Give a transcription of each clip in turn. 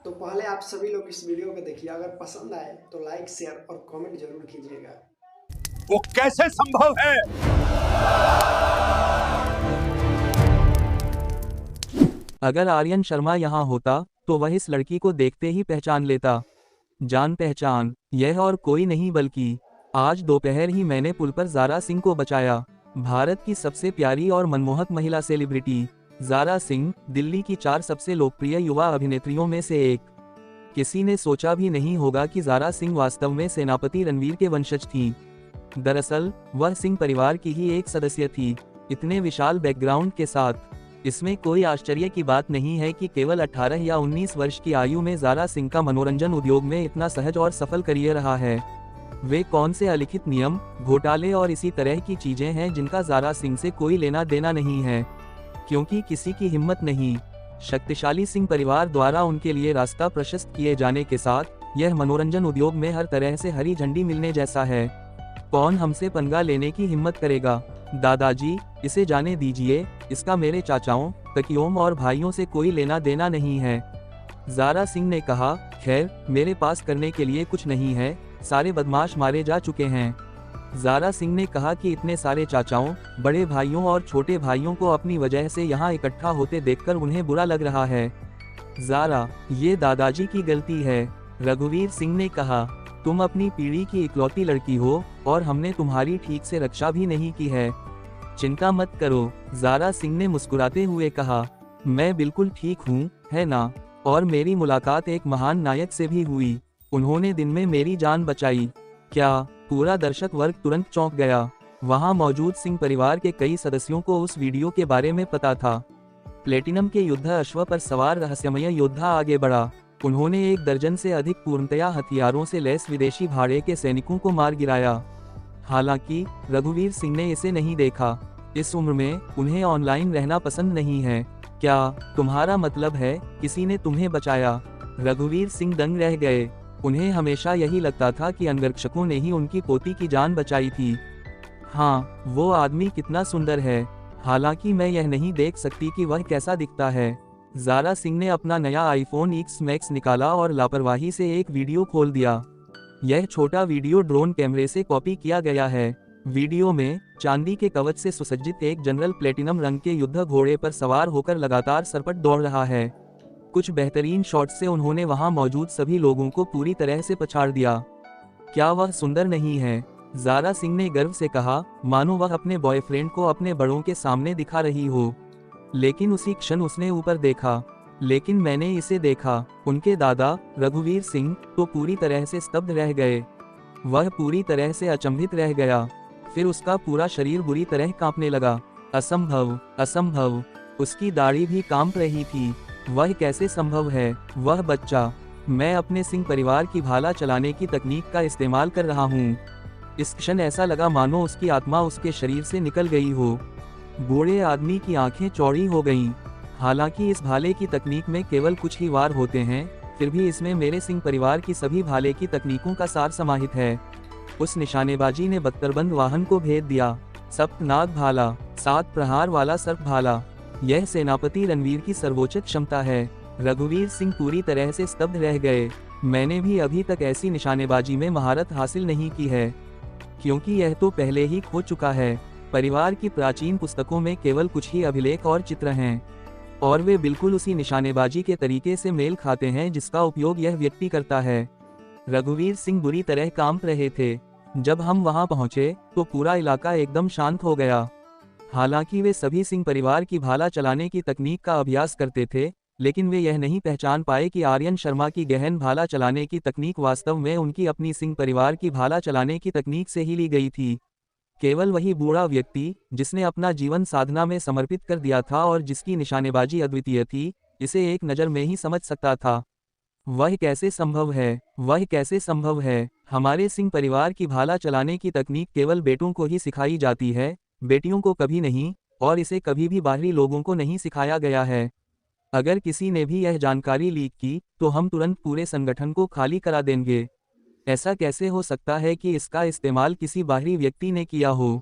तो पहले आप सभी लोग इस वीडियो को देखिए, अगर पसंद आए तो लाइक, शेयर और कमेंट जरूर कीजिएगा। वो कैसे संभव है? अगर आर्यन शर्मा यहाँ होता तो वह इस लड़की को देखते ही पहचान लेता। जान पहचान, यह और कोई नहीं बल्कि आज दोपहर ही मैंने पुल पर ज़ारा सिंह को बचाया। भारत की सबसे प्यारी और मनमोहक महिला सेलिब्रिटी ज़ारा सिंह दिल्ली की 4 सबसे लोकप्रिय युवा अभिनेत्रियों में से एक। किसी ने सोचा भी नहीं होगा कि ज़ारा सिंह वास्तव में सेनापति रणवीर के वंशज थीं। दरअसल वह सिंह परिवार की ही एक सदस्य थी। इतने विशाल बैकग्राउंड के साथ इसमें कोई आश्चर्य की बात नहीं है कि केवल 18 या 19 वर्ष की आयु में ज़ारा सिंह का मनोरंजन उद्योग में इतना सहज और सफल करियर रहा है। वे कौन से अलिखित नियम, घोटाले और इसी तरह की चीजें हैं जिनका ज़ारा सिंह से कोई लेना देना नहीं है, क्योंकि किसी की हिम्मत नहीं। शक्तिशाली सिंह परिवार द्वारा उनके लिए रास्ता प्रशस्त किए जाने के साथ यह मनोरंजन उद्योग में हर तरह से हरी झंडी मिलने जैसा है। कौन हमसे पंगा लेने की हिम्मत करेगा? दादाजी, इसे जाने दीजिए, इसका मेरे चाचाओं, ककियों और भाइयों से कोई लेना देना नहीं है। ज़ारा सिंह ने कहा, खैर मेरे पास करने के लिए कुछ नहीं है, सारे बदमाश मारे जा चुके हैं। ज़ारा सिंह ने कहा कि इतने सारे चाचाओं, बड़े भाइयों और छोटे भाइयों को अपनी वजह से यहाँ इकट्ठा होते देखकर उन्हें बुरा लग रहा है। ज़ारा, ये दादाजी की गलती है। रघुवीर सिंह ने कहा, तुम अपनी पीढ़ी की इकलौती लड़की हो और हमने तुम्हारी ठीक से रक्षा भी नहीं की है। चिंता मत करो, ज़ारा सिंह ने मुस्कुराते हुए कहा, मैं बिल्कुल ठीक हूँ, है ना? और मेरी मुलाकात एक महान नायक से भी हुई, उन्होंने दिन में मेरी जान बचाई। क्या? पूरा दर्शक वर्ग तुरंत चौंक गया। वहां मौजूद सिंह परिवार के कई सदस्यों को उस वीडियो के बारे में पता था। प्लेटिनम के युद्ध अश्व पर सवार रहस्यमय योद्धा आगे बढ़ा। उन्होंने 1 दर्जन से अधिक पूर्णतया हथियारों से लैस विदेशी भाड़े के सैनिकों को मार गिराया। हालांकि रघुवीर सिंह ने इसे नहीं देखा। इस उम्र में उन्हें ऑनलाइन रहना पसंद नहीं है। क्या तुम्हारा मतलब है किसी ने तुम्हें बचाया? रघुवीर सिंह दंग रह गए। उन्हें हमेशा यही लगता था कि अंगरक्षकों ने ही उनकी पोती की जान बचाई थी। हाँ, वो आदमी कितना सुंदर है, हालांकि मैं यह नहीं देख सकती कि वह कैसा दिखता है। ज़ारा सिंह ने अपना नया आईफोन X Max निकाला और लापरवाही से एक वीडियो खोल दिया। यह छोटा वीडियो ड्रोन कैमरे से कॉपी किया गया है। वीडियो में चांदी के कवच से सुसज्जित एक जनरल प्लेटिनम रंग के युद्ध घोड़े पर सवार होकर लगातार सरपट दौड़ रहा है। कुछ बेहतरीन शॉट्स से उन्होंने वहां मौजूद सभी लोगों को पूरी तरह से पछाड़ दिया। क्या वह सुंदर नहीं है? ज़ारा सिंह ने गर्व से कहा, मानो वह अपने बॉयफ्रेंड को अपने बड़ों के सामने दिखा रही हो। लेकिन उसी क्षण उसने ऊपर देखा, लेकिन मैंने इसे देखा। उनके दादा रघुवीर सिंह तो पूरी तरह से स्तब्ध रह गए। वह पूरी तरह से अचंभित रह गया। फिर उसका पूरा शरीर बुरी तरह कांपने लगा। असंभव, असंभव। उसकी दाढ़ी भी कांप रही थी। वह कैसे संभव है? वह बच्चा। मैं अपने सिंह परिवार की भाला चलाने की तकनीक का इस्तेमाल कर रहा हूँ। इस क्षण ऐसा लगा मानो उसकी आत्मा उसके शरीर से निकल गई हो। बूढ़े आदमी की आंखें चौड़ी हो गईं। हालांकि इस भाले की तकनीक में केवल कुछ ही वार होते हैं, फिर भी इसमें मेरे सिंह परिवार की सभी भाले की तकनीकों का सार समाहित है। उस निशानेबाजी ने बख्तरबंद वाहन को भेद दिया। सप्तनाग भाला, 7 प्रहार वाला सर्प भाला, यह सेनापति रणवीर की सर्वोच्च क्षमता है। रघुवीर सिंह पूरी तरह से स्तब्ध रह गए। मैंने भी अभी तक ऐसी निशानेबाजी में महारत हासिल नहीं की है, क्योंकि यह तो पहले ही खो चुका है। परिवार की प्राचीन पुस्तकों में केवल कुछ ही अभिलेख और चित्र हैं, और वे बिल्कुल उसी निशानेबाजी के तरीके से मेल खाते हैं जिसका उपयोग यह व्यक्ति करता है। रघुवीर सिंह बुरी तरह कांप रहे थे। जब हम वहां पहुंचे तो पूरा इलाका एकदम शांत हो गया। हालांकि वे सभी सिंह परिवार की भाला चलाने की तकनीक का अभ्यास करते थे, लेकिन वे यह नहीं पहचान पाए कि आर्यन शर्मा की गहन भाला चलाने की तकनीक वास्तव में उनकी अपनी सिंह परिवार की भाला चलाने की तकनीक से ही ली गई थी। केवल वही बूढ़ा व्यक्ति जिसने अपना जीवन साधना में समर्पित कर दिया था और जिसकी निशानेबाजी अद्वितीय थी, इसे एक नज़र में ही समझ सकता था। वह कैसे संभव है? वह कैसे संभव है? हमारे सिंह परिवार की भाला चलाने की तकनीक केवल बेटों को ही सिखाई जाती है, बेटियों को कभी नहीं, और इसे कभी भी बाहरी लोगों को नहीं सिखाया गया है। अगर किसी ने भी यह जानकारी लीक की तो हम तुरंत पूरे संगठन को खाली करा देंगे। ऐसा कैसे हो सकता है कि इसका इस्तेमाल किसी बाहरी व्यक्ति ने किया हो?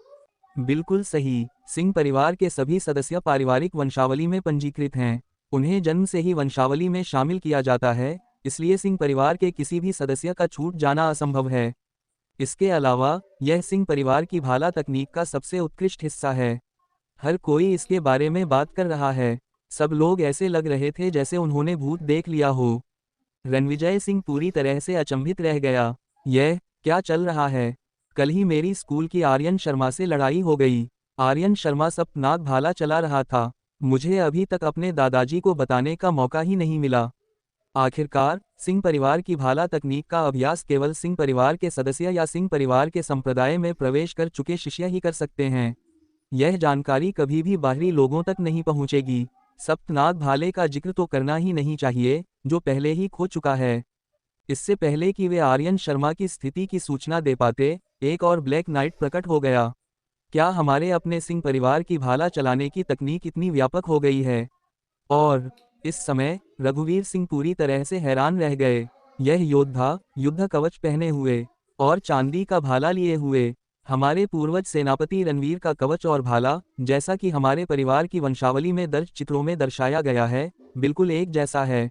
बिल्कुल सही, सिंह परिवार के सभी सदस्य पारिवारिक वंशावली में पंजीकृत हैं। उन्हें जन्म से ही वंशावली में शामिल किया जाता है, इसलिए सिंह परिवार के किसी भी सदस्य का छूट जाना असंभव है। इसके अलावा यह सिंह परिवार की भाला तकनीक का सबसे उत्कृष्ट हिस्सा है। हर कोई इसके बारे में बात कर रहा है। सब लोग ऐसे लग रहे थे जैसे उन्होंने भूत देख लिया हो। रणविजय सिंह पूरी तरह से अचंभित रह गया। यह क्या चल रहा है? कल ही मेरी स्कूल की आर्यन शर्मा से लड़ाई हो गई। आर्यन शर्मा सप्तनाग भाला चला रहा था। मुझे अभी तक अपने दादाजी को बताने का मौका ही नहीं मिला। आखिरकार सिंह परिवार की भाला तकनीक का अभ्यास केवल सिंह परिवार के सदस्य या सिंह परिवार के संप्रदाय में प्रवेश कर चुके शिष्य ही कर सकते हैं। यह जानकारी कभी भी बाहरी लोगों तक नहीं पहुंचेगी। सप्तनाग भाले का जिक्र तो करना ही नहीं चाहिए, जो पहले ही खो चुका है। इससे पहले कि वे आर्यन शर्मा की स्थिति की सूचना दे पाते, एक और ब्लैक नाइट प्रकट हो गया। क्या हमारे अपने सिंह परिवार की भाला चलाने की तकनीक इतनी व्यापक हो गई है? और इस समय रघुवीर सिंह पूरी तरह से हैरान रह गए। यह योद्धा युद्ध कवच पहने हुए और चांदी का भाला लिए हुए, हमारे पूर्वज सेनापति रणवीर का कवच और भाला, जैसा कि हमारे परिवार की वंशावली में दर्ज चित्रों में दर्शाया गया है, बिल्कुल एक जैसा है।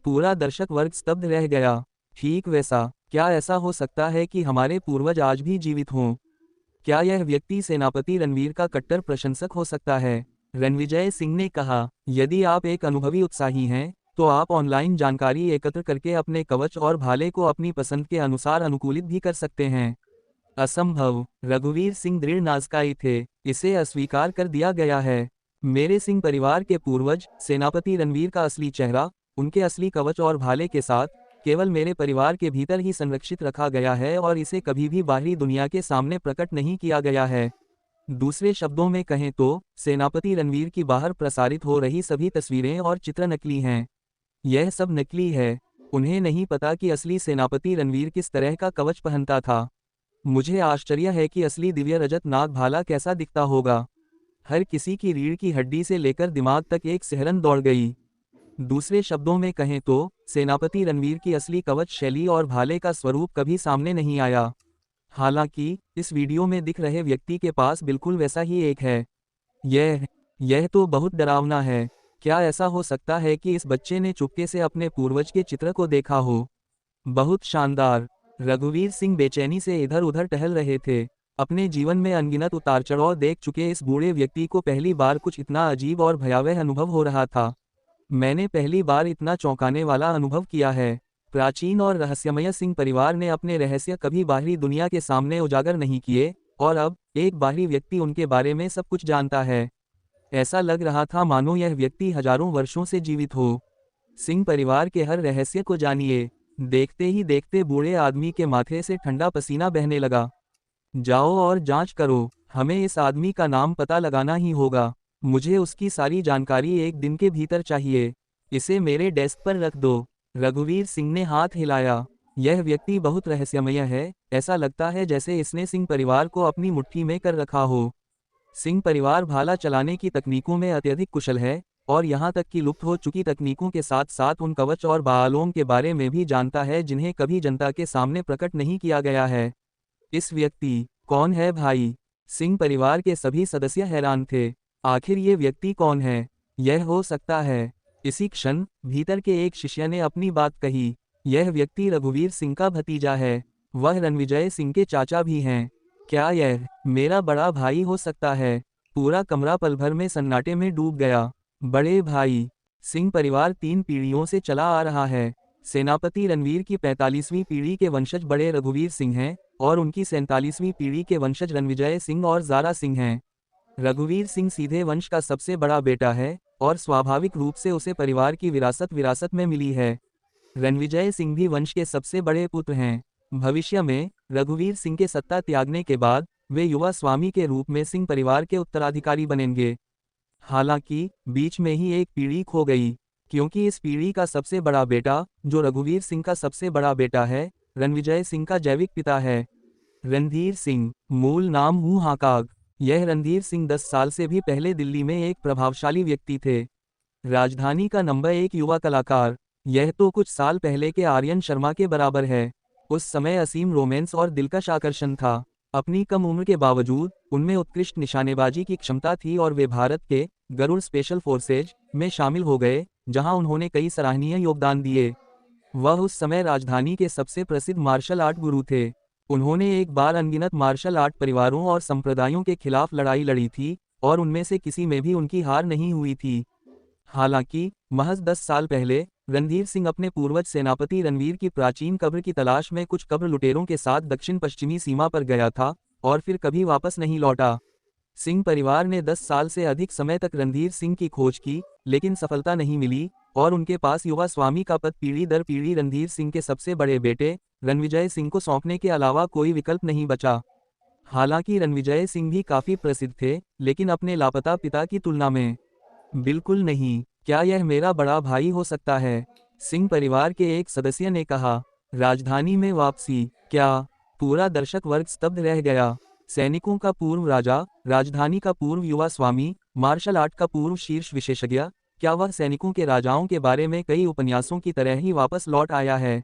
पूरा दर्शक वर्ग स्तब्ध रह गया। ठीक वैसा, क्या ऐसा हो सकता है कि हमारे पूर्वज आज भी जीवित हों? क्या यह व्यक्ति सेनापति रणवीर का कट्टर प्रशंसक हो सकता है? रणविजय सिंह ने कहा, यदि आप एक अनुभवी उत्साही हैं, तो आप ऑनलाइन जानकारी एकत्र करके अपने कवच और भाले को अपनी पसंद के अनुसार अनुकूलित भी कर सकते हैं। असंभव, रघुवीर सिंह दृढ़ नाजकाई थे। इसे अस्वीकार कर दिया गया है। मेरे सिंह परिवार के पूर्वज सेनापति रणवीर का असली चेहरा, उनके असली कवच और भाले के साथ, केवल मेरे परिवार के भीतर ही संरक्षित रखा गया है और इसे कभी भी बाहरी दुनिया के सामने प्रकट नहीं किया गया है। दूसरे शब्दों में कहें तो सेनापति रणवीर की बाहर प्रसारित हो रही सभी तस्वीरें और चित्र नकली हैं। यह सब नकली है। उन्हें नहीं पता कि असली सेनापति रणवीर किस तरह का कवच पहनता था। मुझे आश्चर्य है कि असली दिव्य रजत नाग भाला कैसा दिखता होगा। हर किसी की रीढ़ की हड्डी से लेकर दिमाग तक एक सिहरन दौड़ गई। दूसरे शब्दों में कहें तो सेनापति रणवीर की असली कवच शैली और भाले का स्वरूप कभी सामने नहीं आया। हालांकि इस वीडियो में दिख रहे व्यक्ति के पास बिल्कुल वैसा ही एक है। यह तो बहुत डरावना है। क्या ऐसा हो सकता है कि इस बच्चे ने चुपके से अपने पूर्वज के चित्र को देखा हो? बहुत शानदार। रघुवीर सिंह बेचैनी से इधर उधर टहल रहे थे। अपने जीवन में अनगिनत उतार चढ़ाव देख चुके इस बूढ़े व्यक्ति को पहली बार कुछ इतना अजीब और भयावह अनुभव हो रहा था। मैंने पहली बार इतना चौंकाने वाला अनुभव किया है। प्राचीन और रहस्यमय सिंह परिवार ने अपने रहस्य कभी बाहरी दुनिया के सामने उजागर नहीं किए, और अब एक बाहरी व्यक्ति उनके बारे में सब कुछ जानता है। ऐसा लग रहा था मानो यह व्यक्ति हजारों वर्षों से जीवित हो। सिंह परिवार के हर रहस्य को जानिए। देखते ही देखते बूढ़े आदमी के माथे से ठंडा पसीना बहने लगा। जाओ और जांच करो। हमें इस आदमी का नाम पता लगाना ही होगा। मुझे उसकी सारी जानकारी एक दिन के भीतर चाहिए। इसे मेरे डेस्क पर रख दो। रघुवीर सिंह ने हाथ हिलाया। यह व्यक्ति बहुत रहस्यमय है। ऐसा लगता है जैसे इसने सिंह परिवार को अपनी मुट्ठी में कर रखा हो। सिंह परिवार भाला चलाने की तकनीकों में अत्यधिक कुशल है, और यहाँ तक कि लुप्त हो चुकी तकनीकों के साथ साथ उन कवच और भालों के बारे में भी जानता है जिन्हें कभी जनता के सामने प्रकट नहीं किया गया है। इस व्यक्ति कौन है भाई? सिंह परिवार के सभी सदस्य हैरान थे। आखिर ये व्यक्ति कौन है? यह हो सकता है। इसी क्षण भीतर के एक शिष्य ने अपनी बात कही। यह व्यक्ति रघुवीर सिंह का भतीजा है। वह रणविजय सिंह के चाचा भी हैं। क्या यह मेरा बड़ा भाई हो सकता है? पूरा कमरा पल भर में सन्नाटे में डूब गया। बड़े भाई? सिंह परिवार 3 पीढ़ियों से चला आ रहा है। सेनापति रणवीर की 45वीं पीढ़ी के वंशज बड़े रघुवीर सिंह हैं, और उनकी 47वीं पीढ़ी के वंशज रणविजय सिंह और ज़ारा सिंह हैं। रघुवीर सिंह सीधे वंश का सबसे बड़ा बेटा है, और स्वाभाविक रूप से उसे परिवार की विरासत में मिली है। रणविजय सिंह भी वंश के सबसे बड़े पुत्र हैं। भविष्य में रघुवीर सिंह के सत्ता त्यागने के बाद वे युवा स्वामी के रूप में सिंह परिवार के उत्तराधिकारी बनेंगे। हालांकि बीच में ही एक पीढ़ी खो गई, क्योंकि इस पीढ़ी का सबसे बड़ा बेटा, जो रघुवीर सिंह का सबसे बड़ा बेटा है, रणविजय सिंह का जैविक पिता है। रणधीर सिंह, मूल नाम हूँ हाकाग। यह रणधीर सिंह 10 साल से भी पहले दिल्ली में एक प्रभावशाली व्यक्ति थे। राजधानी का नंबर 1 युवा कलाकार। यह तो कुछ साल पहले के आर्यन शर्मा के बराबर है। उस समय असीम रोमांस और दिलकश आकर्षण था। अपनी कम उम्र के बावजूद उनमें उत्कृष्ट निशानेबाजी की क्षमता थी, और वे भारत के गरुड़ स्पेशल फोर्सेज में शामिल हो गए, जहां उन्होंने कई सराहनीय योगदान दिए। वह उस समय राजधानी के सबसे प्रसिद्ध मार्शल आर्ट गुरु थे। उन्होंने एक बार अनगिनत मार्शल आर्ट परिवारों और संप्रदायों के खिलाफ लड़ाई लड़ी थी, और उनमें से किसी में भी उनकी हार नहीं हुई थी। हालांकि महज 10 साल पहले रणधीर सिंह अपने पूर्वज सेनापति रणवीर की प्राचीन कब्र की तलाश में कुछ कब्र लुटेरों के साथ दक्षिण पश्चिमी सीमा पर गया था और फिर कभी वापस नहीं लौटा। सिंह परिवार ने 10 साल से अधिक समय तक रणधीर सिंह की खोज की, लेकिन सफलता नहीं मिली और उनके पास युवा स्वामी का पद पीढ़ी दर पीढ़ी रणधीर सिंह के सबसे बड़े बेटे रणविजय सिंह को सौंपने के अलावा कोई विकल्प नहीं बचा। हालांकि रणविजय सिंह भी काफी प्रसिद्ध थे, लेकिन अपने लापता पिता की तुलना में बिल्कुल नहीं। क्या यह मेरा बड़ा भाई हो सकता है? सिंह परिवार के एक सदस्य ने कहा। राजधानी में वापसी, क्या? पूरा दर्शक वर्ग स्तब्ध रह गया। सैनिकों का पूर्व राजा, राजधानी का पूर्व युवा स्वामी, मार्शल आर्ट का पूर्व शीर्ष विशेषज्ञ, क्या वह सैनिकों के राजाओं के बारे में कई उपन्यासों की तरह ही वापस लौट आया है?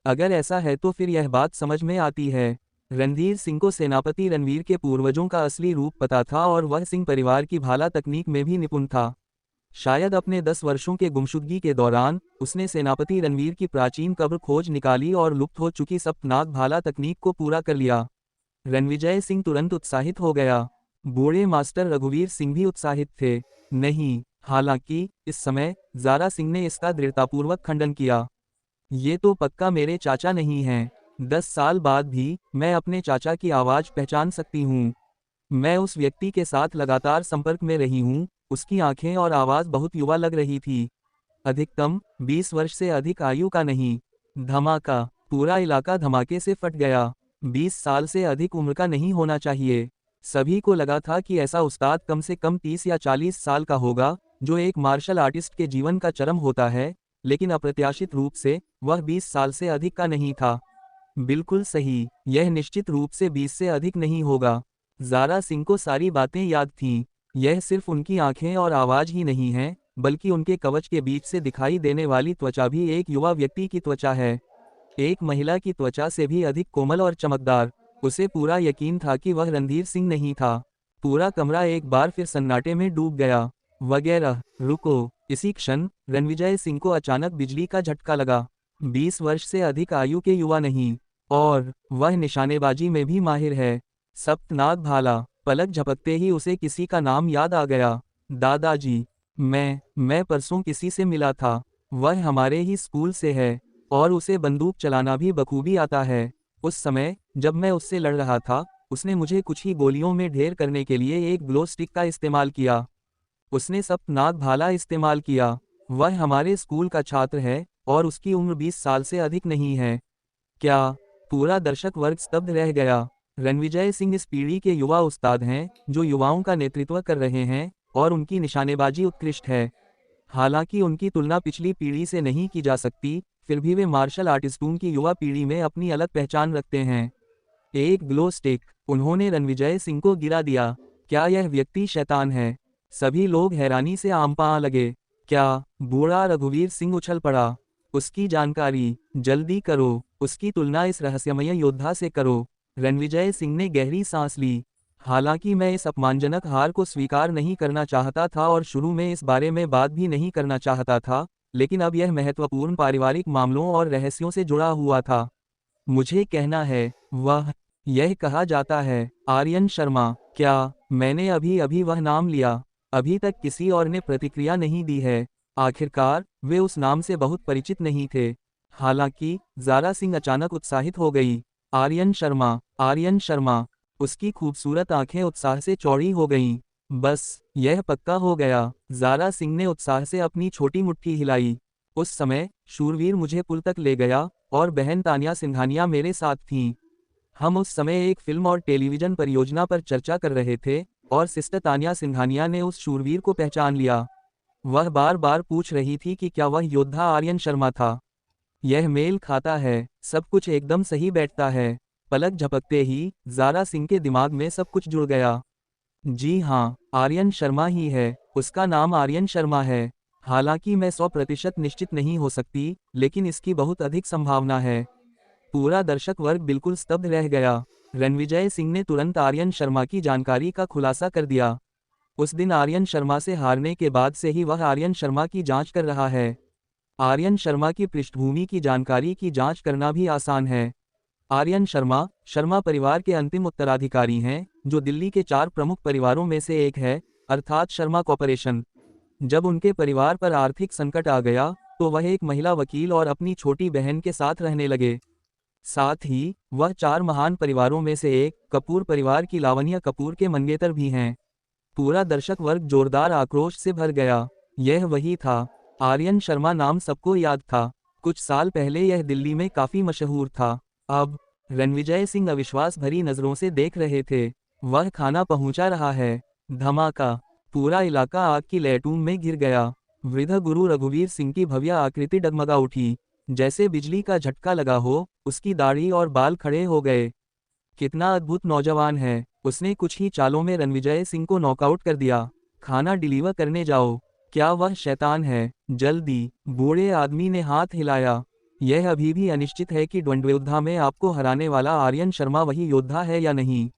अगर ऐसा है तो फिर यह बात समझ में आती है। रणधीर सिंह को सेनापति रणवीर के पूर्वजों का असली रूप पता था और वह सिंह परिवार की भाला तकनीक में भी निपुण था। शायद अपने 10 वर्षों के गुमशुदगी के दौरान उसने सेनापति रणवीर की प्राचीन कब्र खोज निकाली और लुप्त हो चुकी सप्तनाग भाला तकनीक को पूरा कर लिया। रणविजय सिंह तुरंत उत्साहित हो गया। बूढ़े मास्टर रघुवीर सिंह भी उत्साहित थे। नहीं, हालांकि इस समय ज़ारा सिंह ने इसका दृढ़तापूर्वक खंडन किया। ये तो पक्का मेरे चाचा नहीं हैं। 10 साल बाद भी मैं अपने चाचा की आवाज़ पहचान सकती हूँ। मैं उस व्यक्ति के साथ लगातार संपर्क में रही हूँ, उसकी आंखें और आवाज़ बहुत युवा लग रही थी। अधिकतम 20 वर्ष से अधिक आयु का नहीं। धमाका, पूरा इलाका धमाके से फट गया। 20 साल से अधिक उम्र का नहीं होना चाहिए। सभी को लगा था कि ऐसा उस्ताद कम से कम 30 या 40 साल का होगा, जो एक मार्शल आर्टिस्ट के जीवन का चरम होता है, लेकिन अप्रत्याशित रूप से वह 20 साल से अधिक का नहीं था। बिल्कुल सही, यह निश्चित रूप से 20 से अधिक नहीं होगा। ज़ारा सिंह को सारी बातें याद थीं। यह सिर्फ उनकी आंखें और आवाज़ ही नहीं है, बल्कि उनके कवच के बीच से दिखाई देने वाली त्वचा भी एक युवा व्यक्ति की त्वचा है। एक महिला की त्वचा से भी अधिक कोमल और चमकदार। उसे पूरा यकीन था कि वह रणधीर सिंह नहीं था। पूरा कमरा एक बार फिर सन्नाटे में डूब गया। वगैरह, रुको। इसी क्षण रणविजय सिंह को अचानक बिजली का झटका लगा। 20 वर्ष से अधिक आयु के युवा नहीं, और वह निशानेबाजी में भी माहिर है। सप्तनाग भाला। पलक झपकते ही उसे किसी का नाम याद आ गया। दादाजी, मैं परसों किसी से मिला था। वह हमारे ही स्कूल से है और उसे बंदूक चलाना भी बखूबी आता है। उस समय जब मैं उससे लड़ रहा था, उसने मुझे कुछ ही गोलियों में ढेर करने के लिए एक ग्लो स्टिक का इस्तेमाल किया। उसने सप्तनाग भाला इस्तेमाल किया। वह हमारे स्कूल का छात्र है और उसकी उम्र 20 साल से अधिक नहीं है। क्या? पूरा दर्शक वर्ग स्तब्ध रह गया। रणविजय सिंह इस पीढ़ी के युवा उस्ताद हैं, जो युवाओं का नेतृत्व कर रहे हैं, और उनकी निशानेबाजी उत्कृष्ट है। हालांकि उनकी तुलना पिछली पीढ़ी से नहीं की जा सकती, फिर भी वे मार्शल आर्टिस्टों की युवा पीढ़ी में अपनी अलग पहचान रखते हैं। एक ग्लो स्टिक। उन्होंने रणविजय सिंह को गिरा दिया। क्या यह व्यक्ति शैतान है? सभी लोग हैरानी से आमपा लगे। क्या? बूढ़ा रघुवीर सिंह उछल पड़ा। उसकी जानकारी जल्दी करो, उसकी तुलना इस रहस्यमय योद्धा से करो। रणविजय सिंह ने गहरी सांस ली। हालांकि मैं इस अपमानजनक हार को स्वीकार नहीं करना चाहता था और शुरू में इस बारे में बात भी नहीं करना चाहता था, लेकिन अब यह महत्वपूर्ण पारिवारिक मामलों और रहस्यों से जुड़ा हुआ था। मुझे कहना है, यह कहा जाता है आर्यन शर्मा। क्या? मैंने अभी अभी वह नाम लिया। अभी तक किसी और ने प्रतिक्रिया नहीं दी है। आखिरकार वे उस नाम से बहुत परिचित नहीं थे। हालांकि ज़ारा सिंह अचानक उत्साहित हो गई। आर्यन शर्मा, आर्यन शर्मा। उसकी खूबसूरत आंखें उत्साह से चौड़ी हो गईं। बस, यह पक्का हो गया। ज़ारा सिंह ने उत्साह से अपनी छोटी मुट्ठी हिलाई। उस समय शूरवीर मुझे पुल तक ले गया और बहन तानिया सिंघानिया मेरे साथ थीं। हम उस समय एक फिल्म और टेलीविजन परियोजना पर चर्चा कर रहे थे और सिस्टर तानिया सिंघानिया ने उस शूरवीर को पहचान लिया। वह बार बार पूछ रही थी कि क्या वह योद्धा आर्यन शर्मा था। यह मेल खाता है, सब कुछ एकदम सही बैठता है। पलक झपकते ही ज़ारा सिंह के दिमाग में सब कुछ जुड़ गया। जी हाँ, आर्यन शर्मा ही है। उसका नाम आर्यन शर्मा है। हालांकि मैं 100% निश्चित नहीं हो सकती, लेकिन इसकी बहुत अधिक संभावना है। पूरा दर्शक वर्ग बिल्कुल स्तब्ध रह गया। रणविजय सिंह ने तुरंत आर्यन शर्मा की जानकारी का खुलासा कर दिया। उस दिन आर्यन शर्मा से हारने के बाद से ही वह आर्यन शर्मा की जांच कर रहा है। आर्यन शर्मा की पृष्ठभूमि की जानकारी की जांच करना भी आसान है। आर्यन शर्मा शर्मा परिवार के अंतिम उत्तराधिकारी हैं, जो दिल्ली के 4 प्रमुख परिवारों में से एक है, अर्थात शर्मा कॉर्पोरेशन। जब उनके परिवार पर आर्थिक संकट आ गया, तो वह एक महिला वकील और अपनी छोटी बहन के साथ रहने लगे। साथ ही वह 4 महान परिवारों में से एक, कपूर परिवार की लावण्या कपूर के मंगेतर भी हैं। पूरा दर्शक वर्ग जोरदार आक्रोश से भर गया। यह वही था। आर्यन शर्मा नाम सबको याद था। कुछ साल पहले यह दिल्ली में काफी मशहूर था। अब रणविजय सिंह अविश्वास भरी नजरों से देख रहे थे। वह खाना पहुंचा रहा है। धमाका। पूरा इलाका आग की लहटूम में घिर गया। वृद्ध गुरु रघुवीर सिंह की भव्य आकृति डगमगा उठी। जैसे बिजली का झटका लगा हो, उसकी दाढ़ी और बाल खड़े हो गए। कितना अद्भुत नौजवान है। उसने कुछ ही चालों में रणविजय सिंह को नॉकआउट कर दिया। खाना डिलीवर करने जाओ। क्या वह शैतान है? जल्दी। बूढ़े आदमी ने हाथ हिलाया। यह अभी भी अनिश्चित है कि द्वंद्वयोद्धा में आपको हराने वाला आर्यन शर्मा वही योद्धा है या नहीं।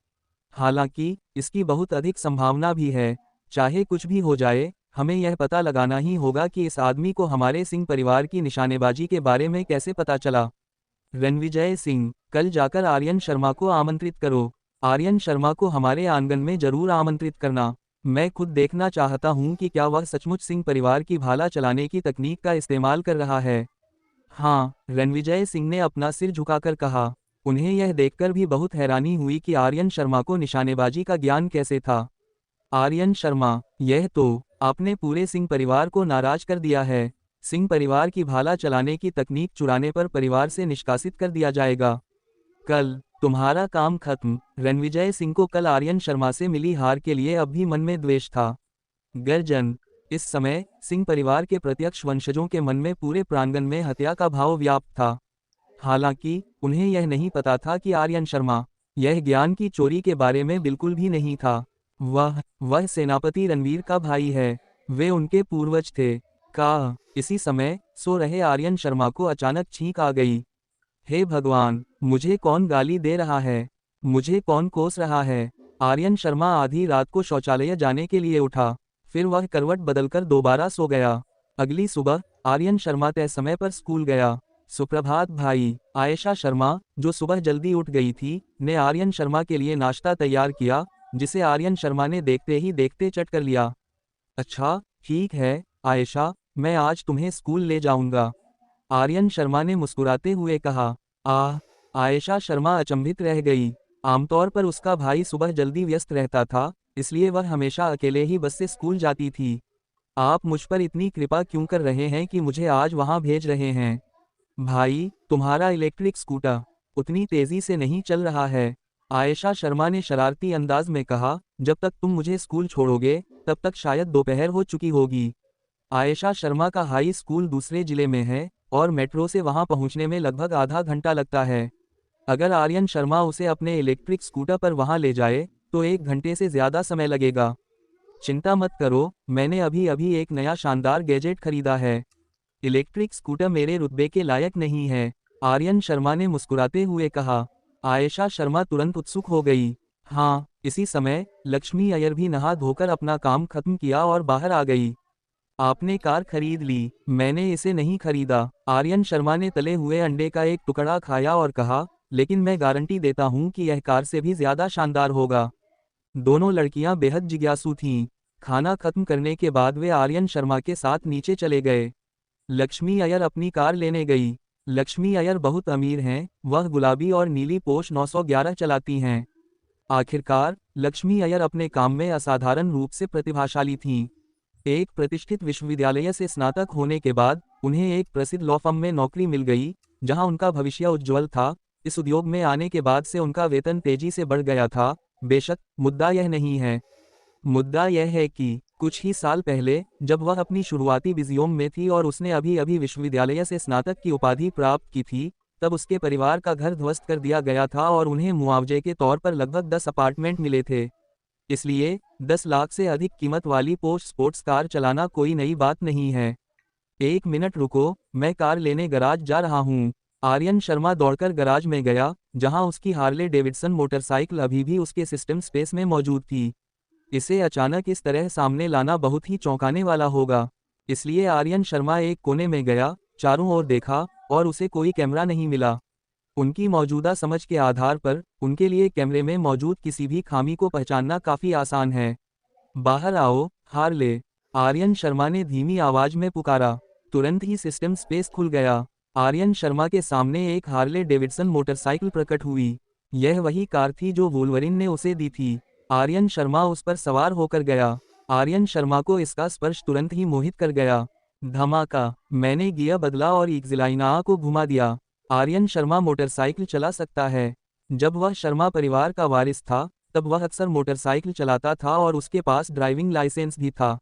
हालांकि इसकी बहुत अधिक संभावना भी है। चाहे कुछ भी हो जाए, हमें यह पता लगाना ही होगा कि इस आदमी को हमारे सिंह परिवार की निशानेबाजी के बारे में कैसे पता चला। रणविजय सिंह, कल जाकर आर्यन शर्मा को आमंत्रित करो। आर्यन शर्मा को हमारे आंगन में जरूर आमंत्रित करना। मैं खुद देखना चाहता हूं कि क्या वह सचमुच सिंह परिवार की भाला चलाने की तकनीक का इस्तेमाल कर रहा है। हाँ, रणविजय सिंह ने अपना सिर झुकाकर कहा। उन्हें यह देखकर भी बहुत हैरानी हुई कि आर्यन शर्मा को निशानेबाजी का ज्ञान कैसे था। आर्यन शर्मा, यह तो आपने पूरे सिंह परिवार को नाराज कर दिया है। सिंह परिवार की भाला चलाने की तकनीक चुराने पर परिवार से निष्कासित कर दिया जाएगा। कल तुम्हारा काम खत्म। रणविजय सिंह को कल आर्यन शर्मा से मिली हार के लिए अब भी मन में द्वेष था। गर्जन। इस समय सिंह परिवार के प्रत्यक्ष वंशजों के मन में पूरे प्रांगण में हत्या का भाव व्याप्त था। हालांकि उन्हें यह नहीं पता था कि आर्यन शर्मा यह ज्ञान की चोरी के बारे में बिल्कुल भी नहीं था। वह सेनापति रणवीर का भाई है। वे उनके पूर्वज थे। इसी समय सो रहे आर्यन शर्मा को अचानक छींक आ गई। हे भगवान, मुझे कौन गाली दे रहा है? मुझे कौन कोस रहा है? आर्यन शर्मा आधी रात को शौचालय जाने के लिए उठा। फिर वह करवट बदलकर दोबारा सो गया। अगली सुबह आर्यन शर्मा तय समय पर स्कूल गया। सुप्रभात भाई। आयशा शर्मा, जो सुबह जल्दी उठ गई थी, ने आर्यन शर्मा के लिए नाश्ता तैयार किया, जिसे आर्यन शर्मा ने देखते ही देखते चट कर लिया। अच्छा, ठीक है आयशा, मैं आज तुम्हें स्कूल ले जाऊंगा, आर्यन शर्मा ने मुस्कुराते हुए कहा। आयशा शर्मा अचंभित रह गई। आमतौर पर उसका भाई सुबह जल्दी व्यस्त रहता था, इसलिए वह हमेशा अकेले ही बस से स्कूल जाती थी। आप मुझ पर इतनी कृपा क्यों कर रहे हैं कि मुझे आज वहां भेज रहे हैं? भाई, तुम्हारा इलेक्ट्रिक स्कूटर उतनी तेजी से नहीं चल रहा है, आयशा शर्मा ने शरारती अंदाज में कहा। जब तक तुम मुझे स्कूल छोड़ोगे, तब तक शायद दोपहर हो चुकी होगी। आयशा शर्मा का हाई स्कूल दूसरे जिले में है और मेट्रो से वहां पहुंचने में लगभग आधा घंटा लगता है। अगर आर्यन शर्मा उसे अपने इलेक्ट्रिक स्कूटर पर वहां ले जाए तो 1 घंटे से ज्यादा समय लगेगा। चिंता मत करो, मैंने अभी अभी एक नया शानदार गैजेट खरीदा है। इलेक्ट्रिक स्कूटर मेरे रुतबे के लायक नहीं है, आर्यन शर्मा ने मुस्कुराते हुए कहा। आयशा शर्मा तुरंत उत्सुक हो गई। हाँ, इसी समय लक्ष्मी अय्यर भी नहा धोकर अपना काम खत्म किया और बाहर आ गई। आपने कार खरीद ली? मैंने इसे नहीं खरीदा, आर्यन शर्मा ने तले हुए अंडे का एक टुकड़ा खाया और कहा, लेकिन मैं गारंटी देता हूं कि यह कार से भी ज्यादा शानदार होगा। दोनों लड़कियां बेहद जिज्ञासु थीं। खाना खत्म करने के बाद वे आर्यन शर्मा के साथ नीचे चले गए। लक्ष्मी अय्यर अपनी कार लेने गई। लक्ष्मी अय्यर बहुत अमीर हैं, वह गुलाबी और नीली पोश 911 चलाती हैं। आखिरकार लक्ष्मी अय्यर अपने काम में असाधारण रूप से प्रतिभाशाली थीं। एक प्रतिष्ठित विश्वविद्यालय से स्नातक होने के बाद उन्हें एक प्रसिद्ध लॉ फर्म में नौकरी मिल गई, जहां उनका भविष्य उज्ज्वल था। इस उद्योग में आने के बाद से उनका वेतन तेजी से बढ़ गया था। बेशक मुद्दा यह नहीं है। मुद्दा यह है कि कुछ ही साल पहले, जब वह अपनी शुरुआती बिजियोम में थी और उसने अभी अभी विश्वविद्यालय से स्नातक की उपाधि प्राप्त की थी, तब उसके परिवार का घर ध्वस्त कर दिया गया था और उन्हें मुआवजे के तौर पर लगभग 10 अपार्टमेंट मिले थे। इसलिए 10 लाख से अधिक कीमत वाली पोर्श स्पोर्ट्स कार चलाना कोई नई बात नहीं है। 1 मिनट रुको, मैं कार लेने गराज जा रहा हूँ। आर्यन शर्मा दौड़कर गराज में गया, जहां उसकी हार्ले डेविडसन मोटरसाइकिल अभी भी उसके सिस्टम स्पेस में मौजूद थी। इसे अचानक इस तरह सामने लाना बहुत ही चौंकाने वाला होगा। इसलिए आर्यन शर्मा एक कोने में गया, चारों ओर देखा और उसे कोई कैमरा नहीं मिला। उनकी मौजूदा समझ के आधार पर उनके लिए कैमरे में मौजूद किसी भी खामी को पहचानना काफी आसान है। बाहर आओ, हार्ले, आर्यन शर्मा ने धीमी आवाज में पुकारा। तुरंत ही सिस्टम स्पेस खुल गया। आर्यन शर्मा के सामने एक हार्ले डेविडसन मोटरसाइकिल प्रकट हुई। यह वही कार थी जो वुल्वरीन ने उसे दी थी। आर्यन शर्मा उस पर सवार होकर गया। आर्यन शर्मा को इसका स्पर्श तुरंत ही मोहित कर गया। धमाका, मैंने गियर बदला और इक्ज़लाइना को घुमा दिया। आर्यन शर्मा मोटरसाइकिल चला सकता है। जब वह शर्मा परिवार का वारिस था तब वह अक्सर मोटरसाइकिल चलाता था और उसके पास ड्राइविंग लाइसेंस भी था।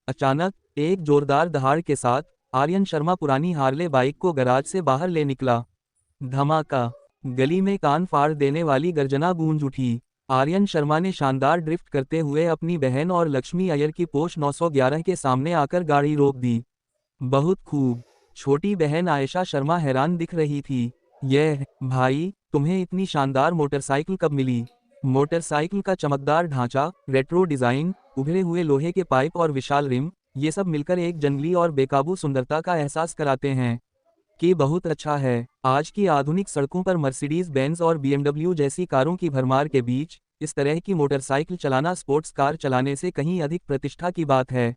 अचानक एक जोरदार दहाड़ के साथ आर्यन शर्मा पुरानी हार्ले बाइक को गैराज से बाहर ले निकला। धमाका, गली में कान फाड़ देने वाली गर्जना गूंज उठी। आर्यन शर्मा ने शानदार ड्रिफ्ट करते हुए अपनी बहन और लक्ष्मी अय्यर की पोर्श 911 के सामने आकर गाड़ी रोक दी। बहुत खूब। छोटी बहन आयशा शर्मा हैरान दिख रही थी। यह, भाई, तुम्हें इतनी शानदार मोटरसाइकिल कब मिली? मोटरसाइकिल का चमकदार ढांचा, रेट्रो डिजाइन, उभरे हुए लोहे के पाइप और विशाल रिम, ये सब मिलकर एक जंगली और बेकाबू सुंदरता का एहसास कराते हैं कि बहुत अच्छा है। आज की आधुनिक सड़कों पर मर्सिडीज बेंज और BMW जैसी कारों की भरमार के बीच इस तरह की मोटरसाइकिल चलाना स्पोर्ट्स कार चलाने से कहीं अधिक प्रतिष्ठा की बात है।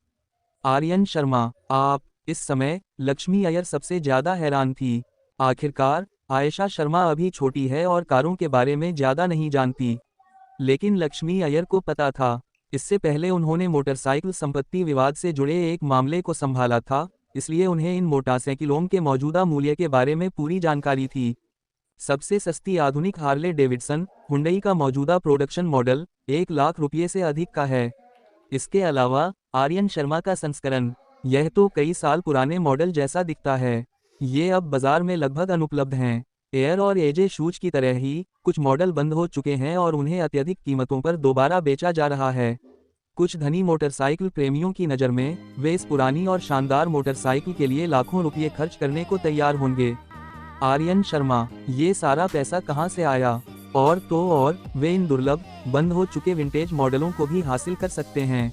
आर्यन शर्मा, आप। इस समय लक्ष्मी अय्यर सबसे ज्यादा हैरान थी। आखिरकार आयशा शर्मा अभी छोटी है और कारों के बारे में ज्यादा नहीं जानती, लेकिन लक्ष्मी अय्यर को पता था। इससे पहले उन्होंने मोटरसाइकिल संपत्ति विवाद से जुड़े एक मामले को संभाला था, इसलिए उन्हें इन मोटरसाइकिलों के मौजूदा मूल्य के बारे में पूरी जानकारी थी। सबसे सस्ती आधुनिक हार्ले डेविडसन हुंडई का मौजूदा प्रोडक्शन मॉडल 1 लाख रुपये से अधिक का है। इसके अलावा आर्यन शर्मा का संस्करण, यह तो कई साल पुराने मॉडल जैसा दिखता है। ये अब बाजार में लगभग अनुपलब्ध हैं। एयर और एजे शूज की तरह ही कुछ मॉडल बंद हो चुके हैं और उन्हें अत्यधिक कीमतों पर दोबारा बेचा जा रहा है। कुछ धनी मोटरसाइकिल प्रेमियों की नज़र में वे इस पुरानी और शानदार मोटरसाइकिल के लिए लाखों रुपये खर्च करने को तैयार होंगे। आर्यन शर्मा, ये सारा पैसा कहाँ से आया? और तो और वे इन दुर्लभ, बंद हो चुके विंटेज मॉडलों को भी हासिल कर सकते हैं।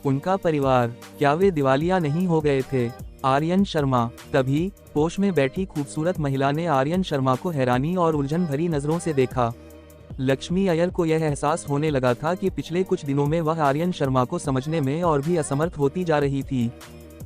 उनका परिवार, क्या वे दिवालिया नहीं हो गए थे? आर्यन शर्मा। तभी पोश में बैठी खूबसूरत महिला ने आर्यन शर्मा को हैरानी और उलझन भरी नजरों से देखा। लक्ष्मी अय्यर को यह एहसास होने लगा था कि पिछले कुछ दिनों में वह आर्यन शर्मा को समझने में और भी असमर्थ होती जा रही थी।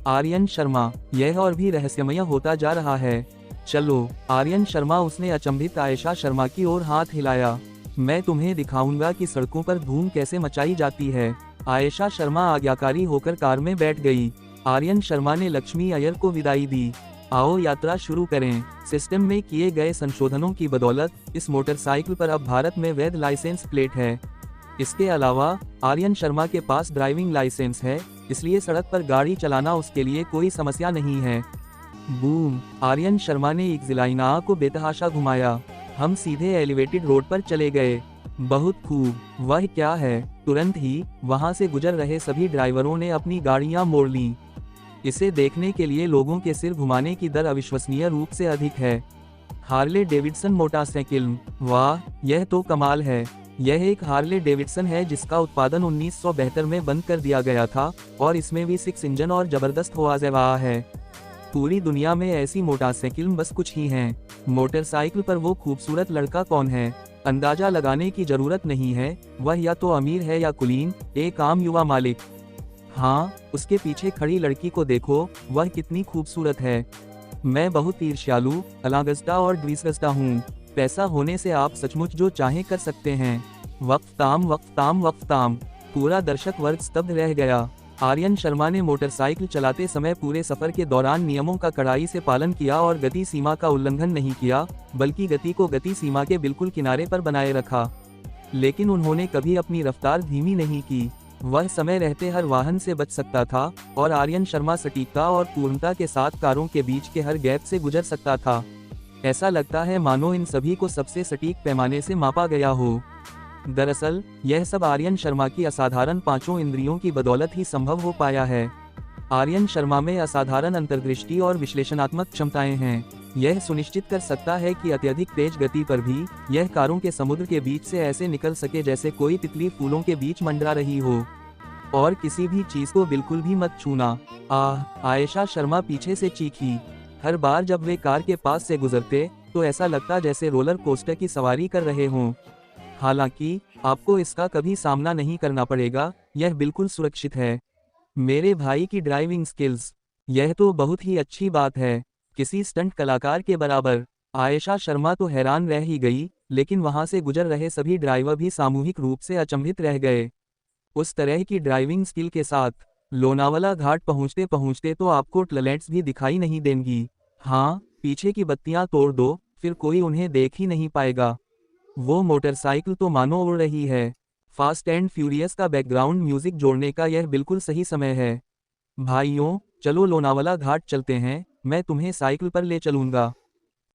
आर्यन शर्मा, यह और भी रहस्यमय होता जा रहा है। चलो आर्यन शर्मा, उसने अचंभित आयशा शर्मा की ओर हाथ हिलाया। मैं तुम्हें दिखाऊंगा कि सड़कों पर धूम कैसे मचाई जाती है। आयशा शर्मा आज्ञाकारी होकर कार में बैठ गई। आर्यन शर्मा ने लक्ष्मी अय्यर को विदाई दी। आओ यात्रा शुरू करें। सिस्टम में किए गए संशोधनों की बदौलत इस मोटरसाइकिल पर अब भारत में वैध लाइसेंस प्लेट है। इसके अलावा आर्यन शर्मा के पास ड्राइविंग लाइसेंस है, इसलिए सड़क पर गाड़ी चलाना उसके लिए कोई समस्या नहीं है। बूम! आर्यन शर्मा ने इक्ज़लाइना को बेतहाशा घुमाया। हम सीधे एलिवेटेड रोड पर चले गए। बहुत खूब। वह क्या है? तुरंत ही वहां से गुजर रहे सभी ड्राइवरों ने अपनी गाड़ियां मोड़ लीं। इसे देखने के लिए लोगों के सिर घुमाने की दर अविश्वसनीय रूप से अधिक है। हार्ले डेविडसन मोटरसाइकिल, वाह, यह तो कमाल है। यह एक हार्ले डेविडसन है जिसका उत्पादन 1972 में बंद कर दिया गया था और इसमें V6 इंजन और जबरदस्त हुआ है। पूरी दुनिया में ऐसी मोटरसाइकिल बस कुछ ही हैं। मोटरसाइकिल पर वो खूबसूरत लड़का कौन है? अंदाजा लगाने की जरूरत नहीं है, वह या तो अमीर है या कुलीन, एक आम युवा मालिक। हाँ, उसके पीछे खड़ी लड़की को देखो, वह कितनी खूबसूरत है। मैं बहुत ईर्ष्यालु, अलागस्टा और द्विसगस्टा हूँ। पैसा होने से आप सचमुच जो चाहें कर सकते हैं। वक्ताम। पूरा दर्शक वर्ग स्तब्ध रह गया। आर्यन शर्मा ने मोटरसाइकिल चलाते समय पूरे सफर के दौरान नियमों का कड़ाई से पालन किया और गति सीमा का उल्लंघन नहीं किया, बल्कि गति को गति सीमा के बिल्कुल किनारे पर बनाए रखा। लेकिन उन्होंने कभी अपनी रफ्तार धीमी नहीं की। वह समय रहते हर वाहन से बच सकता था और आर्यन शर्मा सटीकता और पूर्णता के साथ कारों के बीच के हर गैप से गुजर सकता था। ऐसा लगता है मानो इन सभी को सबसे सटीक पैमाने से मापा गया हो। दरअसल यह सब आर्यन शर्मा की असाधारण पांचों इंद्रियों की बदौलत ही संभव हो पाया है। आर्यन शर्मा में असाधारण अंतर्दृष्टि और विश्लेषणात्मक क्षमताएं हैं। यह सुनिश्चित कर सकता है कि अत्यधिक तेज गति पर भी यह कारों के समुद्र के बीच से ऐसे निकल सके जैसे कोई तितली फूलों के बीच मंडरा रही हो। और किसी भी चीज को बिल्कुल भी मत छूना। आयशा शर्मा पीछे से चीखी। हर बार जब वे कार के पास से गुजरते तो ऐसा लगता जैसे रोलर कोस्टर की सवारी कर रहे हों। हालांकि आपको इसका कभी सामना नहीं करना पड़ेगा, यह बिल्कुल सुरक्षित है। मेरे भाई की ड्राइविंग स्किल्स, यह तो बहुत ही अच्छी बात है, किसी स्टंट कलाकार के बराबर। आयशा शर्मा तो हैरान रह ही गई, लेकिन वहां से गुजर रहे सभी ड्राइवर भी सामूहिक रूप से अचंभित रह गए। उस तरह की ड्राइविंग स्किल के साथ लोनावला घाट पहुंचते पहुंचते तो आपको टॉयलेट्स भी दिखाई नहीं देंगी। हाँ, पीछे की बत्तियां तोड़ दो, फिर कोई उन्हें देख ही नहीं पाएगा। वो मोटरसाइकिल तो मानो उड़ रही है। फास्ट एंड फ्यूरियस का बैकग्राउंड म्यूजिक जोड़ने का यह बिल्कुल सही समय है। भाइयों, चलो लोनावला घाट चलते हैं, मैं तुम्हें साइकिल पर ले चलूंगा।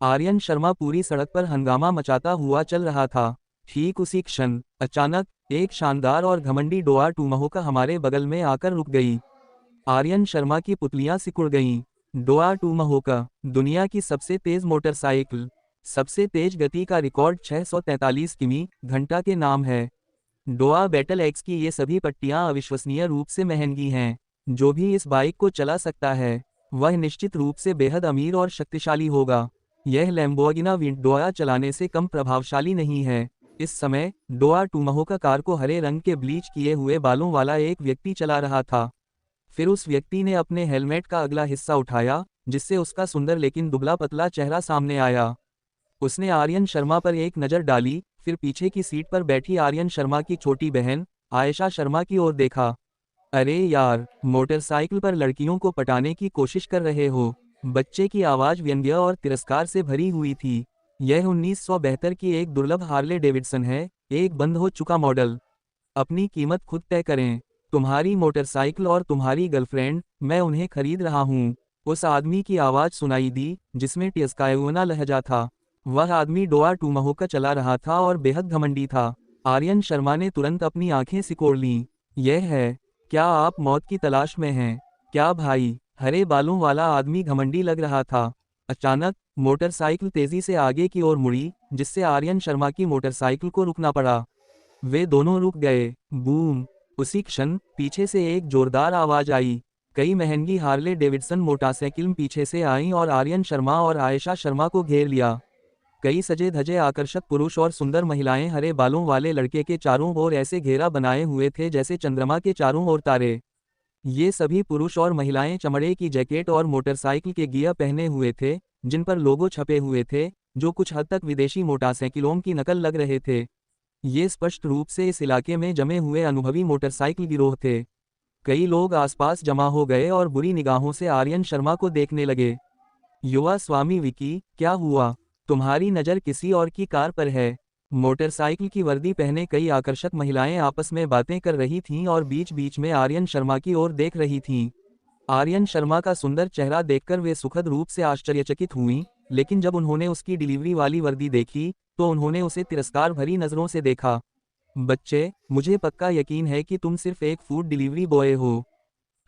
आर्यन शर्मा पूरी सड़क पर हंगामा मचाता हुआ चल रहा था। ठीक उसी क्षण अचानक एक शानदार और घमंडी डोआ टूमहोका हमारे बगल में आकर रुक गई। आर्यन शर्मा की पुतलियां सिकुड़ गईं। डोआ टूमहोका दुनिया की सबसे तेज मोटरसाइकिल, सबसे तेज गति का रिकॉर्ड 643 किमी घंटा के नाम है। डोआ बैटल एक्स की ये सभी पट्टियां अविश्वसनीय रूप से महंगी हैं। जो भी इस बाइक को चला सकता है वह निश्चित रूप से बेहद अमीर और शक्तिशाली होगा। यह लैम्बोर्गिनी अवेंटडोर चलाने से कम प्रभावशाली नहीं है। इस समय डोआ टूमहोका कार को हरे रंग के ब्लीच किए हुए बालों वाला एक व्यक्ति चला रहा था। फिर उस व्यक्ति ने अपने हेलमेट का अगला हिस्सा उठाया, जिससे उसका सुंदर लेकिन दुबला पतला चेहरा सामने आया। उसने आर्यन शर्मा पर एक नज़र डाली, फिर पीछे की सीट पर बैठी आर्यन शर्मा की छोटी बहन आयशा शर्मा की ओर देखा। अरे यार, मोटरसाइकिल पर लड़कियों को पटाने की कोशिश कर रहे हो? बच्चे की आवाज़ व्यंग्य और तिरस्कार से भरी हुई थी। यह 1972 की एक दुर्लभ हार्ले डेविडसन है, एक बंद हो चुका मॉडल। अपनी कीमत खुद तय करें। तुम्हारी मोटरसाइकिल और तुम्हारी गर्लफ्रेंड, मैं उन्हें खरीद रहा हूँ। उस आदमी की आवाज़ सुनाई दी, जिसमें टियस्कायोना लहजा था। वह आदमी डोआ टूमहोका चला रहा था और बेहद घमंडी था। आर्यन शर्मा ने तुरंत अपनी आंखें सिकोड़ लीं। यह है, क्या आप मौत की तलाश में हैं? क्या भाई? हरे बालों वाला आदमी घमंडी लग रहा था। अचानक मोटरसाइकिल तेजी से आगे की ओर मुड़ी, जिससे आर्यन शर्मा की मोटरसाइकिल को रुकना पड़ा। वे दोनों रुक गए। बूम! उसी क्षण पीछे से एक जोरदार आवाज आई। कई महंगी हार्ले डेविडसन मोटरसाइकिल पीछे से आईं और आर्यन शर्मा और आयशा शर्मा को घेर लिया। कई सजे धजे आकर्षक पुरुष और सुंदर महिलाएं हरे बालों वाले लड़के के चारों ओर ऐसे घेरा बनाए हुए थे जैसे चंद्रमा के चारों ओर तारे। ये सभी पुरुष और महिलाएं चमड़े की जैकेट और मोटरसाइकिल के गियर पहने हुए थे, जिन पर लोगो छपे हुए थे, जो कुछ हद तक विदेशी मोटरसाइकिलों की नकल लग रहे थे। ये स्पष्ट रूप से इस इलाके में जमे हुए अनुभवी मोटरसाइकिल गिरोह थे। कई लोग आसपास जमा हो गए और बुरी निगाहों से आर्यन शर्मा को देखने लगे। युवा स्वामी विकी, क्या हुआ? तुम्हारी नज़र किसी और की कार पर है। मोटरसाइकिल की वर्दी पहने कई आकर्षक महिलाएं आपस में बातें कर रही थीं और बीच बीच में आर्यन शर्मा की ओर देख रही थीं। आर्यन शर्मा का सुंदर चेहरा देखकर वे सुखद रूप से आश्चर्यचकित हुईं, लेकिन जब उन्होंने उसकी डिलीवरी वाली वर्दी देखी तो उन्होंने उसे तिरस्कार भरी नज़रों से देखा। बच्चे, मुझे पक्का यकीन है कि तुम सिर्फ एक फूड डिलीवरी बॉय हो।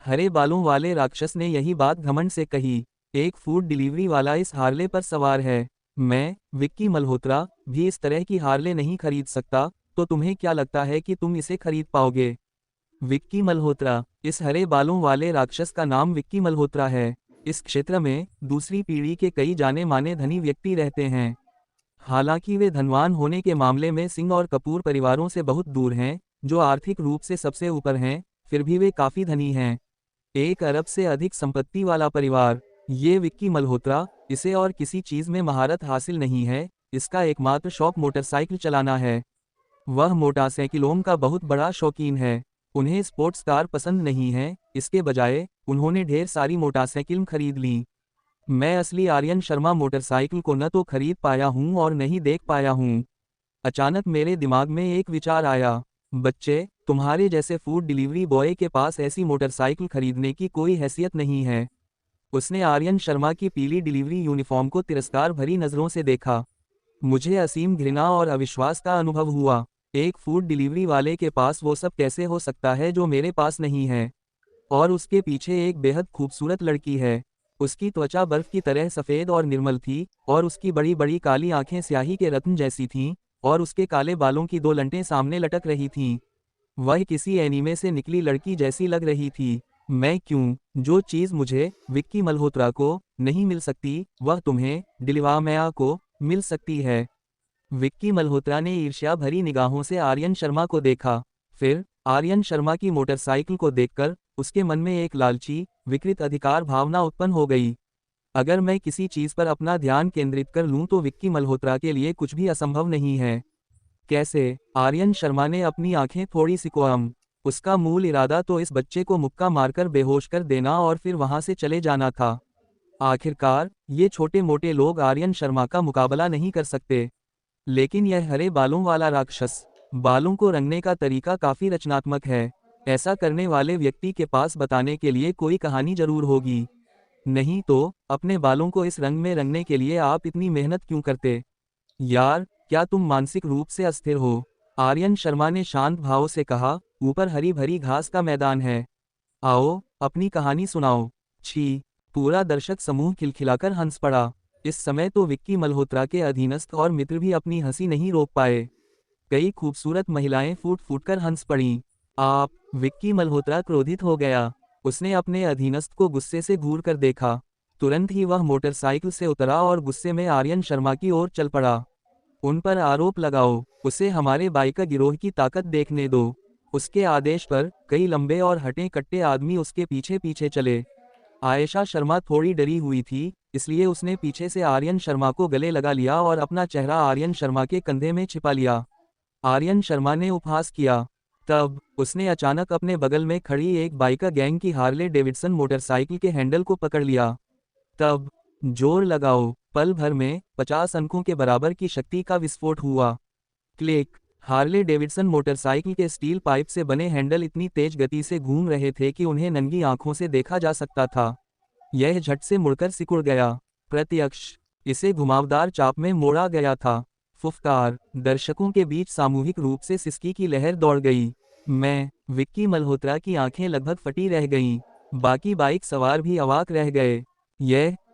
हरे बालों वाले राक्षस ने यही बात घमंड से कही। एक फूड डिलीवरी वाला इस हार्ले पर सवार है। मैं, विक्की मल्होत्रा, भी इस तरह की हार्ले नहीं खरीद सकता, तो तुम्हें क्या लगता है कि तुम इसे खरीद पाओगे? विक्की मल्होत्रा, इस हरे बालों वाले राक्षस का नाम विक्की मल्होत्रा है। इस क्षेत्र में दूसरी पीढ़ी के कई जाने माने धनी व्यक्ति रहते हैं। हालांकि वे धनवान होने के मामले में सिंह और कपूर परिवारों से बहुत दूर हैं, जो आर्थिक रूप से सबसे ऊपर हैं, फिर भी वे काफ़ी धनी हैं। 1 अरब से अधिक संपत्ति वाला परिवार। ये विक्की मल्होत्रा, इसे और किसी चीज़ में महारत हासिल नहीं है, इसका एकमात्र शौक मोटरसाइकिल चलाना है। वह मोटरसाइकिलों का बहुत बड़ा शौकीन है। उन्हें स्पोर्ट्स कार पसंद नहीं है, इसके बजाय उन्होंने ढेर सारी मोटरसाइकिल खरीद लीं। मैं असली आर्यन शर्मा मोटरसाइकिल को न तो खरीद पाया हूँ और नहीं देख पाया हूँ। अचानक मेरे दिमाग में एक विचार आया। बच्चे, तुम्हारे जैसे फूड डिलीवरी बॉय के पास ऐसी मोटरसाइकिल खरीदने की कोई हैसियत नहीं है। उसने आर्यन शर्मा की पीली डिलीवरी यूनिफॉर्म को तिरस्कार भरी नज़रों से देखा। मुझे असीम घृणा और अविश्वास का अनुभव हुआ। एक फूड डिलीवरी वाले के पास वो सब कैसे हो सकता है जो मेरे पास नहीं है? और उसके पीछे एक बेहद खूबसूरत लड़की है। उसकी त्वचा बर्फ की तरह सफ़ेद और निर्मल थी, और उसकी बड़ी बड़ी काली आंखें स्याही के रत्न जैसी थीं, और उसके काले बालों की 2 लंटें सामने लटक रही थीं। वह किसी एनीमे से निकली लड़की जैसी लग रही थी। मैं क्यों? जो चीज़ मुझे, विक्की मल्होत्रा को, नहीं मिल सकती, वह तुम्हें, डिलीवामेया को, मिल सकती है। विक्की मल्होत्रा ने ईर्ष्या भरी निगाहों से आर्यन शर्मा को देखा। फिर, आर्यन शर्मा की मोटरसाइकिल को देखकर, उसके मन में एक लालची, विकृत अधिकार भावना उत्पन्न हो गई। अगर मैं किसी चीज़ पर अपना ध्यान केंद्रित कर लूं तो विक्की मल्होत्रा के लिए कुछ भी असंभव नहीं है। कैसे? आर्यन शर्मा ने अपनी आंखें थोड़ी सिकोड़म। उसका मूल इरादा तो इस बच्चे को मुक्का मारकर बेहोश कर देना और फिर वहां से चले जाना था। आखिरकार, ये छोटे मोटे लोग आर्यन शर्मा का मुकाबला नहीं कर सकते। लेकिन यह हरे बालों वाला राक्षस, बालों को रंगने का तरीका काफी रचनात्मक है। ऐसा करने वाले व्यक्ति के पास बताने के लिए कोई कहानी जरूर होगी। नहीं तो, अपने बालों को इस रंग में रंगने के लिए आप इतनी मेहनत क्यों करते? यार, क्या तुम मानसिक रूप से अस्थिर हो? आर्यन शर्मा ने शांत भाव से कहा, ऊपर हरी भरी घास का मैदान है। आओ, अपनी कहानी सुनाओ। छी! पूरा दर्शक समूह खिलखिलाकर हंस पड़ा। इस समय तो विक्की मल्होत्रा के अधीनस्थ और मित्र भी अपनी हंसी नहीं रोक पाए। कई खूबसूरत महिलाएं फूट फूट कर हंस पड़ीं। आप! विक्की मल्होत्रा क्रोधित हो गया। उसने अपने अधीनस्थ को गुस्से से घूर कर देखा। तुरंत ही वह मोटरसाइकिल से उतरा और गुस्से में आर्यन शर्मा की ओर चल पड़ा। उन पर आरोप लगाओ, उसे हमारे बाइकर गिरोह की ताकत देखने दो। उसके आदेश पर कई लंबे और हटे कट्टे आदमी उसके पीछे पीछे चले। आयशा शर्मा थोड़ी डरी हुई थी, इसलिए उसने पीछे से आर्यन शर्मा को गले लगा लिया और अपना चेहरा आर्यन शर्मा के कंधे में छिपा लिया। आर्यन शर्मा ने उपहास किया। तब, उसने अचानक अपने बगल में खड़ी एक बाइकर गैंग की हार्ले डेविडसन मोटरसाइकिल के हैंडल को पकड़ लिया। तब, जोर लगाओ, पल भर में 50 अंकों के बराबर की शक्ति का विस्फोट हुआ। क्लिक! हार्ले डेविडसन मोटरसाइकिल के स्टील पाइप से बने हैंडल इतनी तेज गति से घूम रहे थे कि उन्हें नंगी आंखों से देखा जा सकता था। यह झट से मुड़कर सिकुड़ गया। प्रत्यक्ष! इसे घुमावदार चाप में मोड़ा गया था। फुफकार! दर्शकों के बीच सामूहिक रूप से सिसकी की लहर दौड़ गई। विक्की मल्होत्रा की आंखें लगभग फटी रह गईं। बाकी बाइक सवार भी अवाक रह गए।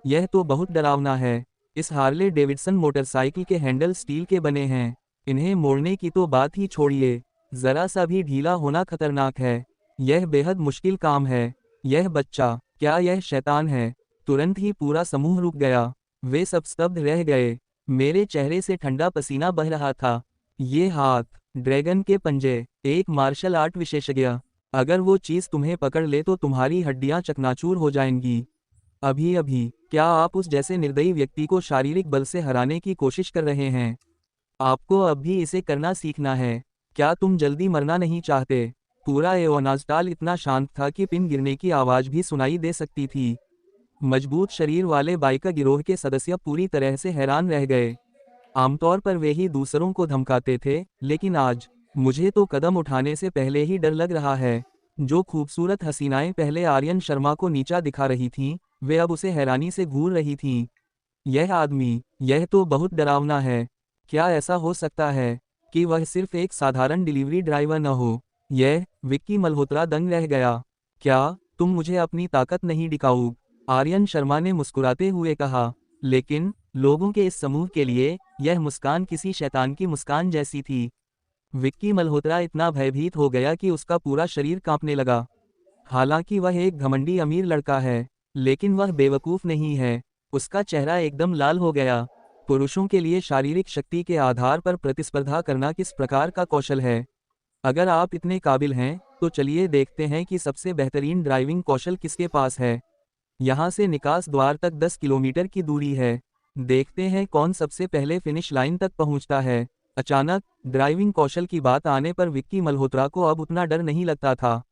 यह तो बहुत डरावना है। इस हार्ले डेविडसन मोटरसाइकिल के हैंडल स्टील के बने हैं। इन्हें मोड़ने की तो बात ही छोड़िए, जरा सा भी ढीला होना खतरनाक है। यह बेहद मुश्किल काम है। यह बच्चा, क्या यह शैतान है? तुरंत ही पूरा समूह रुक गया। वे सब स्तब्ध रह गए। मेरे चेहरे से ठंडा पसीना बह रहा था। ये हाथ, ड्रैगन के पंजे, एक मार्शल आर्ट विशेषज्ञ। अगर वो चीज तुम्हें पकड़ ले तो तुम्हारी हड्डियां चकनाचूर हो जाएंगी। अभी क्या आप उस जैसे निर्दयी व्यक्ति को शारीरिक बल से हराने की कोशिश कर रहे हैं? आपको अब भी इसे करना सीखना है। क्या तुम जल्दी मरना नहीं चाहते? पूरा एओनाज़टाल इतना शांत था कि पिन गिरने की आवाज भी सुनाई दे सकती थी। मजबूत शरीर वाले बाइकर गिरोह के सदस्य पूरी तरह से हैरान रह गए। आमतौर पर वे ही दूसरों को धमकाते थे, लेकिन आज, मुझे तो कदम उठाने से पहले ही डर लग रहा है। जो खूबसूरत हसीनाएं पहले आर्यन शर्मा को नीचा दिखा रही थीं, वे अब उसे हैरानी से घूर रही थीं। यह आदमी, यह तो बहुत डरावना है। क्या ऐसा हो सकता है कि वह सिर्फ एक साधारण डिलीवरी ड्राइवर न हो? विक्की मल्होत्रा दंग रह गया। क्या तुम मुझे अपनी ताकत नहीं दिखाओ? आर्यन शर्मा ने मुस्कुराते हुए कहा। लेकिन, लोगों के इस समूह के लिए, यह मुस्कान किसी शैतान की मुस्कान जैसी थी। विक्की मल्होत्रा इतना भयभीत हो गया कि उसका पूरा शरीर कांपने लगा। हालांकि वह एक घमंडी अमीर लड़का है, लेकिन वह बेवकूफ नहीं है। उसका चेहरा एकदम लाल हो गया। पुरुषों के लिए शारीरिक शक्ति के आधार पर प्रतिस्पर्धा करना किस प्रकार का कौशल है? अगर आप इतने काबिल हैं, तो चलिए देखते हैं कि सबसे बेहतरीन ड्राइविंग कौशल किसके पास है। यहाँ से निकास द्वार तक 10 किलोमीटर की दूरी है। देखते हैं कौन सबसे पहले फिनिश लाइन तक पहुँचता है। अचानक, ड्राइविंग कौशल की बात आने पर विक्की मल्होत्रा को अब उतना डर नहीं लगता था।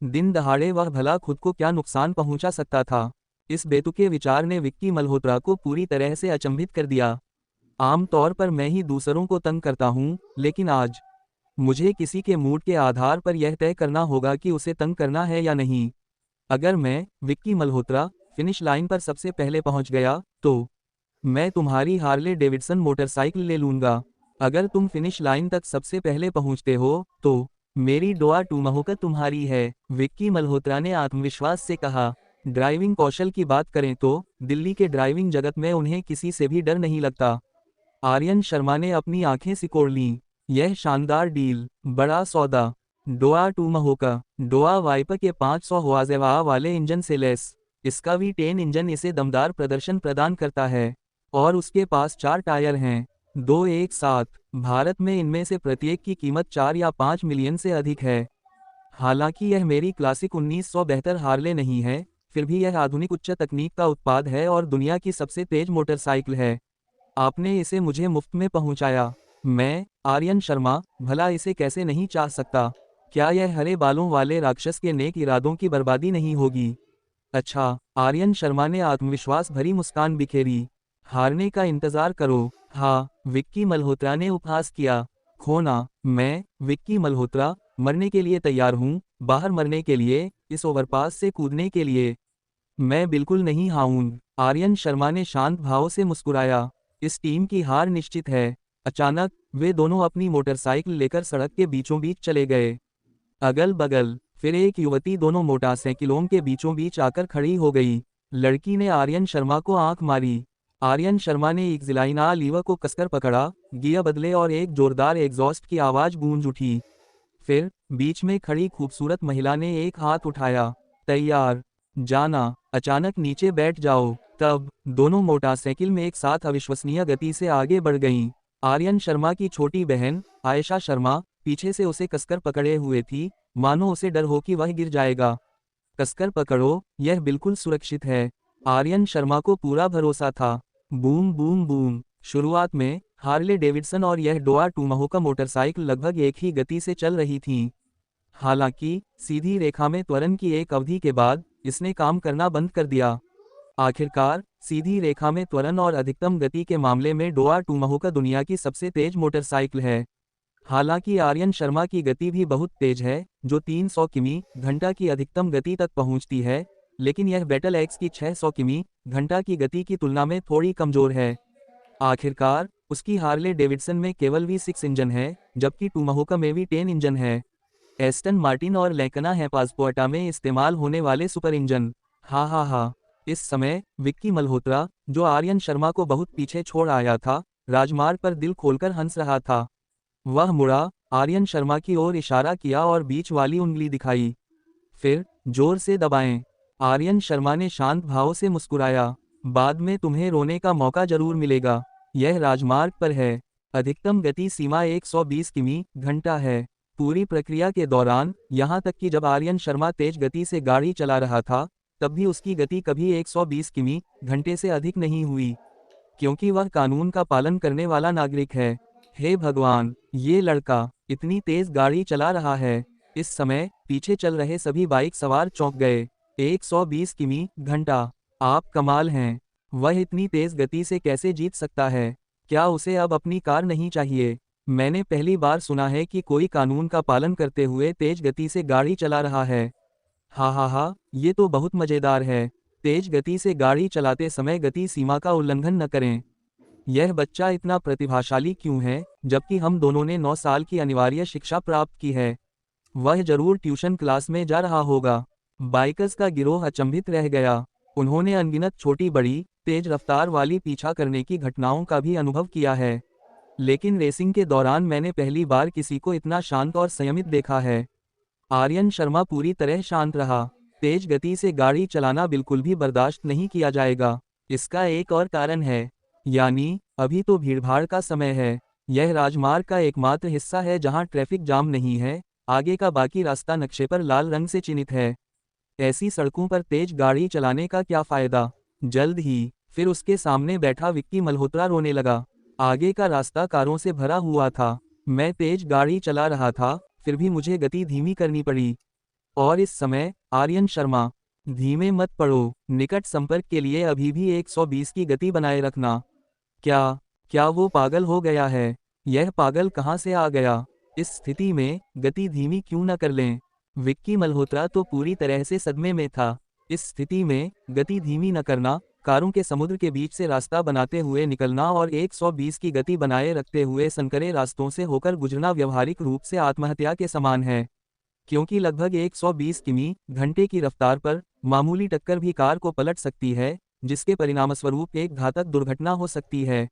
दिन दहाड़े वह भला खुद को क्या नुकसान पहुंचा सकता था? इस बेतुके विचार ने विक्की मल्होत्रा को पूरी तरह से अचंभित कर दिया। आम तौर पर मैं ही दूसरों को तंग करता हूं, लेकिन आज, मुझे किसी के मूड के आधार पर यह तय करना होगा कि उसे तंग करना है या नहीं। अगर मैं, विक्की मल्होत्रा, फिनिश लाइन पर सबसे पहले पहुंच गया, तो मैं तुम्हारी हार्ले डेविडसन मोटरसाइकिल ले लूंगा। अगर तुम फिनिश लाइन तक सबसे पहले पहुंचते हो, तो मेरी दुआ टूमहोकर तुम्हारी है, विक्की मल्होत्रा ने आत्मविश्वास से कहा। ड्राइविंग कौशल की बात करें तो, दिल्ली के ड्राइविंग जगत में उन्हें किसी से भी डर नहीं लगता। आर्यन शर्मा ने अपनी आंखें सिकोड़ लीं। यह शानदार डील, बड़ा सौदा। डोआ टू महोका डोआ वाइपर के 500 हॉर्सपावर वाले इंजन से लैस इसका V10 इंजन इसे दमदार प्रदर्शन प्रदान करता है और उसके पास 4 टायर हैं, 2 एक साथ। भारत में इनमें से प्रत्येक की कीमत 4 या 5 मिलियन से अधिक है। हालांकि यह मेरी क्लासिक 1972 हार्ले नहीं है, फिर भी यह आधुनिक उच्च तकनीक का उत्पाद है और दुनिया की सबसे तेज मोटरसाइकिल है। आपने इसे मुझे मुफ्त में पहुंचाया। मैं, आर्यन शर्मा, भला इसे कैसे नहीं चाह सकता? क्या यह हरे बालों वाले राक्षस के नेक इरादों की बर्बादी नहीं होगी? अच्छा, आर्यन शर्मा ने आत्मविश्वास भरी मुस्कान बिखेरी। हारने का इंतजार करो। हाँ, विक्की मल्होत्रा ने उपहास किया। खोना, मैं, विक्की मल्होत्रा, मरने के लिए तैयार हूँ, बाहर मरने के लिए, इस ओवरपास से कूदने के लिए। मैं बिल्कुल नहीं हारूंगा। आर्यन शर्मा ने शांत भाव से मुस्कुराया। इस टीम की हार निश्चित है। अचानक वे दोनों अपनी मोटरसाइकिल लेकर सड़क के बीचों बीच चले गए। अगल बगल फिर एक युवती दोनों मोटरसाइकिलों के बीचों बीच आकर खड़ी हो गई। लड़की ने आर्यन शर्मा को आंख मारी। आर्यन शर्मा ने एक जिलाइना लीवर को कसकर पकड़ा, गियर बदले और एक जोरदार एग्जॉस्ट की आवाज गूंज उठी। फिर बीच में खड़ी खूबसूरत महिला ने एक हाथ उठाया। तैयार, जाना, अचानक नीचे बैठ जाओ। तब दोनों मोटरसाइकिल में एक साथ अविश्वसनीय गति से आगे बढ़ गईं। आर्यन शर्मा की छोटी बहन आयशा शर्मा पीछे से उसे कसकर पकड़े हुए थी, मानो उसे डर हो कि वह गिर जाएगा। कसकर पकड़ो, यह बिल्कुल सुरक्षित है। आर्यन शर्मा को पूरा भरोसा था। Boom boom boom. शुरुआत में हार्ले डेविडसन और यह डोआ टू महोका मोटरसाइकिल लगभग एक ही गति से चल रही थीं। हालांकि सीधी रेखा में त्वरण की एक अवधि के बाद इसने काम करना बंद कर दिया। आखिरकार सीधी रेखा में त्वरण और अधिकतम गति के मामले में डोआ टू महोका दुनिया की सबसे तेज मोटरसाइकिल है। हालांकि आर्यन शर्मा की गति भी बहुत तेज है, जो 300 किमी घंटा की अधिकतम गति तक पहुंचती है, लेकिन यह बैटल एक्स की 600 किमी घंटा की गति की तुलना में थोड़ी कमजोर है। आखिरकार उसकी हार्ले डेविडसन में केवल V6 इंजन है, जबकि टू महोका में V10 इंजन है। एस्टन मार्टिन और लेकना है पासपोर्टा में इस्तेमाल होने वाले सुपर इंजन। हा। इस समय विक्की मल्होत्रा, जो आर्यन शर्मा को बहुत पीछे छोड़ आया था, राजमार्ग पर दिल खोलकर हंस रहा था। वह मुड़ा, आर्यन शर्मा की ओर इशारा किया और बीच वाली उंगली दिखाई। फिर जोर से दबाएं। आर्यन शर्मा ने शांत भाव से मुस्कुराया। बाद में तुम्हें रोने का मौका जरूर मिलेगा। यह राजमार्ग पर है। अधिकतम गति सीमा 120 किमी घंटा है। पूरी प्रक्रिया के दौरान, यहां तक कि जब आर्यन शर्मा तेज गति से गाड़ी चला रहा था, तब भी उसकी गति कभी 120 किमी घंटे से अधिक नहीं हुई, क्योंकि वह कानून का पालन करने वाला नागरिक है। हे भगवान, ये लड़का इतनी तेज गाड़ी चला रहा है। इस समय पीछे चल रहे सभी बाइक सवार चौंक गए। 120 किमी घंटा, आप कमाल हैं। वह इतनी तेज गति से कैसे जीत सकता है? क्या उसे अब अपनी कार नहीं चाहिए? मैंने पहली बार सुना है कि कोई कानून का पालन करते हुए तेज गति से गाड़ी चला रहा है। हा, ये तो बहुत मजेदार है। तेज गति से गाड़ी चलाते समय गति सीमा का उल्लंघन न करें। यह बच्चा इतना प्रतिभाशाली क्यों है, जबकि हम दोनों ने 9 साल की अनिवार्य शिक्षा प्राप्त की है? वह जरूर ट्यूशन क्लास में जा रहा होगा। बाइकर्स का गिरोह अचंभित रह गया। उन्होंने अनगिनत छोटी बड़ी, तेज रफ्तार वाली पीछा करने की घटनाओं का भी अनुभव किया है, लेकिन रेसिंग के दौरान मैंने पहली बार किसी को इतना शांत और संयमित देखा है। आर्यन शर्मा पूरी तरह शांत रहा। तेज गति से गाड़ी चलाना बिल्कुल भी बर्दाश्त नहीं किया जाएगा। इसका एक और कारण है, यानी अभी तो भीड़भाड़ का समय है। यह राजमार्ग का एकमात्र हिस्सा है जहां ट्रैफिक जाम नहीं है। आगे का बाकी रास्ता नक्शे पर लाल रंग से चिन्हित है। ऐसी सड़कों पर तेज गाड़ी चलाने का क्या फायदा? जल्द ही फिर उसके सामने बैठा विक्की मल्होत्रा रोने लगा। आगे का रास्ता कारों से भरा हुआ था। मैं तेज गाड़ी चला रहा था, फिर भी मुझे गति धीमी करनी पड़ी। और इस समय आर्यन शर्मा, धीमे मत पड़ो। निकट संपर्क के लिए अभी भी 120 की गति बनाए रखना। क्या वो पागल हो गया है? यह पागल कहाँ से आ गया? इस स्थिति में गति धीमी क्यों न कर लें? विक्की मल्होत्रा तो पूरी तरह से सदमे में था। इस स्थिति में गति धीमी न करना, कारों के समुद्र के बीच से रास्ता बनाते हुए निकलना और 120 की गति बनाए रखते हुए संकरे रास्तों से होकर गुजरना व्यावहारिक रूप से आत्महत्या के समान है, क्योंकि लगभग 120 किमी घंटे की रफ्तार पर मामूली टक्कर भी कार को पलट सकती है, जिसके परिणामस्वरूप एक घातक दुर्घटना हो सकती है।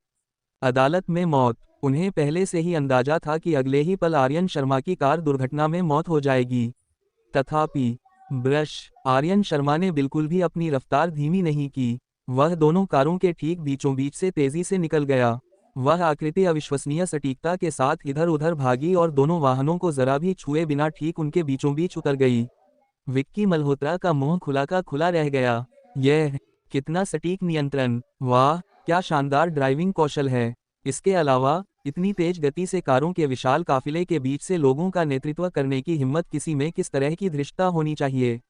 अदालत में मौत उन्हें पहले से ही अंदाजा था कि अगले ही पल आर्यन शर्मा की कार दुर्घटना में मौत हो जाएगी। तथापि आर्यन शर्मा ने बिल्कुल भी अपनी रफ्तार धीमी नहीं की। वह दोनों कारों के ठीक बीचों बीच से तेजी से निकल गया। वह आकृति अविश्वसनीय सटीकता के साथ इधर उधर भागी और दोनों वाहनों को जरा भी छुए बिना ठीक उनके बीचों बीच उतर गई। विक्की मल्होत्रा का मुंह खुला का खुला रह गया। यह कितना सटीक नियंत्रण! वाह, क्या शानदार ड्राइविंग कौशल है! इसके अलावा इतनी तेज गति से कारों के विशाल काफिले के बीच से लोगों का नेतृत्व करने की हिम्मत किसी में किस तरह की धृष्टता होनी चाहिए।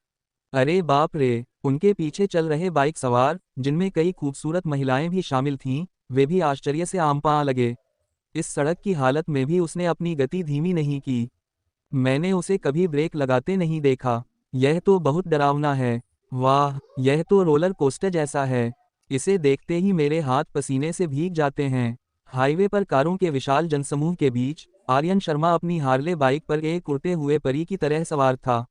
अरे बाप रे! उनके पीछे चल रहे बाइक सवार, जिनमें कई खूबसूरत महिलाएं भी शामिल थीं, वे भी आश्चर्य से आम-पां लगे। इस सड़क की हालत में भी उसने अपनी गति धीमी नहीं की। मैंने उसे कभी ब्रेक लगाते नहीं देखा। यह तो बहुत डरावना है। वाह, यह तो रोलर कोस्टर जैसा है। इसे देखते ही मेरे हाथ पसीने से भीग जाते हैं। हाईवे पर कारों के विशाल जनसमूह के बीच आर्यन शर्मा अपनी हार्ले बाइक पर एक उड़ते हुए परी की तरह सवार था।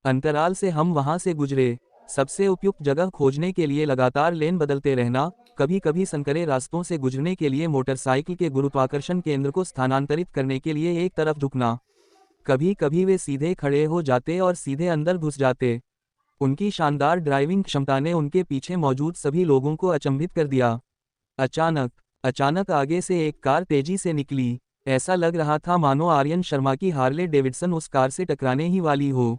अंतराल से हम वहां से गुजरे। सबसे उपयुक्त जगह खोजने के लिए लगातार लेन बदलते रहना, कभी कभी संकरे रास्तों से गुजरने के लिए मोटरसाइकिल के गुरुत्वाकर्षण केंद्र को स्थानांतरित करने के लिए एक तरफ झुकना। कभी कभी वे सीधे खड़े हो जाते और सीधे अंदर घुस जाते। उनकी शानदार ड्राइविंग क्षमता ने उनके पीछे मौजूद सभी लोगों को अचंभित कर दिया। अचानक आगे से एक कार तेजी से निकली। ऐसा लग रहा था मानो आर्यन शर्मा की हार्ले डेविडसन उस कार से टकराने ही वाली हो।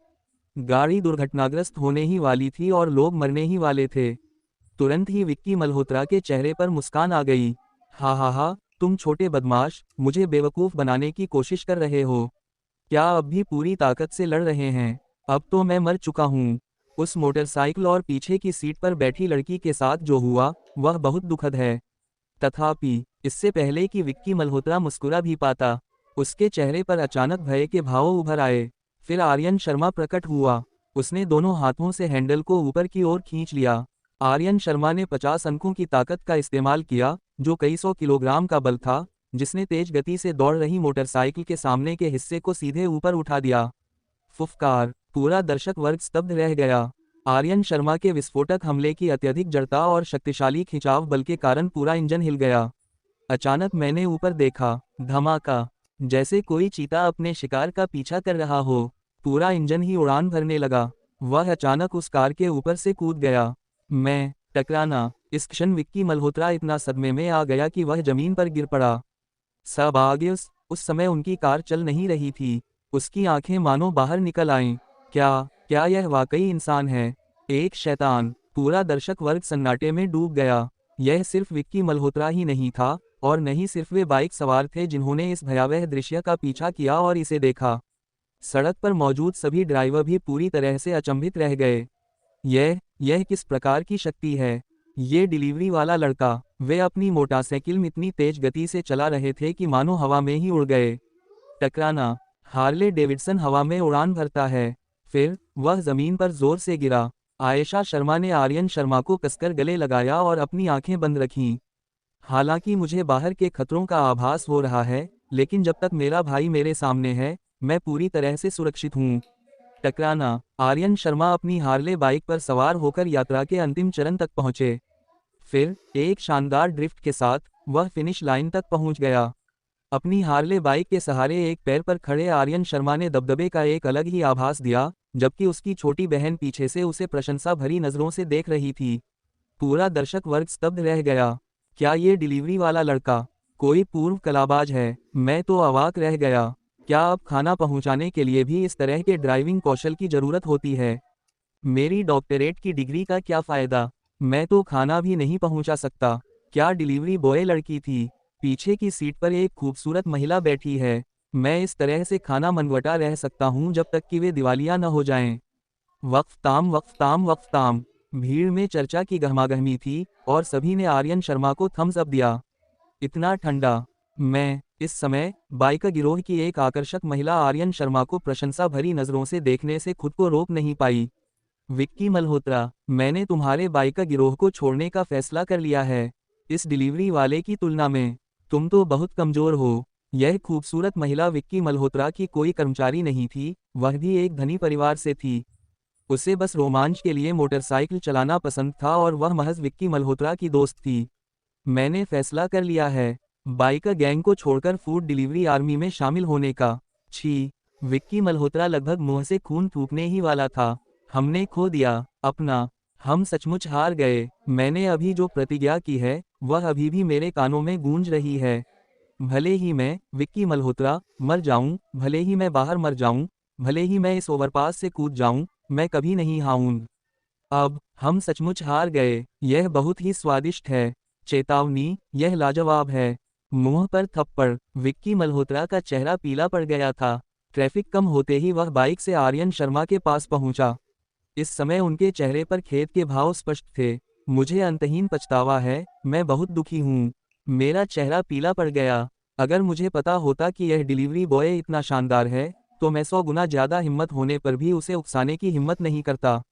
गाड़ी दुर्घटनाग्रस्त होने ही वाली थी और लोग मरने ही वाले थे। तुरंत ही विक्की मल्होत्रा के चेहरे पर मुस्कान आ गई। हा, तुम छोटे बदमाश, मुझे बेवकूफ़ बनाने की कोशिश कर रहे हो। क्या अब भी पूरी ताकत से लड़ रहे हैं? अब तो मैं मर चुका हूँ। उस मोटरसाइकिल और पीछे की सीट पर बैठी लड़की के साथ जो हुआ, वह बहुत दुखद है। तथापि इससे पहले कि विक्की मल्होत्रा मुस्कुरा भी पाता, उसके चेहरे पर अचानक भय के भाव उभर आए। फिर आर्यन शर्मा प्रकट हुआ। उसने दोनों हाथों से हैंडल को ऊपर की ओर खींच लिया। आर्यन शर्मा ने 50 अंकों की ताकत का इस्तेमाल किया, जो कई 100 किलोग्राम का बल था, जिसने तेज गति से दौड़ रही मोटरसाइकिल के सामने के हिस्से को सीधे ऊपर उठा दिया। फुफकार! पूरा दर्शक वर्ग स्तब्ध रह गया। आर्यन शर्मा के विस्फोटक हमले की अत्यधिक जड़ता और शक्तिशाली खिंचाव बल के कारण पूरा इंजन हिल गया। अचानक मैंने ऊपर देखा। धमाका! जैसे कोई चीता अपने शिकार का पीछा कर रहा हो। पूरा इंजन ही उड़ान भरने लगा। वह अचानक उस कार के ऊपर से कूद गया। टकराना! इस क्षण विक्की मल्होत्रा इतना सदमे में आ गया कि वह जमीन पर गिर पड़ा। उस समय उनकी कार चल नहीं रही थी। उसकी आंखें मानो बाहर निकल आईं। क्या यह वाकई इंसान है? एक शैतान! पूरा दर्शक वर्ग सन्नाटे में डूब गया। यह सिर्फ विक्की मल्होत्रा ही नहीं था, और नहीं सिर्फ वे बाइक सवार थे जिन्होंने इस भयावह दृश्य का पीछा किया और इसे देखा। सड़क पर मौजूद सभी ड्राइवर भी पूरी तरह से अचंभित रह गए। यह किस प्रकार की शक्ति है? ये डिलीवरी वाला लड़का! वे अपनी मोटरसाइकिल में इतनी तेज गति से चला रहे थे कि मानो हवा में ही उड़ गए। टकराना! हार्ले डेविडसन हवा में उड़ान भरता है। फिर वह जमीन पर जोर से गिरा। आयशा शर्मा ने आर्यन शर्मा को कसकर गले लगाया और अपनी आंखें बंद रखीं। हालांकि मुझे बाहर के खतरों का आभास हो रहा है, लेकिन जब तक मेरा भाई मेरे सामने है, मैं पूरी तरह से सुरक्षित हूँ। टकराना! आर्यन शर्मा अपनी हार्ले बाइक पर सवार होकर यात्रा के अंतिम चरण तक पहुंचे। फिर एक शानदार ड्रिफ्ट के साथ वह फिनिश लाइन तक पहुंच गया। अपनी हार्ले बाइक के सहारे एक पैर पर खड़े आर्यन शर्मा ने दबदबे का एक अलग ही आभास दिया, जबकि उसकी छोटी बहन पीछे से उसे प्रशंसा भरी नजरों से देख रही थी। पूरा दर्शक वर्ग स्तब्ध रह गया। क्या ये डिलीवरी वाला लड़का कोई पूर्व कलाबाज है? मैं तो अवाक रह गया। क्या अब खाना पहुंचाने के लिए भी इस तरह के ड्राइविंग कौशल की जरूरत होती है? मेरी डॉक्टरेट की डिग्री का क्या फायदा? मैं तो खाना भी नहीं पहुंचा सकता। क्या डिलीवरी बॉय लड़की थी? पीछे की सीट पर एक खूबसूरत महिला बैठी है। मैं इस तरह से खाना मनवटा रह सकता हूं जब तक कि वे दिवालिया न हो जाएं। वक्फ ताम। भीड़ में चर्चा की गहमागहमी थी और सभी ने आर्यन शर्मा को थम्स अप दिया। इतना ठंडा! मैं इस समय बाइकर गिरोह की एक आकर्षक महिला आर्यन शर्मा को प्रशंसा भरी नजरों से देखने से खुद को रोक नहीं पाई। विक्की मल्होत्रा, मैंने तुम्हारे बाइकर गिरोह को छोड़ने का फैसला कर लिया है। इस डिलीवरी वाले की तुलना में तुम तो बहुत कमजोर हो। यह खूबसूरत महिला विक्की मल्होत्रा की कोई कर्मचारी नहीं थी, वह भी एक धनी परिवार से थी। उसे बस रोमांच के लिए मोटरसाइकिल चलाना पसंद था और वह महज विक्की मल्होत्रा की दोस्त थी। मैंने फैसला कर लिया है। बाइकर गैंग को छोड़कर फूड डिलीवरी आर्मी में शामिल होने का। छी। विक्की मल्होत्रा लगभग मुंह से खून थूकने ही वाला था। हमने खो दिया अपना। हम सचमुच हार गए। मैंने अभी जो प्रतिज्ञा की है वह अभी भी मेरे कानों में गूंज रही है। भले ही मैं, विक्की मल्होत्रा, मर जाऊं, भले ही मैं बाहर मर जाऊं, भले ही मैं इस ओवरपास से कूद जाऊं, मैं कभी नहीं हारूंगा। अब हम सचमुच हार गए। यह बहुत ही स्वादिष्ट है। चेतावनी, यह लाजवाब है। मुंह पर थप्पड़। विक्की मल्होत्रा का चेहरा पीला पड़ गया था। ट्रैफिक कम होते ही वह बाइक से आर्यन शर्मा के पास पहुंचा। इस समय उनके चेहरे पर खेद के भाव स्पष्ट थे। मुझे अंतहीन पछतावा है, मैं बहुत दुखी हूँ। मेरा चेहरा पीला पड़ गया। अगर मुझे पता होता कि यह डिलीवरी बॉय इतना शानदार है, तो मैं 100 गुना ज्यादा हिम्मत होने पर भी उसे उकसाने की हिम्मत नहीं करता।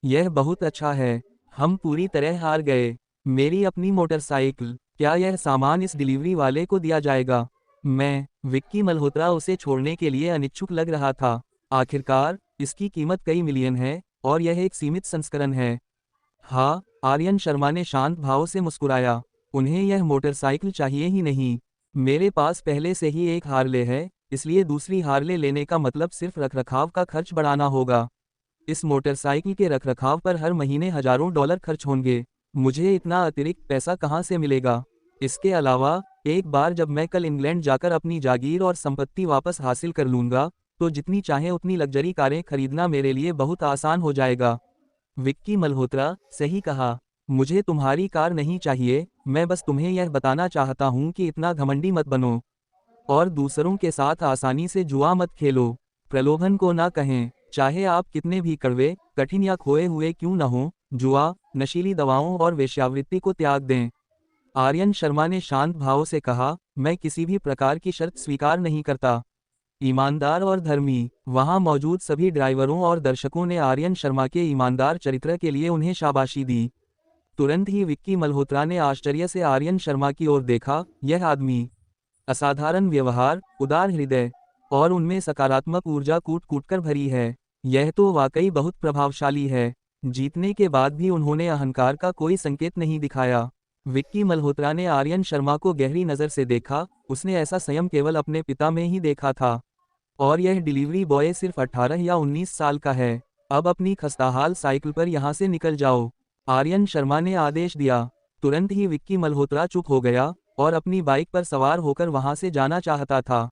यह बहुत अच्छा है। हम पूरी तरह हार गए। मेरी अपनी मोटरसाइकिल, क्या यह सामान इस डिलीवरी वाले को दिया जाएगा? विक्की मल्होत्रा उसे छोड़ने के लिए अनिच्छुक लग रहा था। आखिरकार, इसकी कीमत कई मिलियन है, और यह एक सीमित संस्करण है। हाँ, आर्यन शर्मा ने शांत भाव से मुस्कुराया। उन्हें यह मोटरसाइकिल चाहिए ही नहीं। मेरे पास पहले से ही एक हार्ले है, इसलिए दूसरी हार्ले लेने का मतलब सिर्फ रखरखाव का खर्च बढ़ाना होगा। इस मोटरसाइकिल के रखरखाव पर हर महीने हजारों डॉलर खर्च होंगे। मुझे इतना अतिरिक्त पैसा कहाँ से मिलेगा? इसके अलावा, एक बार जब मैं कल इंग्लैंड जाकर अपनी जागीर और संपत्ति वापस हासिल कर लूंगा, तो जितनी चाहे उतनी लग्जरी कारें खरीदना मेरे लिए बहुत आसान हो जाएगा। विक्की मल्होत्रा, सही कहा। मुझे तुम्हारी कार नहीं चाहिए, मैं बस तुम्हें यह बताना चाहता हूँ कि इतना घमंडी मत बनो। और दूसरों के साथ आसानी से जुआ मत खेलो। प्रलोभन को ना कहें, चाहे आप कितने भी कड़वे, कठिन या खोए हुए क्यों न हो, जुआ, नशीली दवाओं और वेश्यावृत्ति को त्याग दें। आर्यन शर्मा ने शांत भाव से कहा, मैं किसी भी प्रकार की शर्त स्वीकार नहीं करता। ईमानदार और धर्मी। वहां मौजूद सभी ड्राइवरों और दर्शकों ने आर्यन शर्मा के ईमानदार चरित्र के लिए उन्हें शाबाशी दी। तुरंत ही विक्की मल्होत्रा ने आश्चर्य से आर्यन शर्मा की ओर देखा। यह आदमी, असाधारण व्यवहार, उदार हृदय, और उनमें सकारात्मक ऊर्जा कूट कूट कर भरी है। यह तो वाकई बहुत प्रभावशाली है। जीतने के बाद भी उन्होंने अहंकार का कोई संकेत नहीं दिखाया। विक्की मल्होत्रा ने आर्यन शर्मा को गहरी नज़र से देखा। उसने ऐसा संयम केवल अपने पिता में ही देखा था। और यह डिलीवरी बॉय सिर्फ 18 या 19 साल का है। अब अपनी खस्ताहाल साइकिल पर यहाँ से निकल जाओ, आर्यन शर्मा ने आदेश दिया। तुरंत ही विक्की मल्होत्रा चुप हो गया और अपनी बाइक पर सवार होकर वहां से जाना चाहता था।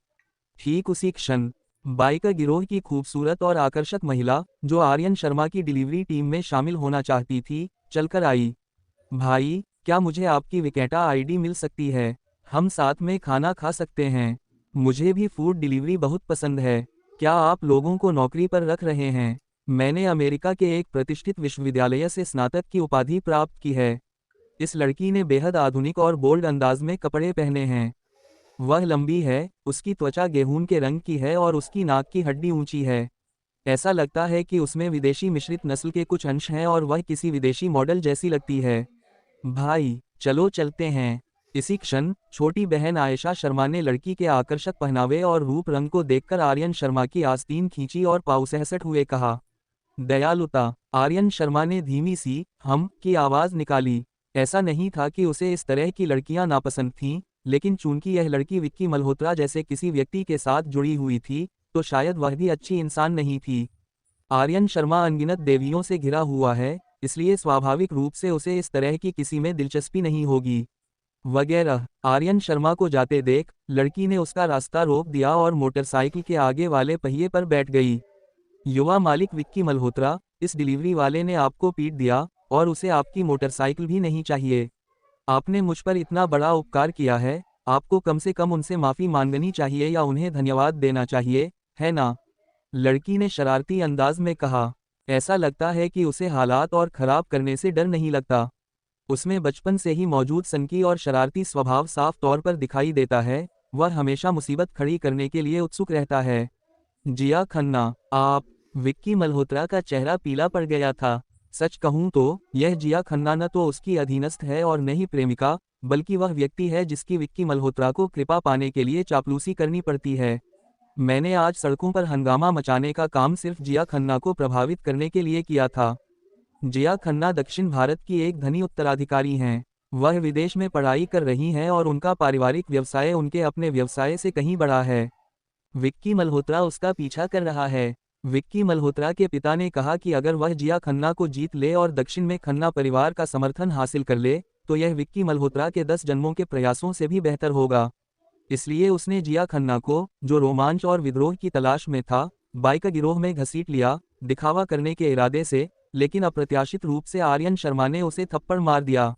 ठीक उसी क्षण, बाइकर गिरोह की खूबसूरत और आकर्षक महिला, जो आर्यन शर्मा की डिलीवरी टीम में शामिल होना चाहती थी, चलकर आई। भाई, क्या मुझे आपकी विक्रेता आईडी मिल सकती है? हम साथ में खाना खा सकते हैं। मुझे भी फूड डिलीवरी बहुत पसंद है। क्या आप लोगों को नौकरी पर रख रहे हैं? मैंने अमेरिका के एक प्रतिष्ठित विश्वविद्यालय से स्नातक की उपाधि प्राप्त की है। इस लड़की ने बेहद आधुनिक और बोल्ड अंदाज में कपड़े पहने हैं। वह लंबी है, उसकी त्वचा गेहूं के रंग की है और उसकी नाक की हड्डी ऊंची है। ऐसा लगता है कि उसमें विदेशी मिश्रित नस्ल के कुछ अंश हैं और वह किसी विदेशी मॉडल जैसी लगती है। भाई, चलो चलते हैं। इसी क्षण, छोटी बहन आयशा शर्मा ने लड़की के आकर्षक पहनावे और रूप रंग को देखकर आर्यन शर्मा की आस्तीन खींची और पाउसहसट हुए कहा, दयालुता। आर्यन शर्मा ने धीमी सी हम की आवाज निकाली। ऐसा नहीं था कि उसे इस तरह की लड़कियां नापसंद थीं, लेकिन चूंकि यह लड़की विक्की मल्होत्रा जैसे किसी व्यक्ति के साथ जुड़ी हुई थी, तो शायद वह भी अच्छी इंसान नहीं थी। आर्यन शर्मा अनगिनत देवियों से घिरा हुआ है, इसलिए स्वाभाविक रूप से उसे इस तरह की किसी में दिलचस्पी नहीं होगी, वगैरह। आर्यन शर्मा को जाते देख, लड़की ने उसका रास्ता रोक दिया और मोटरसाइकिल के आगे वाले पहिए पर बैठ गई। युवा मालिक विक्की मल्होत्रा, इस डिलीवरी वाले ने आपको पीट दिया, और उसे आपकी मोटरसाइकिल भी नहीं चाहिए। आपने मुझ पर इतना बड़ा उपकार किया है, आपको कम से कम उनसे माफ़ी मांगनी चाहिए या उन्हें धन्यवाद देना चाहिए, है ना? लड़की ने शरारती अंदाज में कहा। ऐसा लगता है कि उसे हालात और खराब करने से डर नहीं लगता। उसमें बचपन से ही मौजूद सनकी और शरारती स्वभाव साफ तौर पर दिखाई देता है। वह हमेशा मुसीबत खड़ी करने के लिए उत्सुक रहता है। जिया खन्ना, आप? विक्की मल्होत्रा का चेहरा पीला पड़ गया था। सच कहूं तो, यह जिया खन्ना न तो उसकी अधीनस्थ है और न ही प्रेमिका, बल्कि वह व्यक्ति है जिसकी विक्की मल्होत्रा को कृपा पाने के लिए चापलूसी करनी पड़ती है। मैंने आज सड़कों पर हंगामा मचाने का काम सिर्फ जिया खन्ना को प्रभावित करने के लिए किया था। जिया खन्ना दक्षिण भारत की एक धनी उत्तराधिकारी हैं। वह विदेश में पढ़ाई कर रही हैं और उनका पारिवारिक व्यवसाय उनके अपने व्यवसाय से कहीं बड़ा है। विक्की मल्होत्रा उसका पीछा कर रहा है। विक्की मल्होत्रा के पिता ने कहा कि अगर वह जिया खन्ना को जीत ले और दक्षिण में खन्ना परिवार का समर्थन हासिल कर ले तो यह विक्की मल्होत्रा के 10 जन्मों के प्रयासों से भी बेहतर होगा। इसलिए उसने जिया खन्ना को, जो रोमांच और विद्रोह की तलाश में था, बाइकर गिरोह में घसीट लिया, दिखावा करने के इरादे से, लेकिन अप्रत्याशित रूप से आर्यन शर्मा ने उसे थप्पड़ मार दिया।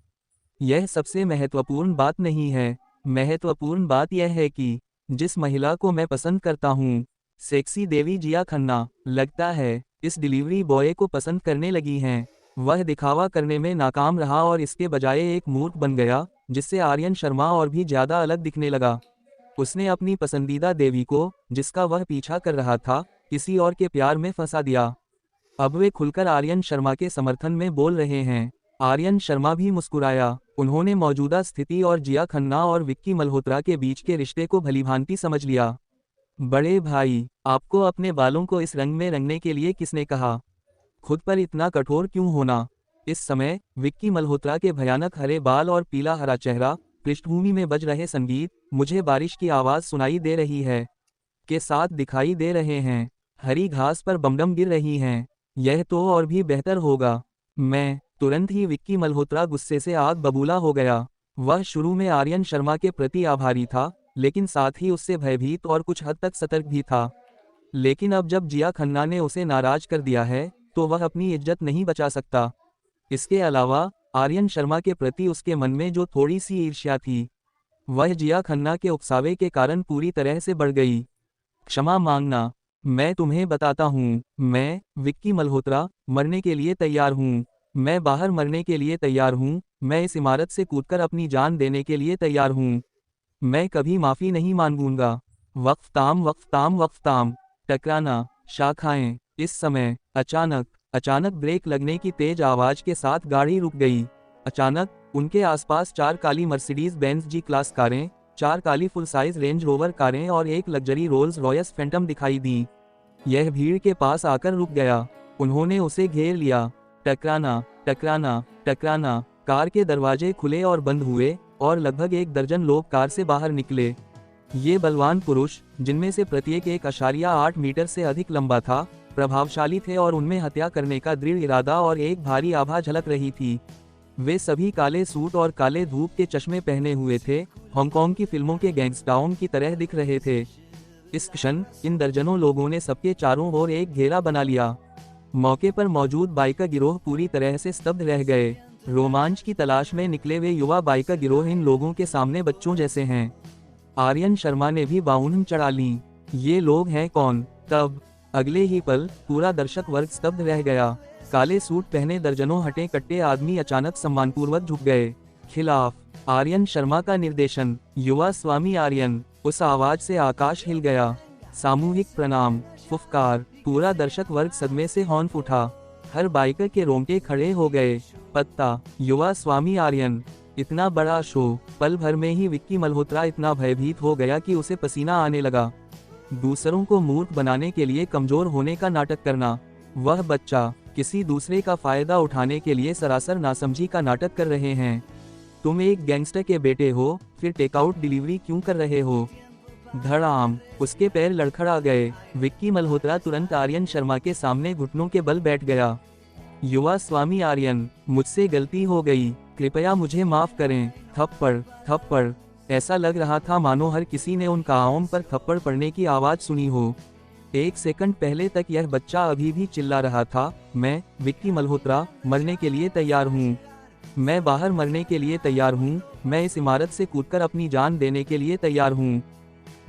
यह सबसे महत्वपूर्ण बात नहीं है। महत्वपूर्ण बात यह है कि जिस महिला को मैं पसंद करता हूँ, सेक्सी देवी जिया खन्ना, लगता है इस डिलीवरी बॉय को पसंद करने लगी हैं। वह दिखावा करने में नाकाम रहा और इसके बजाय एक मूर्ख बन गया, जिससे आर्यन शर्मा और भी ज्यादा अलग दिखने लगा। उसने अपनी पसंदीदा देवी को, जिसका वह पीछा कर रहा था, किसी और के प्यार में फंसा दिया। अब वे खुलकर आर्यन शर्मा के समर्थन में बोल रहे हैं। आर्यन शर्मा भी मुस्कुराया। उन्होंने मौजूदा स्थिति और जिया खन्ना और विक्की मल्होत्रा के बीच के रिश्ते को भलीभांति समझ लिया। बड़े भाई, आपको अपने बालों को इस रंग में रंगने के लिए किसने कहा? खुद पर इतना कठोर क्यों होना? इस समय विक्की मल्होत्रा के भयानक हरे बाल और पीला हरा चेहरा, पृष्ठभूमि में बज रहे संगीत, मुझे बारिश की आवाज सुनाई दे रही है, के साथ दिखाई दे रहे हैं। हरी घास पर बमबम गिर रही हैं। यह तो और भी बेहतर होगा। मैं तुरंत ही विक्की मल्होत्रा गुस्से से आग बबूला हो गया। वह शुरू में आर्यन शर्मा के प्रति आभारी था, लेकिन साथ ही उससे भयभीत और कुछ हद तक सतर्क भी था। लेकिन अब जब जिया खन्ना ने उसे नाराज कर दिया है, तो वह अपनी इज्जत नहीं बचा सकता। इसके अलावा आर्यन शर्मा के प्रति उसके मन में जो थोड़ी सी ईर्ष्या थी, वह जिया खन्ना के उकसावे के कारण पूरी तरह से बढ़ गई। क्षमा मांगना। मैं तुम्हें बताता हूँ, मैं, विक्की मल्होत्रा, मरने के लिए तैयार हूँ। मैं बाहर मरने के लिए तैयार हूँ। मैं इस इमारत से कूदकर अपनी जान देने के लिए तैयार हूँ। मैं कभी माफ़ी नहीं मांगूंगा। वक्फ ताम वक्फ ताम वक्फ ताम। टकराना, शाखाएं। इस समय अचानक ब्रेक लगने की तेज आवाज के साथ गाड़ी रुक गई। अचानक उनके आसपास 4 काली मर्सिडीज बेंज जी क्लास कारें, 4 काली फुल साइज रेंज रोवर कारें और एक लग्जरी रोल्स रॉयस फैंटम दिखाई दी। यह भीड़ के पास आकर रुक गया। उन्होंने उसे घेर लिया। टकराना, टकराना, टकराना। कार के दरवाजे खुले और बंद हुए और लगभग 1 दर्जन लोग कार से बाहर निकले। ये बलवान पुरुष, जिनमें से प्रत्येक 1.8 मीटर से अधिक लंबा था, प्रभावशाली थे और उनमें हत्या करने का दृढ़ इरादा और एक भारी आभा झलक रही थी। वे सभी काले सूट और काले धूप के चश्मे पहने हुए थे, हांगकांग की फिल्मों के गैंगस्टरों की तरह दिख रहे थे। इस क्षण इन दर्जनों लोगों ने सबके चारों ओर एक घेरा बना लिया। मौके पर मौजूद बाइकर गिरोह पूरी तरह से स्तब्ध रह गए। रोमांच की तलाश में निकले वे युवा बाइकर गिरोह इन लोगों के सामने बच्चों जैसे हैं। आर्यन शर्मा ने भी बाउंड चढ़ा ली। ये लोग हैं कौन? तब अगले ही पल पूरा दर्शक वर्ग स्तब्ध रह गया। काले सूट पहने दर्जनों हटे कट्टे आदमी अचानक सम्मानपूर्वक झुक गए। खिलाफ। आर्यन शर्मा का निर्देशन, युवा स्वामी आर्यन। उस आवाज से आकाश हिल गया। सामूहिक प्रणाम, फुफकार। पूरा दर्शक वर्ग सदमे से हौंफ उठा। हर बाइकर के रोंगटे खड़े हो गए। पत्ता, युवा स्वामी आर्यन। इतना बड़ा शो। पल भर में ही विक्की मल्होत्रा इतना भयभीत हो गया कि उसे पसीना आने लगा। दूसरों को मूर्ख बनाने के लिए कमजोर होने का नाटक करना। वह बच्चा किसी दूसरे का फायदा उठाने के लिए सरासर नासमझी का नाटक कर रहे हैं। तुम एक गैंगस्टर के बेटे हो, फिर टेकआउट डिलीवरी क्यों कर रहे हो? धड़ाम। उसके पैर लड़खड़ा गए। विक्की मल्होत्रा तुरंत आर्यन शर्मा के सामने घुटनों के बल बैठ गया। युवा स्वामी आर्यन, मुझसे गलती हो गई, कृपया मुझे माफ करें। थप्पड़, थप्पड़। ऐसा लग रहा था मानो हर किसी ने उन काओं पर थप्पड़ पड़ने की आवाज सुनी हो। 1 सेकंड पहले तक यह बच्चा अभी भी चिल्ला रहा था, मैं, विक्की मल्होत्रा, मरने के लिए तैयार हूँ। मैं बाहर मरने के लिए तैयार हूँ। मैं इस इमारत से कूदकर अपनी जान देने के लिए तैयार हूँ।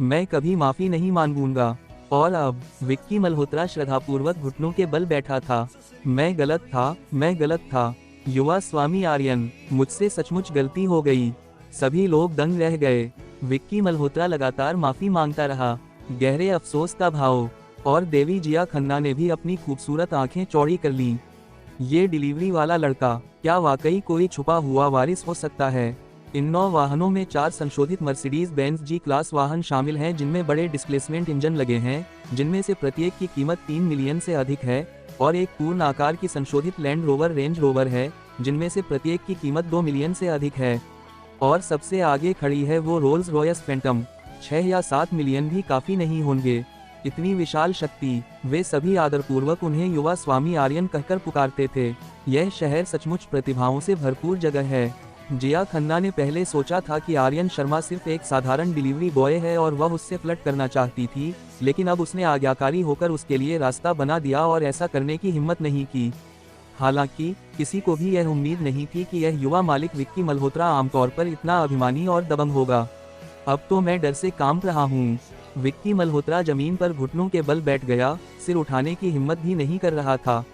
मैं कभी माफी नहीं मांगूंगा। और अब विक्की मल्होत्रा श्रद्धापूर्वक घुटनों के बल बैठा था। मैं गलत था, मैं गलत था। युवा स्वामी आर्यन, मुझसे सचमुच गलती हो गई। सभी लोग दंग रह गए। विक्की मल्होत्रा लगातार माफी मांगता रहा, गहरे अफसोस का भाव। और देवी जिया खन्ना ने भी अपनी खूबसूरत आंखें चौड़ी कर लीं। ये डिलीवरी वाला लड़का क्या वाकई कोई छुपा हुआ वारिस हो सकता है? इन 9 वाहनों में 4 संशोधित मर्सिडीज बेंज जी क्लास वाहन शामिल हैं, जिनमें बड़े डिस्प्लेसमेंट इंजन लगे हैं, जिनमें से प्रत्येक की कीमत 3 मिलियन से अधिक है, और एक पूर्ण आकार की संशोधित लैंड रोवर रेंज रोवर है, जिनमें से प्रत्येक की कीमत 2 मिलियन से अधिक है। और सबसे आगे खड़ी है वो रोल्स रॉयस फैंटम। 6 या 7 मिलियन भी काफ़ी नहीं होंगे। इतनी विशाल शक्ति। वे सभी आदरपूर्वक उन्हें युवा स्वामी आर्यन कहकर पुकारते थे। यह शहर सचमुच प्रतिभाओं से भरपूर जगह है। जिया खन्ना ने पहले सोचा था कि आर्यन शर्मा सिर्फ एक साधारण डिलीवरी बॉय है और वह उससे फ्लर्ट करना चाहती थी, लेकिन अब उसने आज्ञाकारी होकर उसके लिए रास्ता बना दिया और ऐसा करने की हिम्मत नहीं की। हालांकि किसी को भी यह उम्मीद नहीं थी कि यह युवा मालिक विक्की मल्होत्रा आमतौर पर इतना अभिमानी और दबंग होगा। अब तो मैं डर से कांप रहा हूँ। विक्की मल्होत्रा जमीन पर घुटनों के बल बैठ गया, सिर उठाने की हिम्मत भी नहीं कर रहा था,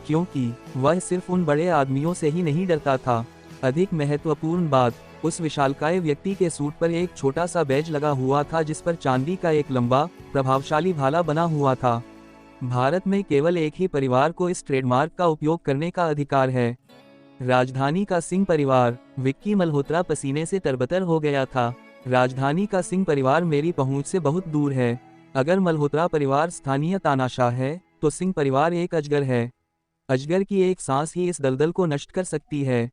क्योंकि वह सिर्फ उन बड़े आदमियों से ही नहीं डरता था। अधिक महत्वपूर्ण बात, उस विशालकाय व्यक्ति के सूट पर एक छोटा सा बैज लगा हुआ था जिस पर चांदी का एक लंबा, प्रभावशाली भाला बना हुआ था। भारत में केवल एक ही परिवार को इस ट्रेडमार्क का उपयोग करने का अधिकार है, राजधानी का सिंह परिवार। विक्की मल्होत्रा पसीने से तरबतर हो गया था। राजधानी का सिंह परिवार मेरी पहुंच से बहुत दूर है। अगर मल्होत्रा परिवार स्थानीय तानाशाह है, तो सिंह परिवार एक अजगर है। अजगर की एक सांस ही इस दलदल को नष्ट कर सकती है।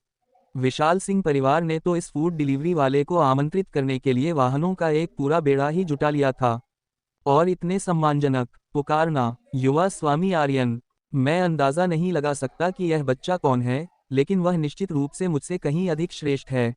विशाल सिंह परिवार ने तो इस फूड डिलीवरी वाले को आमंत्रित करने के लिए वाहनों का एक पूरा बेड़ा ही जुटा लिया था। और इतने सम्मानजनक पुकारना, युवा स्वामी आर्यन। मैं अंदाजा नहीं लगा सकता कि यह बच्चा कौन है, लेकिन वह निश्चित रूप से मुझसे कहीं अधिक श्रेष्ठ है।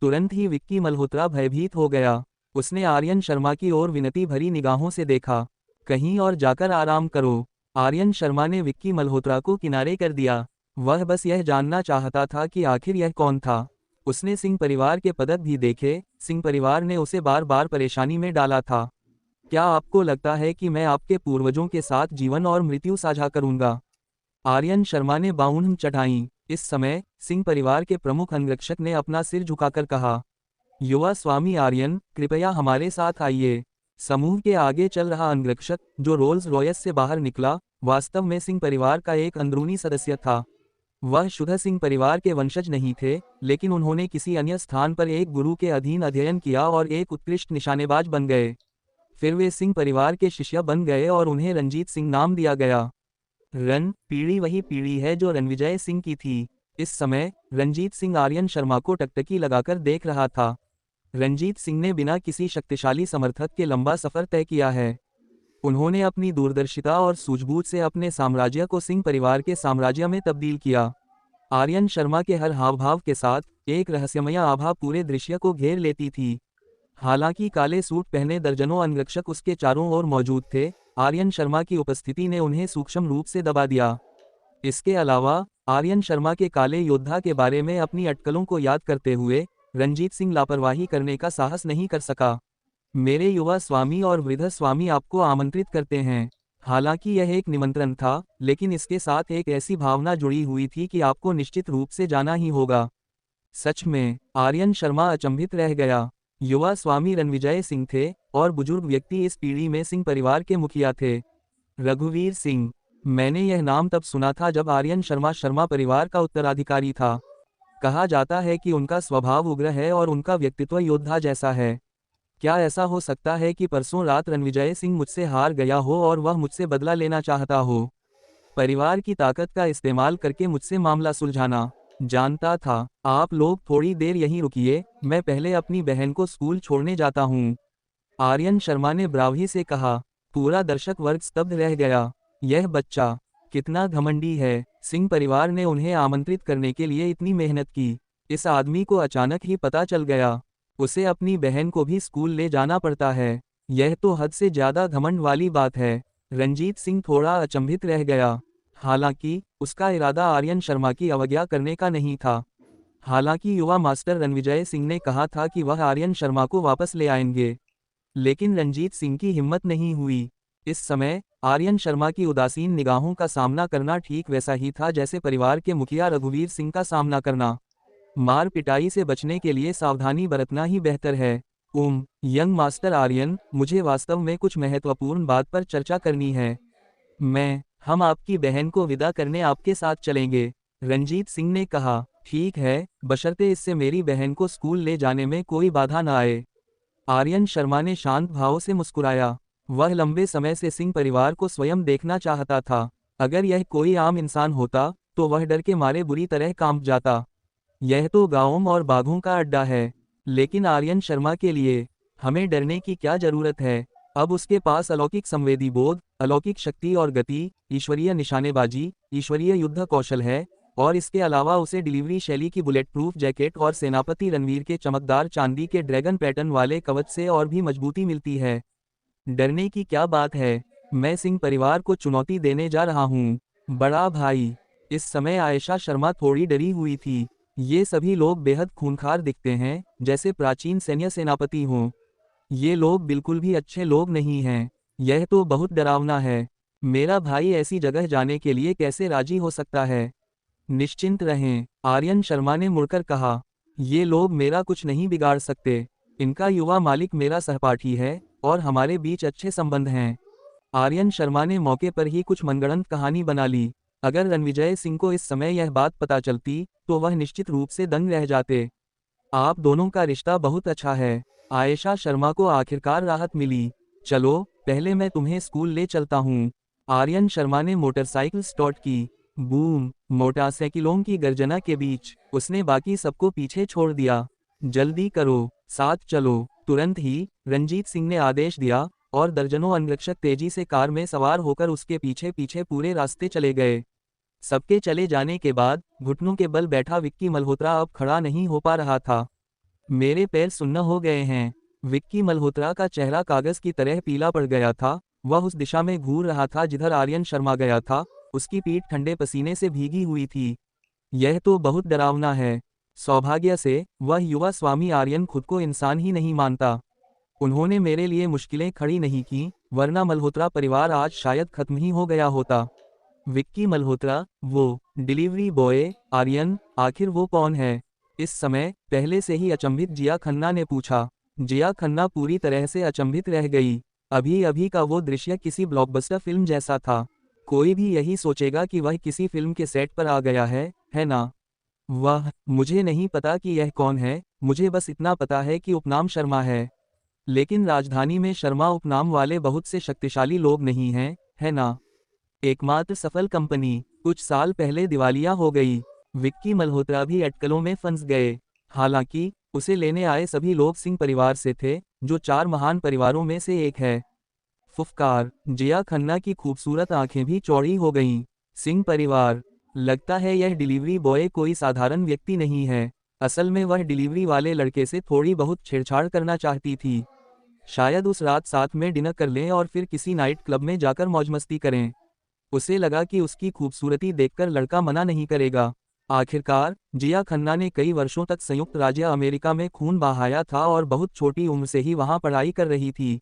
तुरंत ही विक्की मल्होत्रा भयभीत हो गया। उसने आर्यन शर्मा की ओर विनती भरी निगाहों से देखा। कहीं और जाकर आराम करो। आर्यन शर्मा ने विक्की मल्होत्रा को किनारे कर दिया। वह बस यह जानना चाहता था कि आखिर यह कौन था। उसने सिंह परिवार के पदक भी देखे। सिंह परिवार ने उसे बार बार परेशानी में डाला था। क्या आपको लगता है कि मैं आपके पूर्वजों के साथ जीवन और मृत्यु साझा करूंगा? आर्यन शर्मा ने बाउंड चढ़ाई। इस समय सिंह परिवार के प्रमुख अंगरक्षक ने अपना सिर झुकाकर कहा, युवा स्वामी आर्यन, कृपया हमारे साथ आइए। समूह के आगे चल रहा अंगरक्षक, जो रोल्स रॉयस से बाहर निकला, वास्तव में सिंह परिवार का एक अंदरूनी सदस्य था। वह शुद्ध सिंह परिवार के वंशज नहीं थे, लेकिन उन्होंने किसी अन्य स्थान पर एक गुरु के अधीन अध्ययन किया और एक उत्कृष्ट निशानेबाज बन गए। फिर वे सिंह परिवार के शिष्य बन गए और उन्हें रंजीत सिंह नाम दिया गया। रन पीढ़ी वही पीढ़ी है जो रणविजय सिंह की थी। इस समय रंजीत सिंह आर्यन शर्मा को टकटकी लगाकर देख रहा था। रंजीत सिंह ने बिना किसी शक्तिशाली समर्थक के लंबा सफर तय किया है। उन्होंने अपनी दूरदर्शिता और सूझबूझ से अपने साम्राज्य को सिंह परिवार के साम्राज्य में तब्दील किया। आर्यन शर्मा के हर हावभाव के साथ एक रहस्यमय आभा पूरे दृश्य को घेर लेती थी। हालांकि काले सूट पहने दर्जनों अंगरक्षक उसके चारों ओर मौजूद थे, आर्यन शर्मा की उपस्थिति ने उन्हें सूक्ष्म रूप से दबा दिया। इसके अलावा आर्यन शर्मा के काले योद्धा के बारे में अपनी अटकलों को याद करते हुए रंजीत सिंह लापरवाही करने का साहस नहीं कर सका। मेरे युवा स्वामी और वृद्ध स्वामी आपको आमंत्रित करते हैं। हालांकि यह एक निमंत्रण था, लेकिन इसके साथ एक ऐसी भावना जुड़ी हुई थी कि आपको निश्चित रूप से जाना ही होगा। सच में, आर्यन शर्मा अचंभित रह गया। युवा स्वामी रणविजय सिंह थे और बुजुर्ग व्यक्ति इस पीढ़ी में सिंह परिवार के मुखिया थे। रघुवीर सिंह। मैंने यह नाम तब सुना था जब आर्यन शर्मा परिवार का उत्तराधिकारी था। कहा जाता है कि उनका स्वभाव उग्र है और उनका व्यक्तित्व योद्धा जैसा है। क्या ऐसा हो सकता है कि परसों रात रणविजय सिंह मुझसे हार गया हो और वह मुझसे बदला लेना चाहता हो? परिवार की ताकत का इस्तेमाल करके मुझसे मामला सुलझाना। जानता था। आप लोग थोड़ी देर यहीं रुकिए, मैं पहले अपनी बहन को स्कूल छोड़ने जाता हूँ। आर्यन शर्मा ने ब्रावही से कहा। पूरा दर्शक वर्ग स्तब्ध रह गया। यह बच्चा कितना घमंडी है। सिंह परिवार ने उन्हें आमंत्रित करने के लिए इतनी मेहनत की। इस आदमी को अचानक ही पता चल गया उसे अपनी बहन को भी स्कूल ले जाना पड़ता है। यह तो हद से ज्यादा घमंड वाली बात है। रंजीत सिंह थोड़ा अचंभित रह गया। हालांकि उसका इरादा आर्यन शर्मा की अवज्ञा करने का नहीं था। हालांकि युवा मास्टर रणविजय सिंह ने कहा था कि वह आर्यन शर्मा को वापस ले आएंगे, लेकिन रंजीत सिंह की हिम्मत नहीं हुई। इस समय आर्यन शर्मा की उदासीन निगाहों का सामना करना ठीक वैसा ही था जैसे परिवार के मुखिया रघुवीर सिंह का सामना करना। मार पिटाई से बचने के लिए सावधानी बरतना ही बेहतर है। यंग मास्टर आर्यन, मुझे वास्तव में कुछ महत्वपूर्ण बात पर चर्चा करनी है। हम आपकी बहन को विदा करने आपके साथ चलेंगे, रंजीत सिंह ने कहा। ठीक है, बशर्ते इससे मेरी बहन को स्कूल ले जाने में कोई बाधा न आए। आर्यन शर्मा ने शांत भाव से मुस्कुराया। वह लंबे समय से सिंह परिवार को स्वयं देखना चाहता था। अगर यह कोई आम इंसान होता तो वह डर के मारे बुरी तरह कांप जाता। यह तो गायों और बाघों का अड्डा है, लेकिन आर्यन शर्मा के लिए हमें डरने की क्या जरूरत है। अब उसके पास अलौकिक संवेदी बोध, अलौकिक शक्ति और गति, ईश्वरीय निशानेबाजी, ईश्वरीय युद्ध कौशल है, और इसके अलावा उसे डिलीवरी शैली की बुलेट प्रूफ जैकेट और सेनापति रणवीर के चमकदार चांदी के ड्रैगन पैटर्न वाले कवच से और भी मजबूती मिलती है। डरने की क्या बात है, मैं सिंह परिवार को चुनौती देने जा रहा हूँ। बड़ा भाई। इस समय आयशा शर्मा थोड़ी डरी हुई थी। ये सभी लोग बेहद खूंखार दिखते हैं, जैसे प्राचीन सैन्य सेनापति हों। ये लोग बिल्कुल भी अच्छे लोग नहीं हैं। यह तो बहुत डरावना है। मेरा भाई ऐसी जगह जाने के लिए कैसे राजी हो सकता है। निश्चिंत रहें, आर्यन शर्मा ने मुड़कर कहा। ये लोग मेरा कुछ नहीं बिगाड़ सकते। इनका युवा मालिक मेरा सहपाठी है और हमारे बीच अच्छे संबंध हैं। आर्यन शर्मा ने मौके पर ही कुछ मनगढ़ंत कहानी बना ली। अगर रणविजय सिंह को इस समय यह बात पता चलती तो वह निश्चित रूप से दंग रह जाते। आप दोनों का रिश्ता बहुत अच्छा है। आयशा शर्मा को आखिरकार राहत मिली। चलो, पहले मैं तुम्हें स्कूल ले चलता हूँ। आर्यन शर्मा ने मोटरसाइकिल स्टार्ट की। बूम! मोटरसाइकिलों की गर्जना के बीच उसने बाकी सबको पीछे छोड़ दिया। जल्दी करो, साथ चलो। तुरंत ही रंजीत सिंह ने आदेश दिया और दर्जनों अंगरक्षक तेजी से कार में सवार होकर उसके पीछे पीछे पूरे रास्ते चले गए। सबके चले जाने के बाद घुटनों के बल बैठा विक्की मल्होत्रा अब खड़ा नहीं हो पा रहा था। मेरे पैर सुन्न हो गए हैं। विक्की मल्होत्रा का चेहरा कागज की तरह पीला पड़ गया था। वह उस दिशा में घूर रहा था जिधर आर्यन शर्मा गया था। उसकी पीठ ठंडे पसीने से भीगी हुई थी। यह तो बहुत डरावना है। सौभाग्य से वह युवा स्वामी आर्यन खुद को इंसान ही नहीं मानता। उन्होंने मेरे लिए मुश्किलें खड़ी नहीं की, वरना मल्होत्रा परिवार आज शायद खत्म ही हो गया होता। विक्की मल्होत्रा, वो डिलीवरी बॉय आर्यन, आखिर वो कौन है? इस समय पहले से ही अचंभित जिया खन्ना ने पूछा। जिया खन्ना पूरी तरह से अचंभित रह गई। अभी अभी का वो दृश्य किसी ब्लॉकबस्टर फिल्म जैसा था। कोई भी यही सोचेगा कि वह किसी फिल्म के सेट पर आ गया है ना? वह, मुझे नहीं पता कि यह कौन है, मुझे बस इतना पता है कि उपनाम शर्मा है। लेकिन राजधानी में शर्मा उपनाम वाले बहुत से शक्तिशाली लोग नहीं हैं, है ना? एकमात्र सफल कंपनी कुछ साल पहले दिवालिया हो गई। विक्की मल्होत्रा भी अटकलों में फंस गए। हालांकि उसे लेने आए सभी लोग सिंह परिवार से थे, जो 4 महान परिवारों में से एक है। फुफकार! जिया खन्ना की खूबसूरत आंखें भी चौड़ी हो गईं। सिंह परिवार? लगता है यह डिलीवरी बॉय कोई साधारण व्यक्ति नहीं है। असल में वह डिलीवरी वाले लड़के से थोड़ी बहुत छेड़छाड़ करना चाहती थी। शायद उस रात साथ में डिनर कर लें और फिर किसी नाइट क्लब में जाकर मौजमस्ती करें। उसे लगा कि उसकी खूबसूरती देखकर लड़का मना नहीं करेगा। आखिरकार जिया खन्ना ने कई वर्षों तक संयुक्त राज्य अमेरिका में खून बहाया था और बहुत छोटी उम्र से ही वहां पढ़ाई कर रही थी।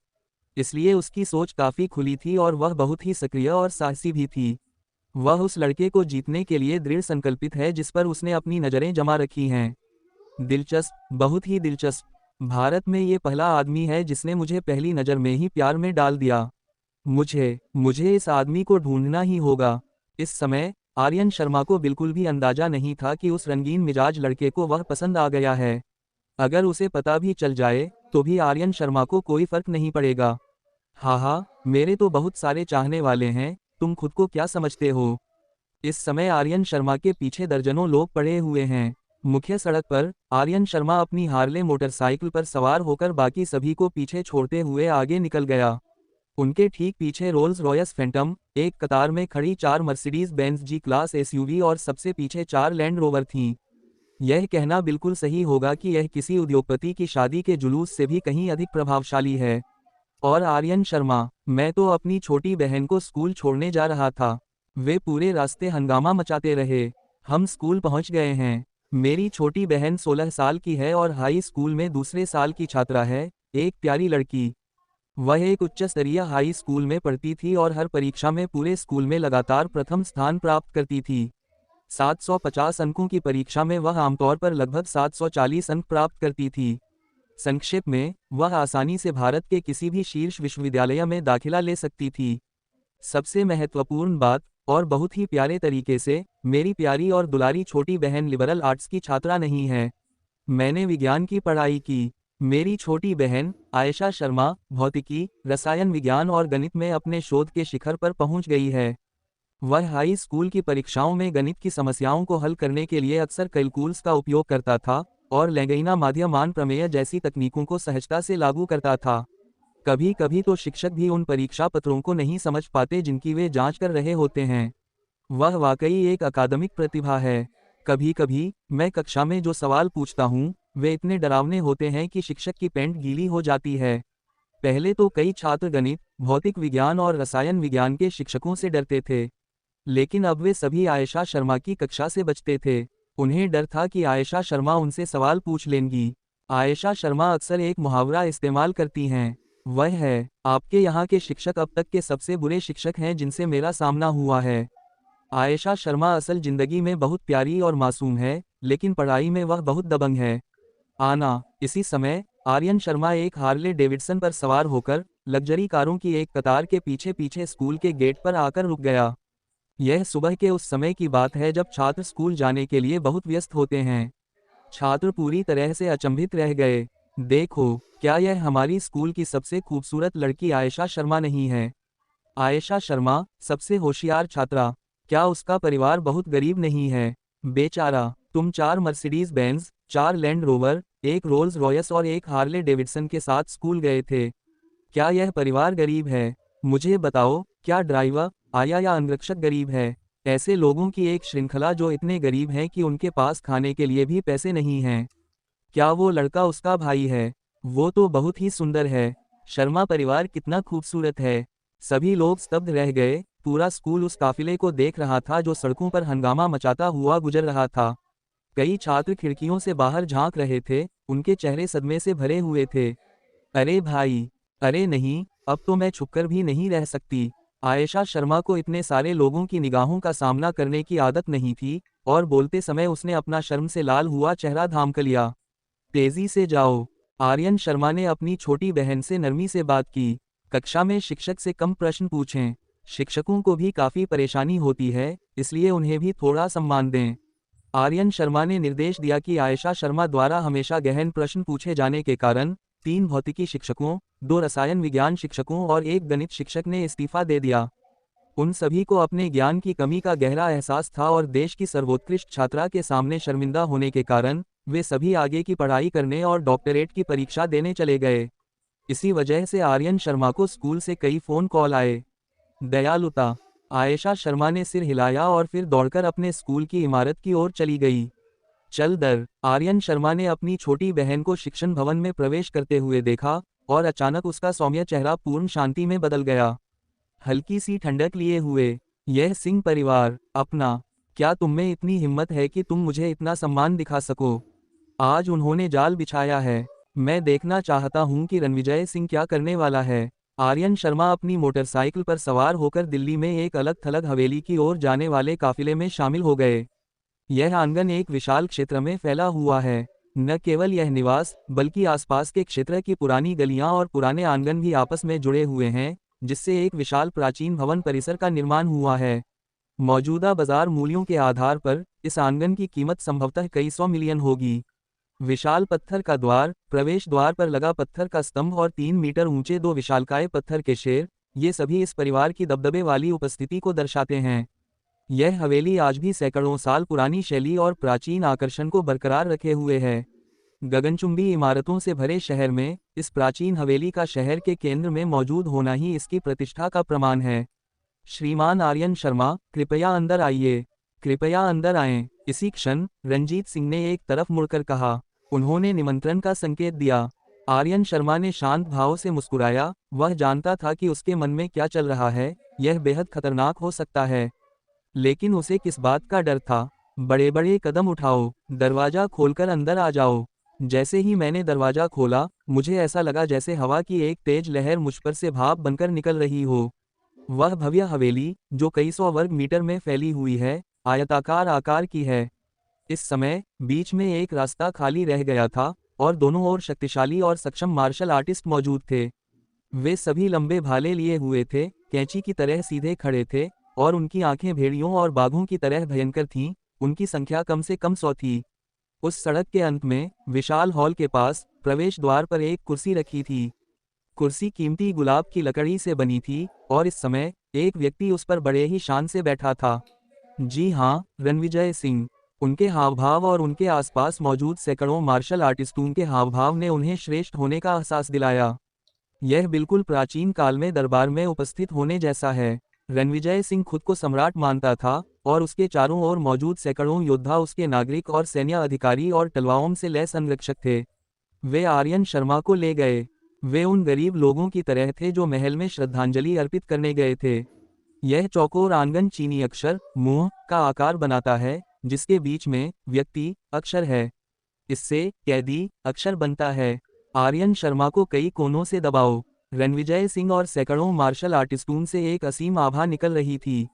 इसलिए उसकी सोच काफी खुली थी और वह बहुत ही सक्रिय और साहसी भी थी। वह उस लड़के को जीतने के लिए दृढ़ संकल्पित है जिस पर उसने अपनी नजरें जमा रखी हैं। दिलचस्प, बहुत ही दिलचस्प। भारत में ये पहला आदमी है जिसने मुझे पहली नज़र में ही प्यार में डाल दिया। मुझे इस आदमी को ढूंढना ही होगा। इस समय आर्यन शर्मा को बिल्कुल भी अंदाजा नहीं था कि उस रंगीन मिजाज लड़के को वह पसंद आ गया है। अगर उसे पता भी चल जाए तो भी आर्यन शर्मा को कोई फर्क नहीं पड़ेगा। हाँ, मेरे तो बहुत सारे चाहने वाले हैं, तुम खुद को क्या समझते हो? इस समय आर्यन शर्मा के पीछे दर्जनों लोग पड़े हुए हैं। मुख्य सड़क पर आर्यन शर्मा अपनी हार्ले मोटरसाइकिल पर सवार होकर बाकी सभी को पीछे छोड़ते हुए आगे निकल गया। उनके ठीक पीछे रोल्स रॉयस फैंटम, एक कतार में खड़ी 4 मर्सिडीज बेंज जी क्लास एसयूवी और सबसे पीछे 4 लैंड रोवर थीं। यह कहना बिल्कुल सही होगा कि यह किसी उद्योगपति की शादी के जुलूस से भी कहीं अधिक प्रभावशाली है। और आर्यन शर्मा, मैं तो अपनी छोटी बहन को स्कूल छोड़ने जा रहा था। वे पूरे रास्ते हंगामा मचाते रहे। हम स्कूल पहुंच गए हैं। मेरी छोटी बहन 16 साल की है और हाई स्कूल में दूसरे साल की छात्रा है, एक प्यारी लड़की। वह एक उच्च स्तरीय हाई स्कूल में पढ़ती थी और हर परीक्षा में पूरे स्कूल में लगातार प्रथम स्थान प्राप्त करती थी। 750 अंकों की परीक्षा में वह आमतौर पर लगभग 740 अंक प्राप्त करती थी। संक्षेप में, वह आसानी से भारत के किसी भी शीर्ष विश्वविद्यालय में दाखिला ले सकती थी। सबसे महत्वपूर्ण बात, और बहुत ही प्यारे तरीके से, मेरी प्यारी और दुलारी छोटी बहन लिबरल आर्ट्स की छात्रा नहीं है। मैंने विज्ञान की पढ़ाई की। मेरी छोटी बहन आयशा शर्मा भौतिकी, रसायन विज्ञान और गणित में अपने शोध के शिखर पर पहुंच गई है। वह हाई स्कूल की परीक्षाओं में गणित की समस्याओं को हल करने के लिए अक्सर कैलकुलस का उपयोग करता था और लैंगिक माध्यमान प्रमेय जैसी तकनीकों को सहजता से लागू करता था। कभी कभी तो शिक्षक भी उन परीक्षा पत्रों को नहीं समझ पाते जिनकी वे जांच कर रहे होते हैं। वह वाकई एक अकादमिक प्रतिभा है। कभी कभी मैं कक्षा में जो सवाल पूछता हूँ वे इतने डरावने होते हैं कि शिक्षक की पैंट गीली हो जाती है। पहले तो कई छात्र गणित, भौतिक विज्ञान और रसायन विज्ञान के शिक्षकों से डरते थे, लेकिन अब वे सभी आयशा शर्मा की कक्षा से बचते थे। उन्हें डर था कि आयशा शर्मा उनसे सवाल पूछ लेंगी। आयशा शर्मा अक्सर एक मुहावरा इस्तेमाल करती हैं, वह है, आपके यहाँ के शिक्षक अब तक के सबसे बुरे शिक्षक हैं जिनसे मेरा सामना हुआ है। आयशा शर्मा असल जिंदगी में बहुत प्यारी और मासूम है, लेकिन पढ़ाई में वह बहुत दबंग है। आना इसी समय आर्यन शर्मा एक हार्ले डेविडसन पर सवार होकर लग्जरी कारों की एक कतार के पीछे पीछे स्कूल के गेट पर आकर रुक गया। यह सुबह के उस समय की बात है जब छात्र स्कूल जाने के लिए बहुत व्यस्त होते हैं। छात्र पूरी तरह से अचंभित रह गए। देखो, क्या यह हमारी स्कूल की सबसे खूबसूरत लड़की आयशा शर्मा नहीं है? आयशा शर्मा, सबसे होशियार छात्रा। क्या उसका परिवार बहुत गरीब नहीं है? बेचारा, तुम 4 मर्सिडीज बेंज, 4 लैंड रोवर, एक रोल्स रॉयस और एक हार्ले डेविडसन के साथ स्कूल गए थे। क्या यह परिवार गरीब है? मुझे बताओ, क्या ड्राइवर, आया या अंगरक्षक गरीब है? ऐसे लोगों की एक श्रृंखला जो इतने गरीब हैं कि उनके पास खाने के लिए भी पैसे नहीं हैं। क्या वो लड़का उसका भाई है? वो तो बहुत ही सुंदर है। शर्मा परिवार कितना खूबसूरत है। सभी लोग स्तब्ध रह गए। पूरा स्कूल उस काफिले को देख रहा था जो सड़कों पर हंगामा मचाता हुआ गुजर रहा था। कई छात्र खिड़कियों से बाहर झांक रहे थे, उनके चेहरे सदमे से भरे हुए थे। अरे भाई, अरे नहीं, अब तो मैं छुपकर भी नहीं रह सकती। आयशा शर्मा को इतने सारे लोगों की निगाहों का सामना करने की आदत नहीं थी और बोलते समय उसने अपना शर्म से लाल हुआ चेहरा धाम लिया। तेजी से जाओ, आर्यन शर्मा ने अपनी छोटी बहन से नरमी से बात की। कक्षा में शिक्षक से कम प्रश्न पूछें। शिक्षकों को भी काफी परेशानी होती है, इसलिए उन्हें भी थोड़ा सम्मान दें। आर्यन शर्मा ने निर्देश दिया कि आयशा शर्मा द्वारा हमेशा गहन प्रश्न पूछे जाने के कारण 3 भौतिकी शिक्षकों, 2 रसायन विज्ञान शिक्षकों और 1 गणित शिक्षक ने इस्तीफा दे दिया। उन सभी को अपने ज्ञान की कमी का गहरा एहसास था और देश की सर्वोत्कृष्ट छात्रा के सामने शर्मिंदा होने के कारण वे सभी आगे की पढ़ाई करने और डॉक्टरेट की परीक्षा देने चले गए। इसी वजह से आर्यन शर्मा को स्कूल से कई फोन कॉल आए। दयालुता, आयशा शर्मा ने सिर हिलाया और फिर दौड़कर अपने स्कूल की इमारत की ओर चली गई। चल दर, आर्यन शर्मा ने अपनी छोटी बहन को शिक्षण भवन में प्रवेश करते हुए देखा और अचानक उसका सौम्य चेहरा पूर्ण शांति में बदल गया। हल्की सी ठंडक लिए हुए, यह सिंह परिवार, अपना, क्या तुम में इतनी हिम्मत है कि तुम मुझे इतना सम्मान दिखा सको? आज उन्होंने जाल बिछाया है। मैं देखना चाहता हूं कि रणविजय सिंह क्या करने वाला है। आर्यन शर्मा अपनी मोटरसाइकिल पर सवार होकर दिल्ली में एक अलग थलग हवेली की ओर जाने वाले काफिले में शामिल हो गए। यह आंगन एक विशाल क्षेत्र में फैला हुआ है। न केवल यह निवास, बल्कि आसपास के क्षेत्र की पुरानी गलियां और पुराने आंगन भी आपस में जुड़े हुए हैं, जिससे एक विशाल प्राचीन भवन परिसर का निर्माण हुआ है। मौजूदा बाजार मूल्यों के आधार पर इस आंगन की कीमत संभवतः कई 100 मिलियन होगी। विशाल पत्थर का द्वार, प्रवेश द्वार पर लगा पत्थर का स्तंभ और 3 मीटर ऊंचे 2 विशालकाय पत्थर के शेर, ये सभी इस परिवार की दबदबे वाली उपस्थिति को दर्शाते हैं। यह हवेली आज भी सैकड़ों साल पुरानी शैली और प्राचीन आकर्षण को बरकरार रखे हुए है। गगनचुंबी इमारतों से भरे शहर में इस प्राचीन हवेली का शहर के केंद्र में मौजूद होना ही इसकी प्रतिष्ठा का प्रमाण है। श्रीमान आर्यन शर्मा, कृपया अंदर आइए। कृपया अंदर आएं। इसी क्षण रंजीत सिंह ने एक तरफ मुड़कर कहा। उन्होंने निमंत्रण का संकेत दिया। आर्यन शर्मा ने शांत भाव से मुस्कुराया। वह जानता था कि उसके मन में क्या चल रहा है, यह बेहद खतरनाक हो सकता है। लेकिन उसे किस बात का डर था? बड़े बड़े कदम उठाओ, दरवाजा खोलकर अंदर आ जाओ। जैसे ही मैंने दरवाजा खोला, मुझे ऐसा लगा जैसे हवा की एक तेज लहर मुझ पर से भाप बनकर निकल रही हो। वह भव्य हवेली, जो कई 100 वर्ग मीटर में फैली हुई है, आयताकार आकार की है। इस समय बीच में एक रास्ता खाली रह गया था और दोनों ओर शक्तिशाली और सक्षम मार्शल आर्टिस्ट मौजूद थे। वे सभी लंबे भाले लिए हुए थे, कैंची की तरह सीधे खड़े थे और उनकी आंखें भेड़ियों और बाघों की तरह भयंकर थीं। उनकी संख्या कम से कम 100 थी। उस सड़क के अंत में विशाल हॉल के पास प्रवेश द्वार पर एक कुर्सी रखी थी। कुर्सी कीमती गुलाब की लकड़ी से बनी थी और इस समय एक व्यक्ति उस पर बड़े ही शान से बैठा था। जी हाँ, रणविजय सिंह। उनके हाव भाव और उनके आसपास मौजूद सैकड़ों मार्शल आर्टिस्टों के हाव भाव ने उन्हें श्रेष्ठ होने का एहसास दिलाया। यह बिल्कुल प्राचीन काल में दरबार में उपस्थित होने जैसा है। रणविजय सिंह खुद को सम्राट मानता था और उसके चारों ओर मौजूद सैकड़ों योद्धा उसके नागरिक और सैन्य अधिकारी और तलवारों से लैस अंगरक्षक थे। वे आर्यन शर्मा को ले गए। वे उन गरीब लोगों की तरह थे जो महल में श्रद्धांजलि अर्पित करने गए थे। यह चौकोर आंगन चीनी अक्षर मुंह का आकार बनाता है, जिसके बीच में व्यक्ति अक्षर है। इससे कैदी अक्षर बनता है। आर्यन शर्मा को कई कोनों से दबाओ। रणविजय सिंह और सैकड़ों मार्शल आर्टिस्टों से एक असीम आभा निकल रही थी।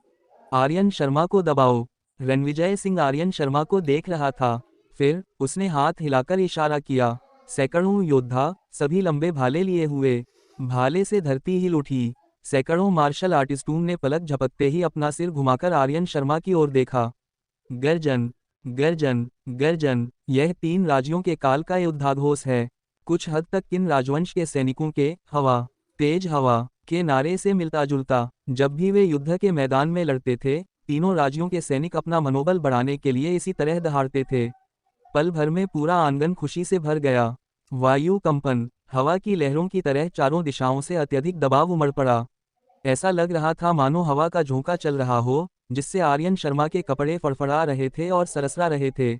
आर्यन शर्मा को दबाओ। रणविजय सिंह आर्यन शर्मा को देख रहा था। फिर उसने हाथ हिलाकर इशारा किया। सैकड़ों योद्धा, सभी लंबे भाले लिए हुए। भाले से धरती हिल उठी। सैकड़ों मार्शल आर्टिस्टों ने पलक झपकते ही अपना सिर घुमाकर आर्यन शर्मा की ओर देखा। गर्जन गर्जन गर्जन, यह 3 राज्यों के काल का युद्धाघोष है। कुछ हद तक किन राजवंश के सैनिकों के हवा तेज हवा के नारे से मिलता जुलता। जब भी वे युद्ध के मैदान में लड़ते थे, तीनों राज्यों के सैनिक अपना मनोबल बढ़ाने के लिए इसी तरह दहाड़ते थे। पल भर में पूरा आंगन खुशी से भर गया। वायु कंपन, हवा की लहरों की तरह चारों दिशाओं से अत्यधिक दबाव उमड़ पड़ा। ऐसा लग रहा था मानो हवा का झोंका चल रहा हो, जिससे आर्यन शर्मा के कपड़े फड़फड़ा रहे थे और सरसरा रहे थे।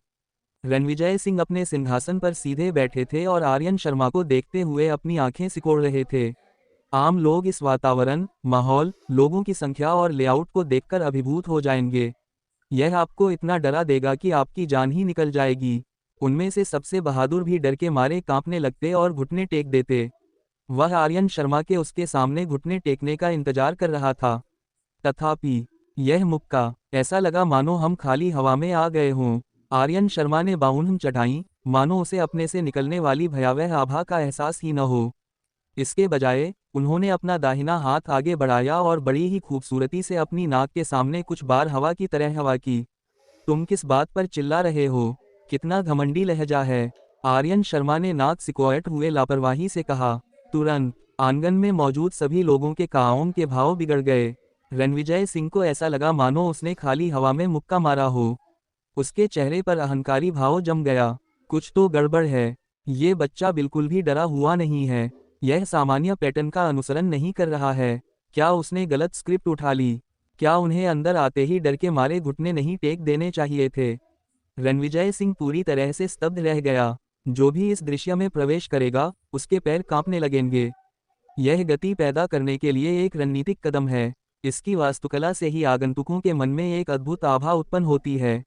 रणविजय सिंह अपने सिंहासन पर सीधे बैठे थे और आर्यन शर्मा को देखते हुए अपनी आंखें सिकोड़ रहे थे। आम लोग इस वातावरण, माहौल, लोगों की संख्या और लेआउट को देखकर अभिभूत हो जाएंगे। यह आपको इतना डरा देगा कि आपकी जान ही निकल जाएगी। उनमें से सबसे बहादुर भी डर के मारे कांपने लगते और घुटने टेक देते। वह आर्यन शर्मा के उसके सामने घुटने टेकने का इंतजार कर रहा था। तथापि यह मुक्का, ऐसा लगा मानो हम खाली हवा में आ गए हों। आर्यन शर्मा ने बाउंड चढ़ाई, मानो उसे अपने से निकलने वाली भयावह आभा का एहसास ही न हो। इसके बजाय उन्होंने अपना दाहिना हाथ आगे बढ़ाया और बड़ी ही खूबसूरती से अपनी नाक के सामने कुछ बार हवा की तरह हवा की। तुम किस बात पर चिल्ला रहे हो? कितना घमंडी लहजा है। आर्यन शर्मा ने नाक सिकोड़ते हुए लापरवाही से कहा। तुरंत आंगन में मौजूद सभी लोगों के कानों के भाव बिगड़ गए। रणविजय सिंह को ऐसा लगा मानो उसने खाली हवा में मुक्का मारा हो। उसके चेहरे पर अहंकारी भाव जम गया। कुछ तो गड़बड़ है। ये बच्चा बिल्कुल भी डरा हुआ नहीं है। यह सामान्य पैटर्न का अनुसरण नहीं कर रहा है। क्या उसने गलत स्क्रिप्ट उठा ली? क्या उन्हें अंदर आते ही डर के मारे घुटने नहीं टेक देने चाहिए थे? रणविजय सिंह पूरी तरह से स्तब्ध रह गया। जो भी इस दृश्य में प्रवेश करेगा, उसके पैर कांपने लगेंगे। यह गति पैदा करने के लिए एक रणनीतिक कदम है। इसकी वास्तुकला से ही आगंतुकों के मन में एक अद्भुत आभा उत्पन्न होती है।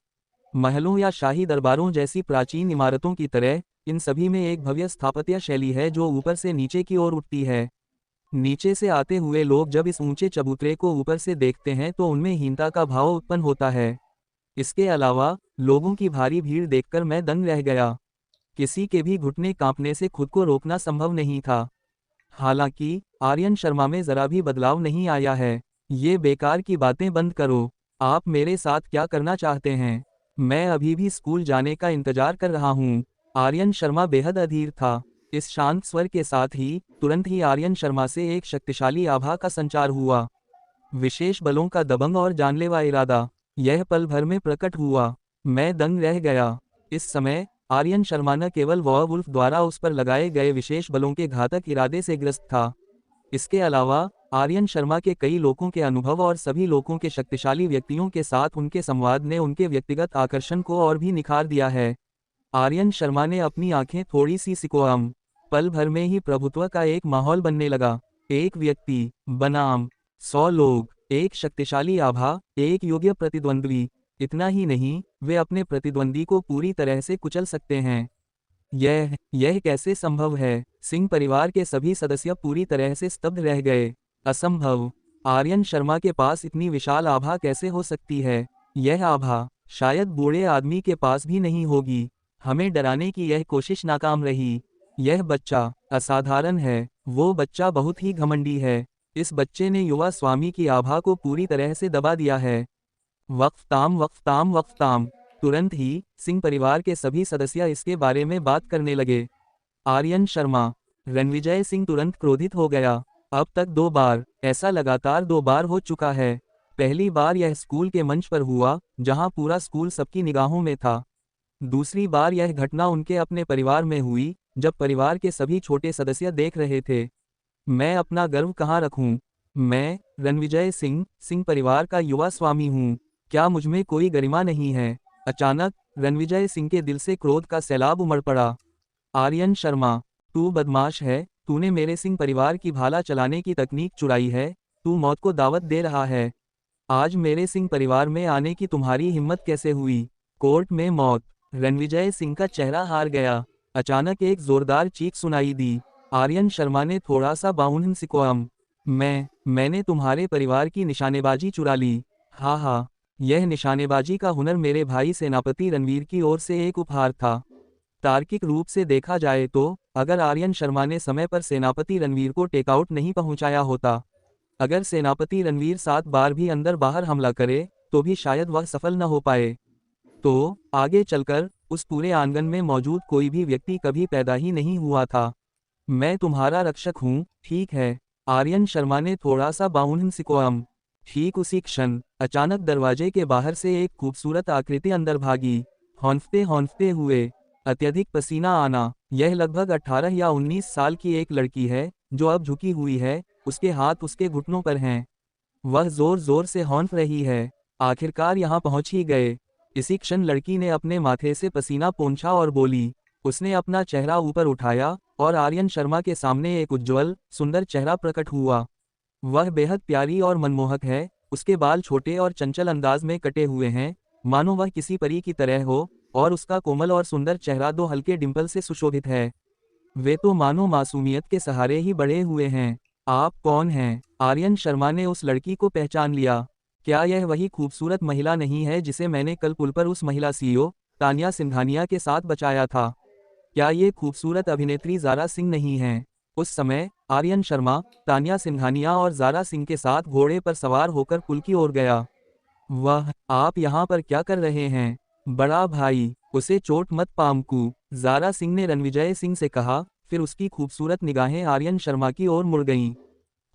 महलों या शाही दरबारों जैसी प्राचीन इमारतों की तरह इन सभी में एक भव्य स्थापत्य शैली है जो ऊपर से नीचे की ओर उठती है। नीचे से आते हुए लोग जब इस ऊंचे चबूतरे को ऊपर से देखते हैं तो उनमें हीनता का भाव उत्पन्न होता है। इसके अलावा लोगों की भारी भीड़ देखकर मैं दंग रह गया। किसी के भी घुटने कांपने से खुद को रोकना संभव नहीं था। हालांकि आर्यन शर्मा में जरा भी बदलाव नहीं आया है। ये बेकार की बातें बंद करो। आप मेरे साथ क्या करना चाहते हैं? मैं अभी भी स्कूल जाने का इंतजार कर रहा हूँ। आर्यन शर्मा बेहद अधीर था। इस शांत स्वर के साथ ही तुरंत ही आर्यन शर्मा से एक शक्तिशाली आभा का संचार हुआ। विशेष बलों का दबंग और जानलेवा इरादा। यह पल भर में प्रकट हुआ। मैं दंग रह गया। इस समय आर्यन शर्मा न केवल वॉरवुल्फ द्वारा उस पर लगाए गए विशेष बलों के घातक इरादे से ग्रस्त था। इसके अलावा आर्यन शर्मा के कई लोगों के अनुभव और सभी लोगों के शक्तिशाली व्यक्तियों के साथ उनके संवाद ने उनके व्यक्तिगत आकर्षण को और भी निखार दिया है। आर्यन शर्मा ने अपनी आंखें थोड़ी सी सिकोड़ाम। पल भर में ही प्रभुत्व का एक माहौल बनने लगा। एक व्यक्ति बनाम 100 लोग, एक शक्तिशाली आभा, एक योग्य प्रतिद्वंद्वी। इतना ही नहीं, वे अपने प्रतिद्वंदी को पूरी तरह से कुचल सकते हैं। यह कैसे संभव है? सिंह परिवार के सभी सदस्य पूरी तरह से स्तब्ध रह गए। असंभव। आर्यन शर्मा के पास इतनी विशाल आभा कैसे हो सकती है? यह आभा शायद बूढ़े आदमी के पास भी नहीं होगी। हमें डराने की यह कोशिश नाकाम रही। यह बच्चा असाधारण है। वो बच्चा बहुत ही घमंडी है। इस बच्चे ने युवा स्वामी की आभा को पूरी तरह से दबा दिया है। वक्ताम। तुरंत ही सिंह परिवार के सभी सदस्य इसके बारे में बात करने लगे। आर्यन शर्मा। रणविजय सिंह तुरंत क्रोधित हो गया। अब तक 2 बार, ऐसा लगातार 2 बार हो चुका है। पहली बार यह स्कूल के मंच पर हुआ, जहां पूरा स्कूल सबकी निगाहों में था। दूसरी बार यह घटना उनके अपने परिवार में हुई, जब परिवार के सभी छोटे सदस्य देख रहे थे। मैं अपना गर्व कहाँ रखूं? मैं, रणविजय सिंह परिवार का युवा स्वामी हूँ। क्या मुझमें कोई गरिमा नहीं है? अचानक रणविजय सिंह के दिल से क्रोध का सैलाब उमड़ पड़ा। आर्यन शर्मा, तू बदमाश है, तूने मेरे सिंह परिवार की भाला चलाने की तकनीक चुराई है, तू मौत को दावत दे रहा है। आज मेरे सिंह परिवार में आने की तुम्हारी हिम्मत कैसे हुई? कोर्ट में मौत। रणविजय सिंह का चेहरा हार गया। अचानक एक जोरदार चीख सुनाई दी। आर्यन शर्मा ने थोड़ा सा बाउंड सिकोम। मैंने तुम्हारे परिवार की निशानेबाजी चुरा ली। हाँ, यह निशानेबाजी का हुनर मेरे भाई सेनापति रणवीर की ओर से एक उपहार था। तार्किक रूप से देखा जाए तो, अगर आर्यन शर्मा ने समय पर सेनापति रणवीर को टेकआउट नहीं पहुंचाया होता, अगर सेनापति रणवीर 7 बार भी अंदर बाहर हमला करे, तो भी शायद वह सफल न हो पाए। तो आगे चलकर उस पूरे आंगन में मौजूद कोई भी व्यक्ति कभी पैदा ही नहीं हुआ था। मैं तुम्हारा रक्षक हूँ, ठीक है? आर्यन शर्मा ने थोड़ा सा बाउंड सिकोम। ठीक उसी क्षण अचानक दरवाजे के बाहर से एक खूबसूरत आकृति अंदर भागी, हौंफते हुए। अत्यधिक पसीना आना। यह लगभग 18 या 19 साल की एक लड़की है, जो अब झुकी हुई है, उसके हाथ उसके घुटनों पर हैं। वह जोर जोर से हौंफ रही है। आखिरकार यहाँ पहुंच ही गए। इसी क्षण लड़की ने अपने माथे से पसीना पोंछा और बोली। उसने अपना चेहरा ऊपर उठाया और आर्यन शर्मा के सामने एक उज्ज्वल, सुंदर चेहरा प्रकट हुआ। वह बेहद प्यारी और मनमोहक है। उसके बाल छोटे और चंचल अंदाज में कटे हुए हैं, मानो वह किसी परी की तरह हो, और उसका कोमल और सुंदर चेहरा 2 हल्के डिंपल से सुशोभित है। वे तो मानो मासूमियत के सहारे ही बढ़े हुए हैं। आप कौन हैं? आर्यन शर्मा ने उस लड़की को पहचान लिया। क्या यह वही खूबसूरत महिला नहीं है जिसे मैंने कल पुल पर उस महिला सीईओ तान्या सिंघानिया के साथ बचाया था? क्या ये खूबसूरत अभिनेत्री ज़ारा सिंह नहीं है? उस समय आर्यन शर्मा, तान्या सिंघानिया और ज़ारा सिंह के साथ घोड़े पर सवार होकर पुल की ओर गया। वह, आप यहाँ पर क्या कर रहे हैं? बड़ा भाई, उसे चोट मत पामकू, ज़ारा सिंह ने रणविजय सिंह से कहा। फिर उसकी खूबसूरत निगाहें आर्यन शर्मा की ओर मुड़ गईं।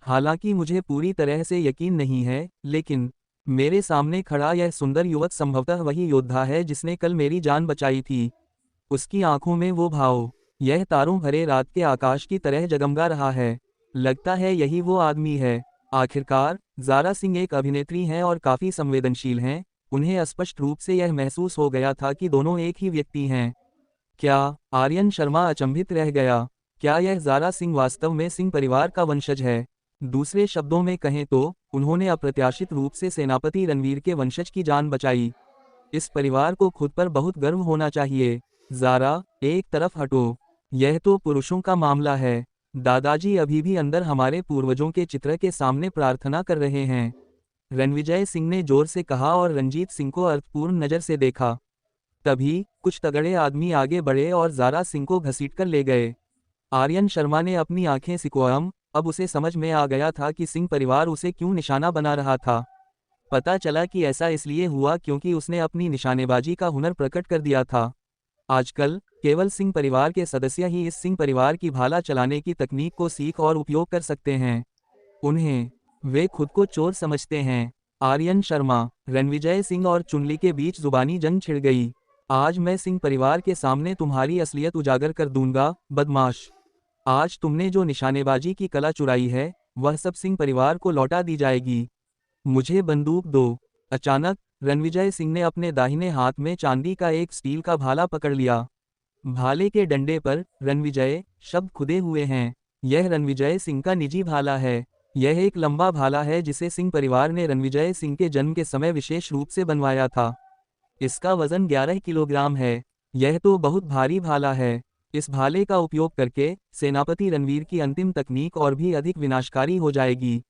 हालांकि मुझे पूरी तरह से यकीन नहीं है, लेकिन मेरे सामने खड़ा यह सुंदर युवक संभवतः वही योद्धा है जिसने कल मेरी जान बचाई थी। उसकी आंखों में वो भाव, यह तारों भरे रात के आकाश की तरह जगमगा रहा है। लगता है यही वो आदमी है। आखिरकार ज़ारा सिंह एक अभिनेत्री हैं और काफ़ी संवेदनशील हैं। उन्हें स्पष्ट रूप से यह महसूस हो गया था कि दोनों एक ही व्यक्ति हैं। क्या? आर्यन शर्मा अचंभित रह गया। क्या यह ज़ारा सिंह वास्तव में सिंह परिवार का वंशज है? दूसरे शब्दों में कहें तो, उन्होंने अप्रत्याशित रूप से सेनापति रणवीर के वंशज की जान बचाई। इस परिवार को खुद पर बहुत गर्व होना चाहिए। ज़ारा, एक तरफ हटो। यह तो पुरुषों का मामला है। दादाजी अभी भी अंदर हमारे पूर्वजों के चित्र के सामने प्रार्थना कर रहे हैं, रणविजय सिंह ने जोर से कहा और रंजीत सिंह को अर्थपूर्ण नज़र से देखा। तभी कुछ तगड़े आदमी आगे बढ़े और ज़ारा सिंह को घसीटकर ले गए। आर्यन शर्मा ने अपनी आंखें सिकोम। अब उसे समझ में आ गया था कि सिंह परिवार उसे क्यों निशाना बना रहा था। पता चला कि ऐसा इसलिए हुआ क्योंकि उसने अपनी निशानेबाजी का हुनर प्रकट कर दिया था। आजकल केवल सिंह परिवार के सदस्य ही इस सिंह परिवार की भाला चलाने की तकनीक को सीख और उपयोग कर सकते हैं। वे खुद को चोर समझते हैं। आर्यन शर्मा, रणविजय सिंह और चुनली के बीच जुबानी जंग छिड़ गई। आज मैं सिंह परिवार के सामने तुम्हारी असलियत उजागर कर दूंगा, बदमाश। आज तुमने जो निशानेबाजी की कला चुराई है, वह सब सिंह परिवार को लौटा दी जाएगी। मुझे बंदूक दो। अचानक रणविजय सिंह ने अपने दाहिने हाथ में चांदी का एक स्टील का भाला पकड़ लिया। भाले के डंडे पर रणविजय शब्द खुदे हुए हैं। यह रणविजय सिंह का निजी भाला है। यह एक लंबा भाला है जिसे सिंह परिवार ने रणविजय सिंह के जन्म के समय विशेष रूप से बनवाया था। इसका वजन 11 किलोग्राम है। यह तो बहुत भारी भाला है। इस भाले का उपयोग करके सेनापति रणवीर की अंतिम तकनीक और भी अधिक विनाशकारी हो जाएगी।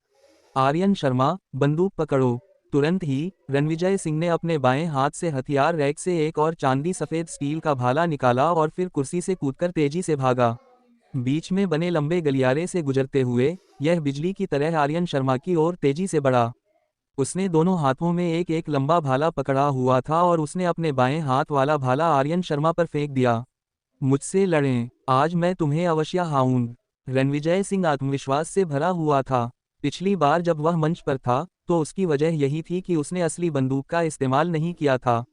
आर्यन शर्मा, बंदूक पकड़ो। तुरंत ही रणविजय सिंह ने अपने बाएं हाथ से हथियार रैक से एक और चांदी सफेद स्टील का भाला निकाला और फिर कुर्सी से कूदकर तेजी से भागा। बीच में बने लंबे गलियारे से गुजरते हुए यह बिजली की तरह आर्यन शर्मा की ओर तेजी से बढ़ा। उसने दोनों हाथों में एक एक लंबा भाला पकड़ा हुआ था और उसने अपने बाएं हाथ वाला भाला आर्यन शर्मा पर फेंक दिया। मुझसे लड़ें, आज मैं तुम्हें अवश्य हाऊंगा। रणविजय सिंह आत्मविश्वास से भरा हुआ था। पिछली बार जब वह मंच पर था तो उसकी वजह यही थी कि उसने असली बंदूक का इस्तेमाल नहीं किया था।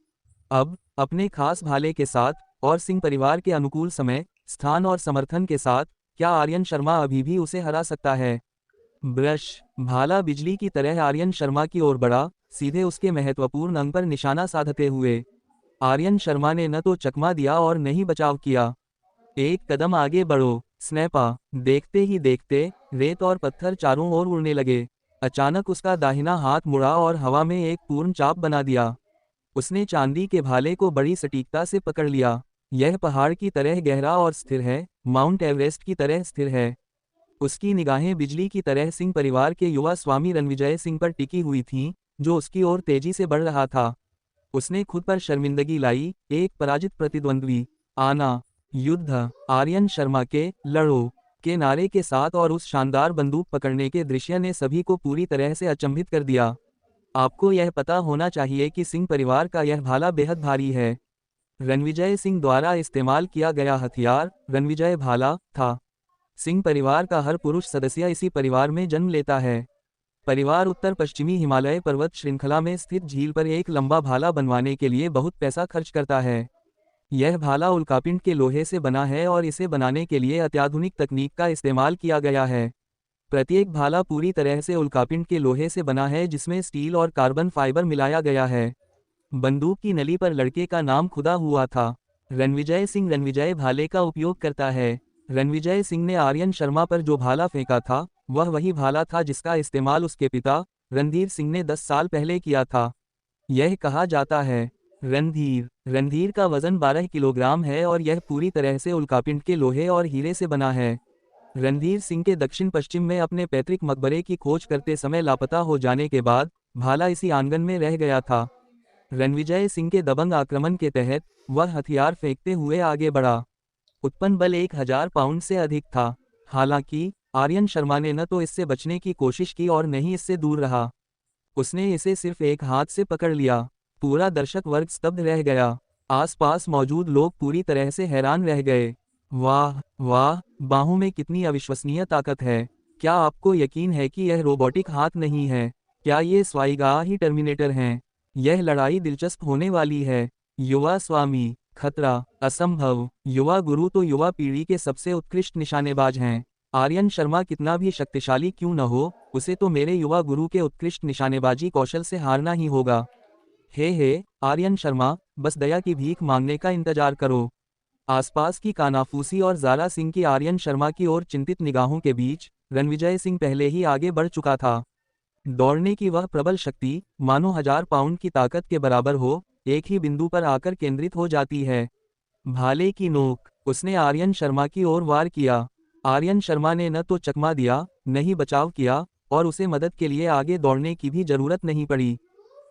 अब अपने खास भाले के साथ और सिंह परिवार के अनुकूल समय, स्थान और समर्थन के साथ क्या आर्यन शर्मा अभी भी उसे हरा सकता है? ब्रश भाला बिजली की तरह आर्यन शर्मा की ओर बढ़ा, सीधे उसके महत्वपूर्ण अंग पर निशाना साधते हुए। आर्यन शर्मा ने न तो चकमा दिया और न ही बचाव किया। एक कदम आगे बढ़ो, स्नैपा। देखते ही देखते रेत और पत्थर चारों ओर उड़ने लगे। अचानक उसका दाहिना हाथ मुड़ा और हवा में एक पूर्ण चाप बना दिया। उसने चांदी के भाले को बड़ी सटीकता से पकड़ लिया। यह पहाड़ की तरह गहरा और स्थिर है, माउंट एवरेस्ट की तरह स्थिर है। उसकी निगाहें बिजली की तरह सिंह परिवार के युवा स्वामी रणविजय सिंह पर टिकी हुई थीं, जो उसकी ओर तेजी से बढ़ रहा था। उसने खुद पर शर्मिंदगी लाई, एक पराजित प्रतिद्वंद्वी। आना, युद्ध, आर्यन शर्मा के लड़ो के नारे के साथ और उस शानदार बंदूक पकड़ने के दृश्य ने सभी को पूरी तरह से अचंभित कर दिया। आपको यह पता होना चाहिए कि सिंह परिवार का यह भाला बेहद भारी है। रणविजय सिंह द्वारा इस्तेमाल किया गया हथियार रणविजय भाला था। सिंह परिवार का हर पुरुष सदस्य इसी परिवार में जन्म लेता है। परिवार उत्तर पश्चिमी हिमालय पर्वत श्रृंखला में स्थित झील पर एक लंबा भाला बनवाने के लिए बहुत पैसा खर्च करता है। यह भाला उल्कापिंड के लोहे से बना है और इसे बनाने के लिए अत्याधुनिक तकनीक का इस्तेमाल किया गया है। प्रत्येक भाला पूरी तरह से उल्कापिंड के लोहे से बना है, जिसमें स्टील और कार्बन फाइबर मिलाया गया है। बंदूक की नली पर लड़के का नाम खुदा हुआ था। रणविजय सिंह रणविजय भाले का उपयोग करता है। रणविजय सिंह ने आर्यन शर्मा पर जो भाला फेंका था, वह वही भाला था जिसका इस्तेमाल उसके पिता रणधीर सिंह ने 10 साल पहले किया था। यह कहा जाता है रणधीर का वजन 12 किलोग्राम है और यह पूरी तरह से उल्कापिंड के लोहे और हीरे से बना है। रणधीर सिंह के दक्षिण पश्चिम में अपने पैतृक मकबरे की खोज करते समय लापता हो जाने के बाद भाला इसी आंगन में रह गया था। रणविजय सिंह के दबंग आक्रमण के तहत वह हथियार फेंकते हुए आगे बढ़ा। उत्पन्न बल 1000 पाउंड से अधिक था। हालांकि आर्यन शर्मा ने न तो इससे बचने की कोशिश की और न ही इससे दूर रहा। उसने इसे सिर्फ एक हाथ से पकड़ लिया। पूरा दर्शक वर्ग स्तब्ध रह गया। आसपास मौजूद लोग पूरी तरह से हैरान रह गए। वाह वाह, बाहों में कितनी अविश्वसनीय ताकत है। क्या आपको यकीन है कि यह रोबोटिक हाथ नहीं है? क्या ये स्वाइगाह ही टर्मिनेटर हैं? यह लड़ाई दिलचस्प होने वाली है। युवा स्वामी, खतरा, असंभव। युवा गुरु तो युवा पीढ़ी के सबसे उत्कृष्ट निशानेबाज हैं। आर्यन शर्मा कितना भी शक्तिशाली क्यों न हो, उसे तो मेरे युवा गुरु के उत्कृष्ट निशानेबाजी कौशल से हारना ही होगा। हे आर्यन शर्मा, बस दया की भीख मांगने का इंतजार करो। आसपास की कानाफूसी और ज़ारा सिंह की आर्यन शर्मा की ओर चिंतित निगाहों के बीच रणविजय सिंह पहले ही आगे बढ़ चुका था। दौड़ने की वह प्रबल शक्ति, मानो 1000 पाउंड की ताकत के बराबर हो, एक ही बिंदु पर आकर केंद्रित हो जाती है। भाले की नोक, उसने आर्यन शर्मा की ओर वार किया। आर्यन शर्मा ने न तो चकमा दिया, न ही बचाव किया, और उसे मदद के लिए आगे दौड़ने की भी जरूरत नहीं पड़ी।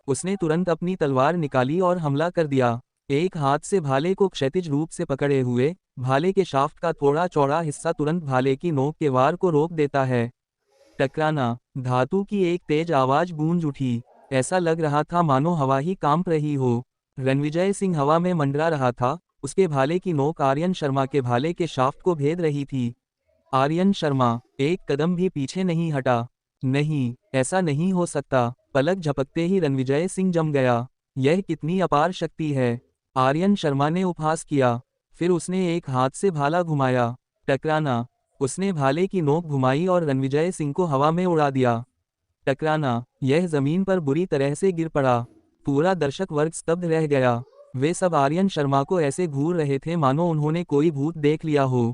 उसने तुरंत अपनी तलवार निकाली और हमला कर दिया। एक हाथ से भाले को क्षैतिज रूप से पकड़े हुए, भाले के शाफ्ट का थोड़ा चौड़ा हिस्सा तुरंत भाले की नोक के वार को रोक देता है। टकराना, धातु की एक तेज आवाज गूंज उठी। ऐसा लग रहा था मानो हवा ही कांप रही हो। रणविजय सिंह हवा में मंडरा रहा था, उसके भाले की नोक आर्यन शर्मा के भाले के शाफ्ट को भेद रही थी। आर्यन शर्मा एक कदम भी पीछे नहीं हटा। नहीं, ऐसा नहीं हो सकता। पलक झपकते ही रणविजय सिंह जम गया। यह कितनी अपार शक्ति है। आर्यन शर्मा ने उपहास किया। फिर उसने एक हाथ से भाला घुमाया। टकराना, उसने भाले की नोक घुमाई और रणविजय सिंह को हवा में उड़ा दिया। टकराना, यह जमीन पर बुरी तरह से गिर पड़ा। पूरा दर्शक वर्ग स्तब्ध रह गया। वे सब आर्यन शर्मा को ऐसे घूर रहे थे मानो उन्होंने कोई भूत देख लिया हो।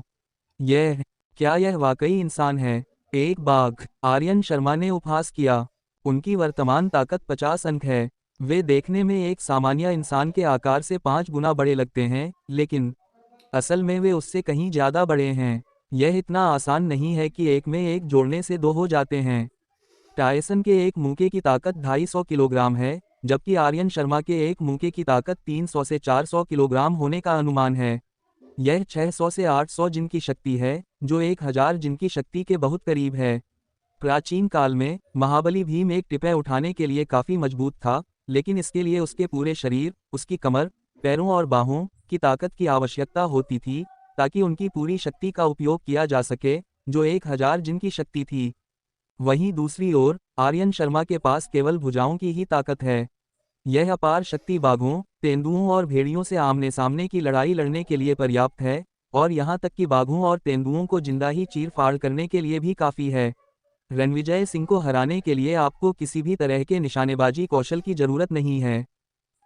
क्या यह वाकई इंसान है? एक बाघ, आर्यन शर्मा ने उपहास किया। उनकी वर्तमान ताकत 50 अंक है। वे देखने में एक सामान्य इंसान के आकार से 5 गुना बड़े लगते हैं, लेकिन असल में वे उससे कहीं ज्यादा बड़े हैं। यह इतना आसान नहीं है कि एक में एक जोड़ने से 2 हो जाते हैं। टायसन के एक मुक्के की ताकत 250 किलोग्राम है, जबकि आर्यन शर्मा के एक मुक्के की ताकत 300 से 400 किलोग्राम होने का अनुमान है। यह 600 से 800 जिन की शक्ति है, जो 1000 जिन की शक्ति के बहुत करीब है। प्राचीन काल में महाबली भीम एक टिपै उठाने के लिए काफी मजबूत था, लेकिन इसके लिए उसके पूरे शरीर, उसकी कमर, पैरों और बाहों की ताकत की आवश्यकता होती थी, ताकि उनकी पूरी शक्ति का उपयोग किया जा सके। जो 1000 जिन की शक्ति थी। वहीं दूसरी ओर आर्यन शर्मा के पास केवल भुजाओं की ही ताकत है। यह अपार शक्ति बाघों, तेंदुओं और भेड़ियों से आमने सामने की लड़ाई लड़ने के लिए पर्याप्त है, और यहाँ तक कि बाघों और तेंदुओं को जिंदा ही चीर फाड़ करने के लिए भी काफ़ी है। रणविजय सिंह को हराने के लिए आपको किसी भी तरह के निशानेबाजी कौशल की जरूरत नहीं है।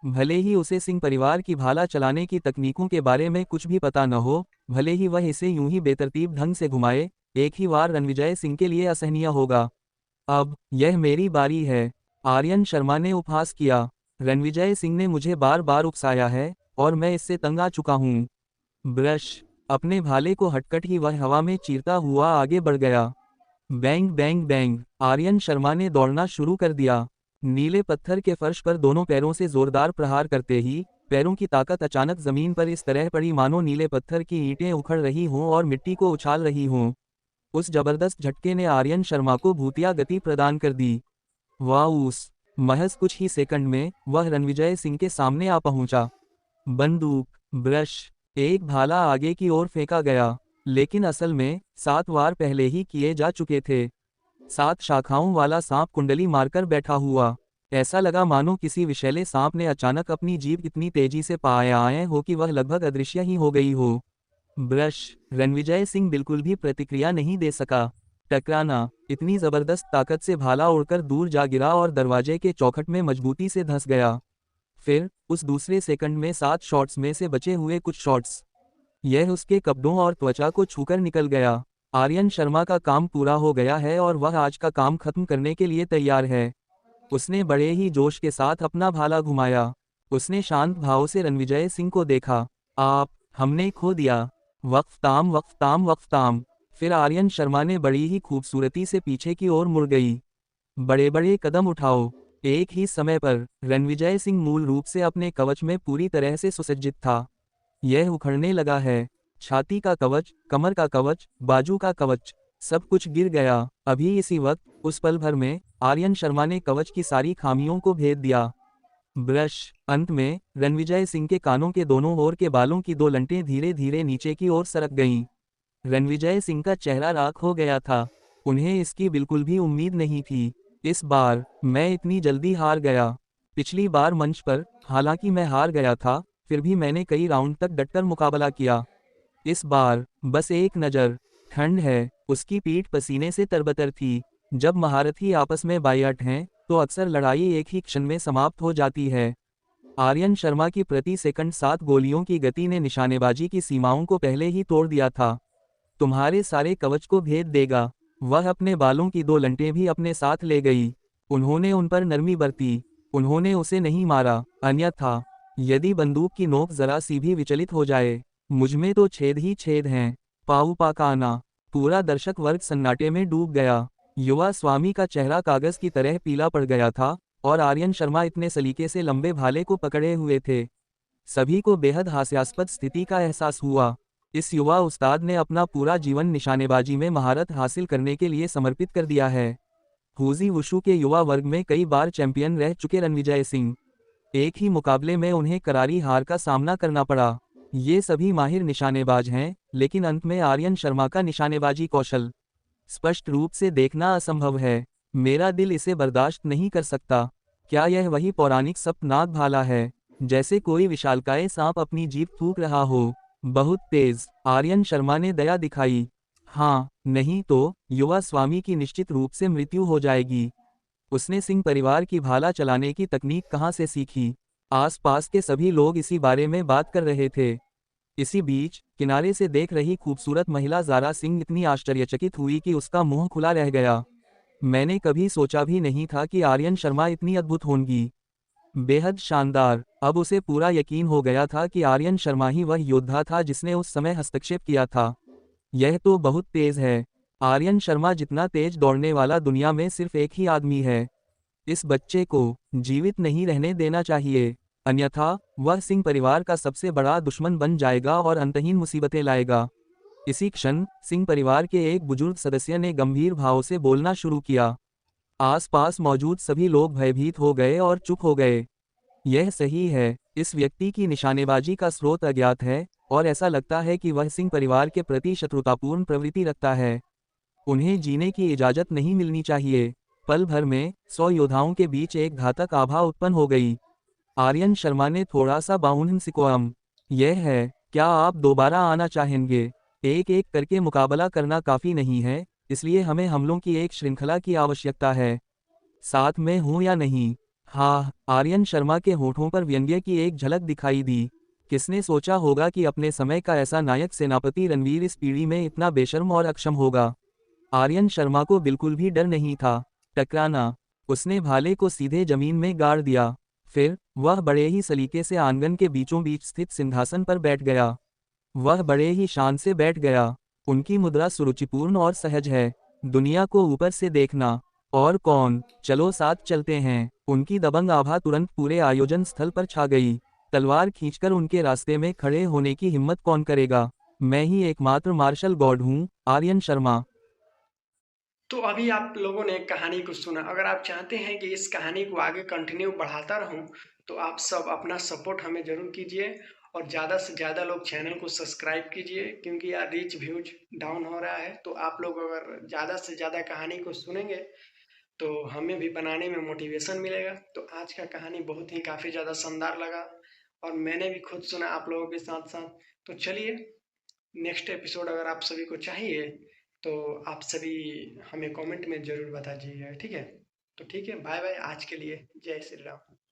भले ही उसे सिंह परिवार की भाला चलाने की तकनीकों के बारे में कुछ भी पता न हो, भले ही वह इसे यूं ही बेतरतीब ढंग से घुमाए, एक ही वार रणविजय सिंह के लिए असहनीय होगा। अब यह मेरी बारी है, आर्यन शर्मा ने उपहास किया। रणविजय सिंह ने मुझे बार बार उकसाया है और मैं इससे तंग आ चुका हूँ। ब्रश अपने भाले को हटकर ही वह हवा में चीरता हुआ आगे बढ़ गया। Bang bang bang, Aryan Sharma ने दौड़ना शुरू कर दिया। नीले पत्थर के फर्श पर दोनों पैरों से जोरदार प्रहार करते ही पैरों की ताकत अचानक जमीन पर इस तरह पड़ी मानो नीले पत्थर की ईंटें उखड़ रही हों और मिट्टी को उछाल रही हों। उस जबरदस्त झटके ने आर्यन शर्मा को भूतिया गति प्रदान कर दी। वाउस, महज कुछ ही सेकंड में वह रणविजय सिंह के सामने आ पहुंचा। बंदूक, ब्रश, एक भाला आगे की ओर फेंका गया, लेकिन असल में 7 वार पहले ही किए जा चुके थे। 7 शाखाओं वाला सांप कुंडली मारकर बैठा हुआ। ऐसा लगा मानो किसी विषैले सांप ने अचानक अपनी जीभ इतनी तेजी से पाए हो कि वह लगभग अदृश्य ही हो गई हो। ब्रश, रणविजय सिंह बिल्कुल भी प्रतिक्रिया नहीं दे सका। टकराना, इतनी जबरदस्त ताकत से भाला उड़कर दूर जा गिरा और दरवाजे के चौखट में मजबूती से धंस गया। फिर उस दूसरे सेकंड में 7 शॉट्स में से बचे हुए कुछ शॉट्स, यह उसके कपड़ों और त्वचा को छूकर निकल गया। आर्यन शर्मा का काम पूरा हो गया है और वह आज का काम खत्म करने के लिए तैयार है। उसने बड़े ही जोश के साथ अपना भाला घुमाया। उसने शांत भाव से रणविजय सिंह को देखा। हमने खो दिया। वक्फताम वक्फताम वक्फताम। फिर आर्यन शर्मा ने बड़ी ही खूबसूरती से पीछे की ओर मुड़ गई। बड़े बड़े कदम उठाओ। एक ही समय पर रणविजय सिंह मूल रूप से अपने कवच में पूरी तरह से सुसज्जित था। यह उखड़ने लगा है। छाती का कवच, कमर का कवच, बाजू का कवच, सब कुछ गिर गया। अभी इसी वक्त, उस पल भर में आर्यन शर्मा ने कवच की सारी खामियों को भेद दिया। ब्रश, अंत में रणविजय सिंह के कानों के दोनों ओर के बालों की 2 लंटें धीरे धीरे नीचे की ओर सरक गईं। रणविजय सिंह का चेहरा राख हो गया था। उन्हें इसकी बिल्कुल भी उम्मीद नहीं थी। इस बार मैं इतनी जल्दी हार गया। पिछली बार मंच पर हालांकि मैं हार गया था, फिर भी मैंने कई राउंड तक डटकर मुकाबला किया। इस बार बस एक नज़र, ठंड है। उसकी पीठ पसीने से तरबतर थी। जब महारथी आपस में बायट हैं तो अक्सर लड़ाई एक ही क्षण में समाप्त हो जाती है। आर्यन शर्मा की प्रति सेकंड 7 गोलियों की गति ने निशानेबाजी की सीमाओं को पहले ही तोड़ दिया था। तुम्हारे सारे कवच को भेद देगा। वह अपने बालों की 2 लंटें भी अपने साथ ले गई। उन्होंने उन पर नरमी बरती। उन्होंने उसे नहीं मारा, अन्यथा यदि बंदूक की नोक जरा सी भी विचलित हो जाए, मुझमें तो छेद ही छेद हैं। पाऊ पाकाना। पूरा दर्शक वर्ग सन्नाटे में डूब गया। युवा स्वामी का चेहरा कागज की तरह पीला पड़ गया था और आर्यन शर्मा इतने सलीके से लंबे भाले को पकड़े हुए थे। सभी को बेहद हास्यास्पद स्थिति का एहसास हुआ। इस युवा उस्ताद ने अपना पूरा जीवन निशानेबाजी में महारत हासिल करने के लिए समर्पित कर दिया है। हुजी वुशु के युवा वर्ग में कई बार चैंपियन रह चुके रणविजय सिंह, एक ही मुकाबले में उन्हें करारी हार का सामना करना पड़ा। ये सभी माहिर निशानेबाज हैं, लेकिन अंत में आर्यन शर्मा का निशानेबाजी कौशल स्पष्ट रूप से देखना असंभव है। मेरा दिल इसे बर्दाश्त नहीं कर सकता। क्या यह वही पौराणिक सप्तनाग भाला है, जैसे कोई विशालकाय सांप अपनी जीभ थूक रहा हो? बहुत तेज। आर्यन शर्मा ने दया दिखाई। हाँ, नहीं तो युवा स्वामी की निश्चित रूप से मृत्यु हो जाएगी। उसने सिंह परिवार की भाला चलाने की तकनीक कहाँ से सीखी? आसपास के सभी लोग इसी बारे में बात कर रहे थे। इसी बीच किनारे से देख रही खूबसूरत महिला ज़ारा सिंह इतनी आश्चर्यचकित हुई कि उसका मुंह खुला रह गया। मैंने कभी सोचा भी नहीं था कि आर्यन शर्मा इतनी अद्भुत होंगी। बेहद शानदार। अब उसे पूरा यकीन हो गया था कि आर्यन शर्मा ही वह योद्धा था जिसने उस समय हस्तक्षेप किया था। यह तो बहुत तेज है। आर्यन शर्मा जितना तेज दौड़ने वाला दुनिया में सिर्फ एक ही आदमी है। इस बच्चे को जीवित नहीं रहने देना चाहिए, अन्यथा वह सिंह परिवार का सबसे बड़ा दुश्मन बन जाएगा और अंतहीन मुसीबतें लाएगा। इसी क्षण सिंह परिवार के एक बुजुर्ग सदस्य ने गंभीर भाव से बोलना शुरू किया। आसपास मौजूद सभी लोग भयभीत हो गए और चुप हो गए। यह सही है, इस व्यक्ति की निशानेबाजी का स्रोत अज्ञात है और ऐसा लगता है कि वह सिंह परिवार के प्रति शत्रुतापूर्ण प्रवृत्ति रखता है। उन्हें जीने की इजाज़त नहीं मिलनी चाहिए। पल भर में 100 योद्धाओं के बीच एक घातक आभा उत्पन्न हो गई। आर्यन शर्मा ने थोड़ा सा बाउंड सिकोम। यह है, क्या आप दोबारा आना चाहेंगे? एक एक करके मुकाबला करना काफ़ी नहीं है, इसलिए हमें हमलों की एक श्रृंखला की आवश्यकता है। साथ में हूँ या नहीं? हाँ, आर्यन शर्मा के होठों पर व्यंग्य की एक झलक दिखाई दी। किसने सोचा होगा कि अपने समय का ऐसा नायक सेनापति रणवीर इस पीढ़ी में इतना बेशर्म और अक्षम होगा। आर्यन शर्मा को बिल्कुल भी डर नहीं था टकराना। उसने भाले को सीधे जमीन में गाड़ दिया। फिर वह बड़े ही सलीके से आंगन के बीचों बीच स्थित सिंहासन पर बैठ गया। वह बड़े ही शान से बैठ गया। उनकी मुद्रा सुरुचिपूर्ण और सहज है। दुनिया को ऊपर से देखना। और कौन? चलो साथ चलते हैं। उनकी दबंग आभा तुरंत पूरे आयोजन स्थल पर छा गई। तलवार खींचकर उनके रास्ते में खड़े होने की हिम्मत कौन करेगा? मैं ही एकमात्र मार्शल गॉड हूँ, आर्यन शर्मा। तो अभी आप लोगों ने कहानी को सुना। अगर आप चाहते हैं कि इस कहानी को आगे कंटिन्यू बढ़ाता रहूं, तो आप सब अपना सपोर्ट हमें ज़रूर कीजिए और ज़्यादा से ज़्यादा लोग चैनल को सब्सक्राइब कीजिए, क्योंकि यार रीच व्यूज डाउन हो रहा है। तो आप लोग अगर ज़्यादा से ज़्यादा कहानी को सुनेंगे तो हमें भी बनाने में मोटिवेशन मिलेगा। तो आज का कहानी बहुत ही काफ़ी ज़्यादा शानदार लगा और मैंने भी खुद सुना आप लोगों के साथ साथ। तो चलिए, नेक्स्ट एपिसोड अगर आप सभी को चाहिए तो आप सभी हमें कमेंट में ज़रूर बता दीजिएगा, ठीक है? तो ठीक है, बाय बाय आज के लिए। जय श्री राम।